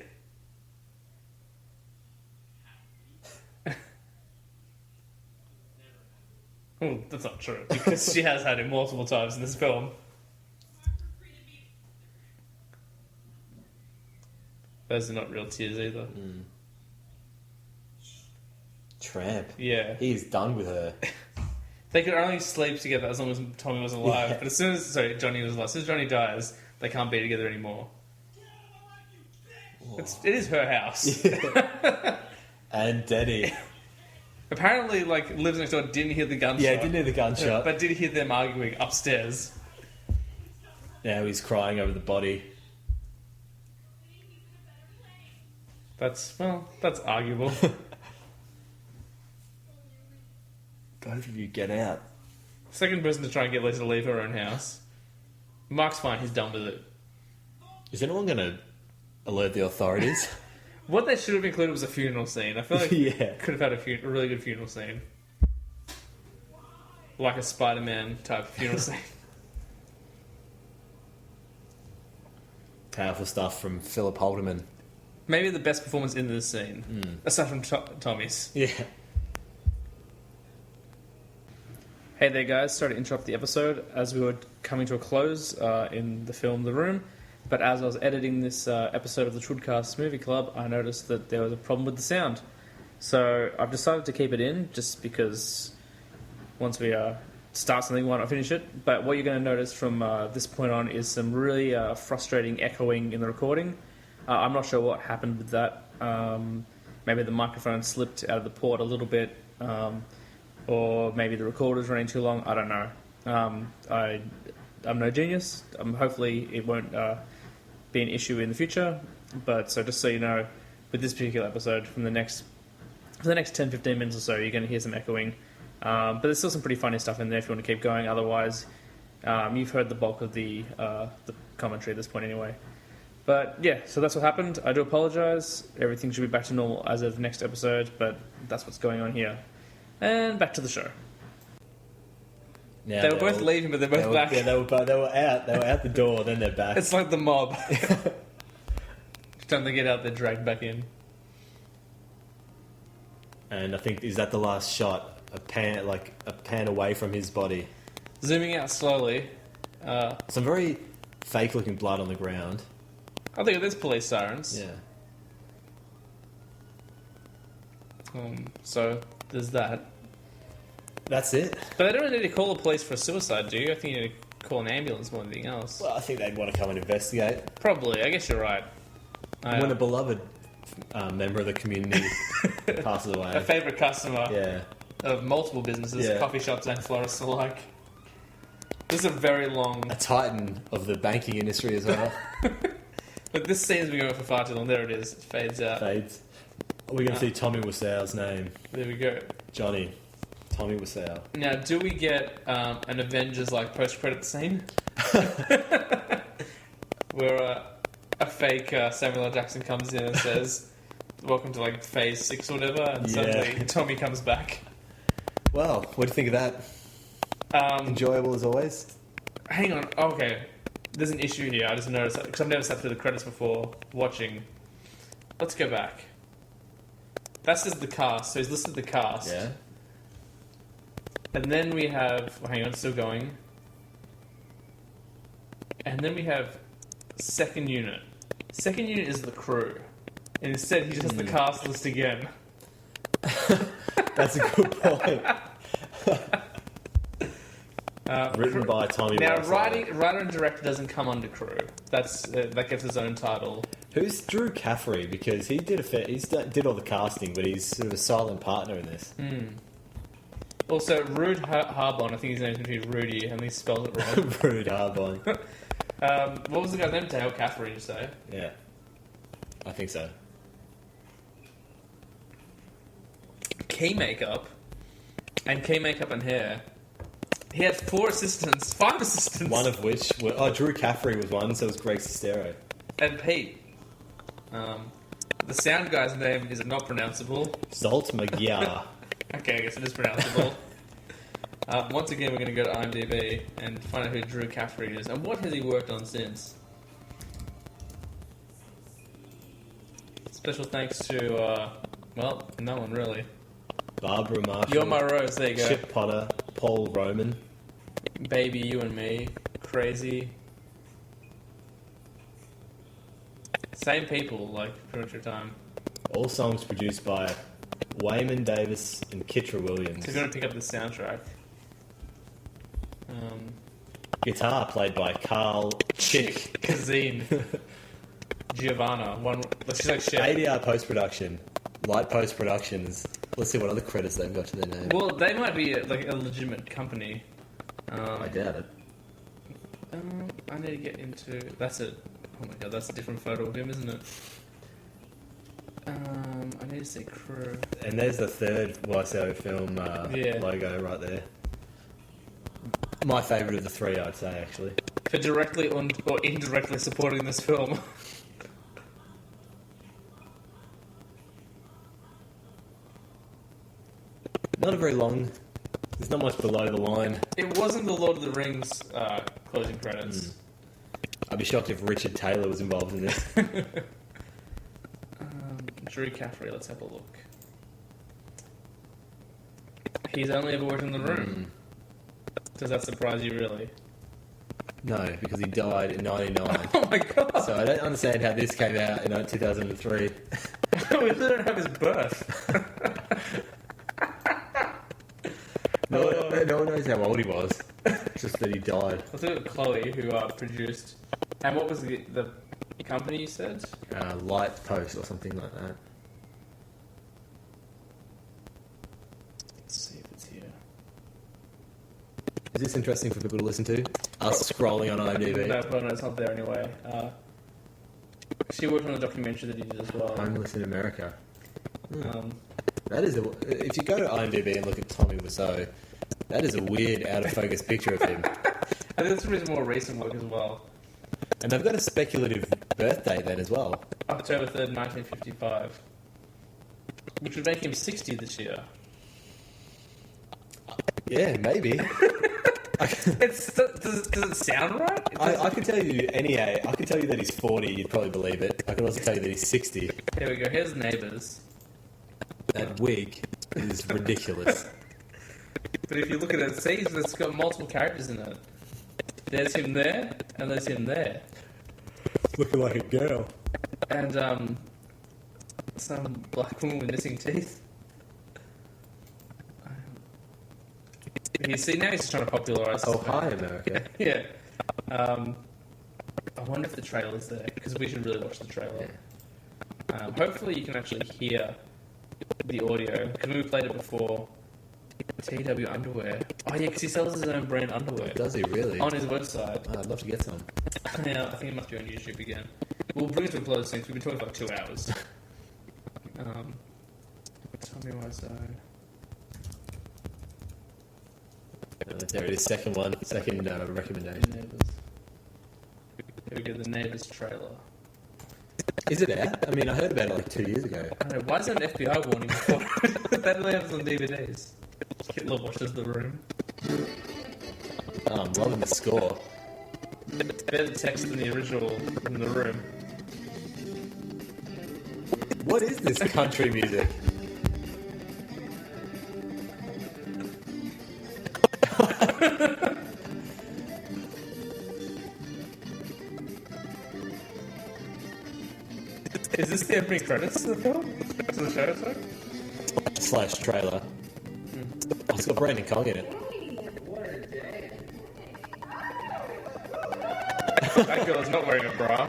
Oh, that's not true, because she has had him multiple times in this film. Those are not real tears either. Tramp. Yeah. He is done with her. They could only sleep together as long as Tommy was alive. Yeah. But as soon as... Sorry, Johnny was alive. As soon as Johnny dies, they can't be together anymore. It is her house. And Denny. Apparently, like, lives next door, didn't hear the gunshot. Yeah, didn't hear the gunshot. But did hear them arguing upstairs. Now he's crying over the body. That's arguable. Both of you get out. Second person to try and get Lisa to leave her own house. Mark's fine, he's done with it. Is anyone going to alert the authorities? What they should have included was a funeral scene. I feel like Yeah. could have had a really good funeral scene. Like a Spider-Man type funeral scene. Powerful stuff from Philip Halderman. Maybe the best performance in this scene. Aside from Tommy's. Yeah. Hey there guys, sorry to interrupt the episode as we were coming to a close in the film The Room, but as I was editing this episode of the Trudcast Movie Club, I noticed that there was a problem with the sound. So I've decided to keep it in just because once we start something, why not finish it? But what you're going to notice from this point on is some really frustrating echoing in the recording. I'm not sure what happened with that. Maybe the microphone slipped out of the port a little bit. Or maybe the recorder's running too long. I don't know. I'm no genius. Hopefully it won't be an issue in the future. But so just so you know, with this particular episode, for the next 10-15 minutes or so, you're going to hear some echoing. But there's still some pretty funny stuff in there if you want to keep going. Otherwise, you've heard the bulk of the commentary at this point anyway. But yeah, so that's what happened. I do apologise. Everything should be back to normal as of next episode, but that's what's going on here. And back to the show. Now They were both leaving, but they're both back. Yeah, they were out. They were out the door, then they're back. It's like the mob. Every time they get out, they're dragged back in. And I think, is that the last shot? A pan away from his body. Zooming out slowly. Some very fake-looking blood on the ground. I think there's police sirens. Yeah. So there's that. That's it. But they don't need to call the police for a suicide, do you? I think you need to call an ambulance more than anything else. Well, I think they'd want to come and investigate. Probably. I guess you're right. When a beloved member of the community passes a away. favourite customer Yeah. of multiple businesses, Yeah. coffee shops and florists alike. This is a very long. A titan of the banking industry as well. But this scene's been going for far too long. There it is. It fades out. Fades. We're going to see Tommy Wiseau's name. There we go. Johnny. Tommy Wiseau. Now, do we get an Avengers like post-credit scene where a fake Samuel L. Jackson comes in and says, "Welcome to like Phase 6 or whatever," and suddenly Tommy comes back. Well, what do you think of that? Enjoyable as always. Hang on. Okay, there's an issue here. I just noticed because I've never sat through the credits before watching. Let's go back. That's just the cast. So he's listed the cast. Yeah. And then we have... Well, hang on, it's still going. And then we have second unit. Second unit is the crew. And instead, he just has the cast list again. That's a good point. Written by Tommy Now, Wiseau. writer and director doesn't come under crew. That gets his own title. Who's Drew Caffrey? Because he did did all the casting, but he's sort of a silent partner in this. Also, Rude Harbon, I think his name's going to be Rudy, and he spelled it wrong. Rude Harbon. What was the guy's name? Dale Caffrey, you say? Yeah. I think so. Key makeup and hair. He had 5 assistants. One of which Drew Caffrey was one, so was Greg Sestero. And Pete. The sound guy's name is not pronounceable. Zolt Magyar. Okay, I guess it is pronounceable. Once again, we're going to go to IMDb and find out who Drew Caffrey is and what has he worked on since. Special thanks to, no one really. Barbara Marshall. You're My Rose, there you go. Chip Potter. Paul Roman. Baby, You and Me. Crazy. Same people, like, pretty much your time. All songs produced by Wayman Davis and Kitra Williams. So if you want to pick up the soundtrack. Guitar played by Carl Chick. Kazine. Giovanna. She's like shit. ADR post-production. Light post-productions. Let's see what other credits they've got to their name. Well, they might be like a legitimate company. I doubt it. I need to get into... That's it. Oh my god, that's a different photo of him, isn't it? I need to say crew. And there's the third YSO film logo right there. My favourite of the 3, I'd say, actually. For directly or indirectly supporting this film. Not a very long... There's not much below the line. It wasn't the Lord of the Rings closing credits. I'd be shocked if Richard Taylor was involved in this. Drew Caffrey, let's have a look. He's only ever worked in The Room. Does that surprise you, really? No, because he died in 99. Oh my god! So I don't understand how this came out in 2003. We don't have his birth. No one knows how old he was. Just that he died. Let's look at Chloe, who produced... And what was the company you said? Light Post or something like that. Let's see if it's here. Is this interesting for people to listen to? Us scrolling on IMDb. No, it's not there anyway. She worked on a documentary that he did as well. Homeless in America. Um, That is if you go to IMDb and look at Tommy Wiseau, that is a weird out of focus picture of him. I think that's his more recent work as well. And they've got a speculative birthday then as well. October 3rd, 1955. Which would make him 60 this year. Yeah, maybe. Does it sound right? I could tell you any age. I could tell you that he's 40, you'd probably believe it. I could also tell you that he's 60. Here we go, here's Neighbours. That wig is ridiculous. But if you look at it, see, it's got multiple characters in it. There's him there, and there's him there. Looking like a girl. And, some black woman with missing teeth. You see, now he's just trying to popularise. Oh, hi, America. Yeah. I wonder if the trailer's there, because we should really watch the trailer. Hopefully you can actually hear the audio, because we played it before. TW underwear. Oh yeah, because he sells his own brand underwear Does he really? on his website. Oh, I'd love to get some. Yeah, I think it must be on YouTube again. We'll bring it to a close since we've been talking for like 2 hours. Tell me why so. There it is, second recommendation. Neighbours. Here we go, the Neighbours trailer. Is it out? I mean, I heard about it like 2 years ago. I don't know, why is there an FBI warning before? That only happens on DVDs. Hitler watches The Room. Oh, I'm loving the score. It's better text than the original in The Room. What is this country music? Is this the opening credits to the film? To the show, sorry? / trailer. Oh, it's got Brandon Cong in it. That girl is not wearing a bra.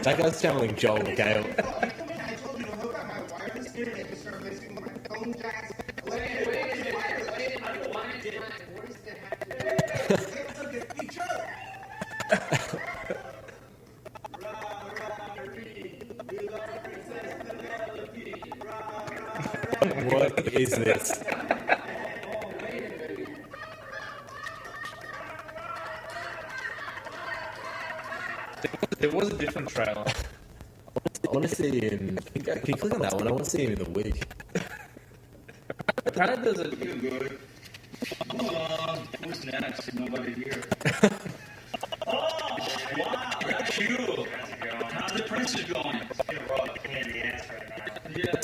That guy's channeling Joel McHale. What is this? There was a different trailer. I want to see him. Can you click on that one? I want to see him in the wig. Apparently there's a... Good. Who's next? Nobody here. Oh, wow, that's you. How's the princess going?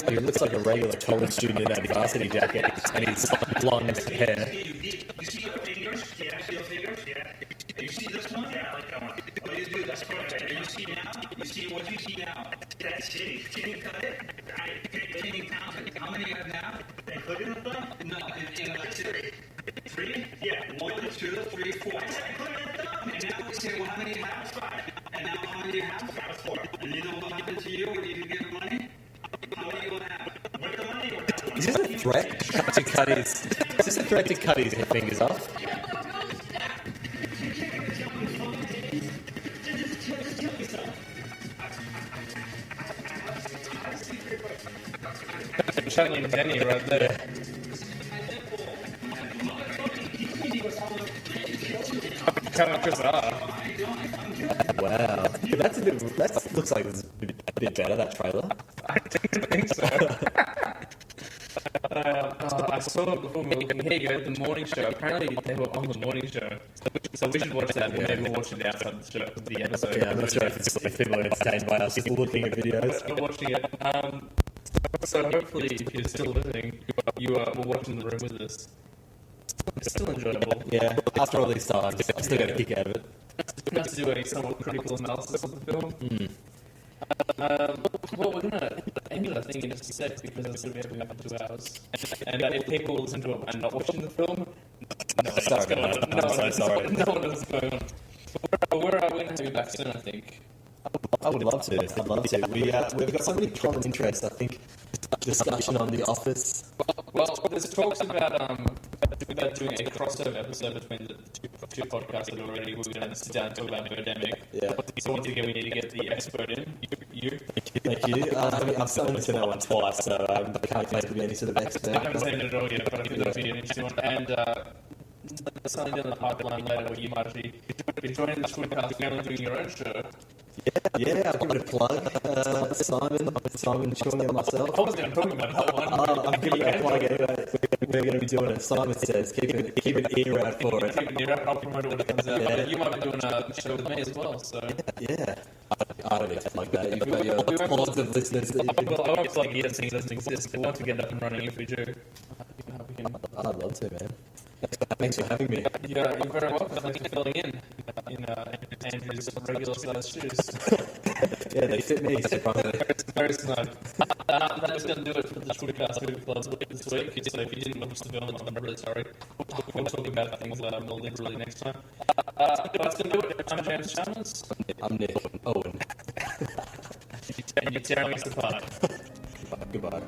He looks like a regular college student in that varsity jacket and his blonde hair. You see your fingers? Yeah, see your fingers? Yeah. You see this one? Yeah, I like that one. Oh, you do, that's perfect. And you see now? You see what you see now? That's it. Can you cut it? Can you count it? How many you have now? Including the thumb? No, in like three. 3? Yeah. 1, 2, 3, 4. I said including the thumb. And now we say, well, how many you have? 5. And now how many you have? 5, 4. And you know what happened to you when you didn't get the money? How many you have? With the money or without the money? Is this a threat to cut his? Is this a threat to cut his fingers off? channeling Denny right there. Channeling Chris R. Wow, that looks like it's a bit better, that trailer. I think so. I saw it before we were looking. Here you go, the morning show. Apparently they were on the morning show, so we should watch that. Maybe we'll watch it outside the show, the episode. Yeah, I'm not sure if people are entertained by us just looking at videos. We're watching it. So hopefully, if you're still listening, you were watching The Room with us. It's still enjoyable. Yeah, after all these times, I still get a kick out of it. Nice to do a somewhat critical analysis of the film. Well, we're going to end it, I think, in just a sec because it's going to be up in 2 hours. And if people listen to it and not watching the film, no one Sorry about that. I'm so sorry. No one knows what's going on. We're going to have you back soon, I think. I would love to. I'd love to. We've got so many common interests. I think discussion on The Office. Well, there's talks about doing a crossover episode between the two podcasts that already we're going to sit down and talk about Birdemic. Yeah. So once again, we need to get the expert in. You. Thank you. I've only seen that one twice, so I can't claim to be any sort of expert. I haven't seen it at all yet, but I think that'll be an interesting one. And something down the pipeline later where you might actually be joining the Twitcast family doing your own show. Yeah, I've got a plug. Simon Chung and myself. I wasn't even talking about that one. I'm giving it a plug anyway. We're going to be doing it. Simon says, keep an ear out for it. Keep an ear out. I'll promote it when it comes out. Yeah. But you might be doing a show with me as well, so... Yeah. I don't need to plug that. You've got your hordes of listeners that you can... Well, I won't plug yet since it doesn't exist, but once we get up and running, if we do, we can... I'd love to, man. Thanks for having me. You're very welcome. Thanks for filling in Andrew's regular size shoes. Yeah, they fit me, surprisingly. Very snug. That is going to do it for the Twittercast Movie Club this week. So if you didn't watch the film, I'm really sorry. We'll talk about things more liberally next time. That's going to do it. I'm James Chalmers. I'm Nick Owen. And you're tearing us apart. Goodbye.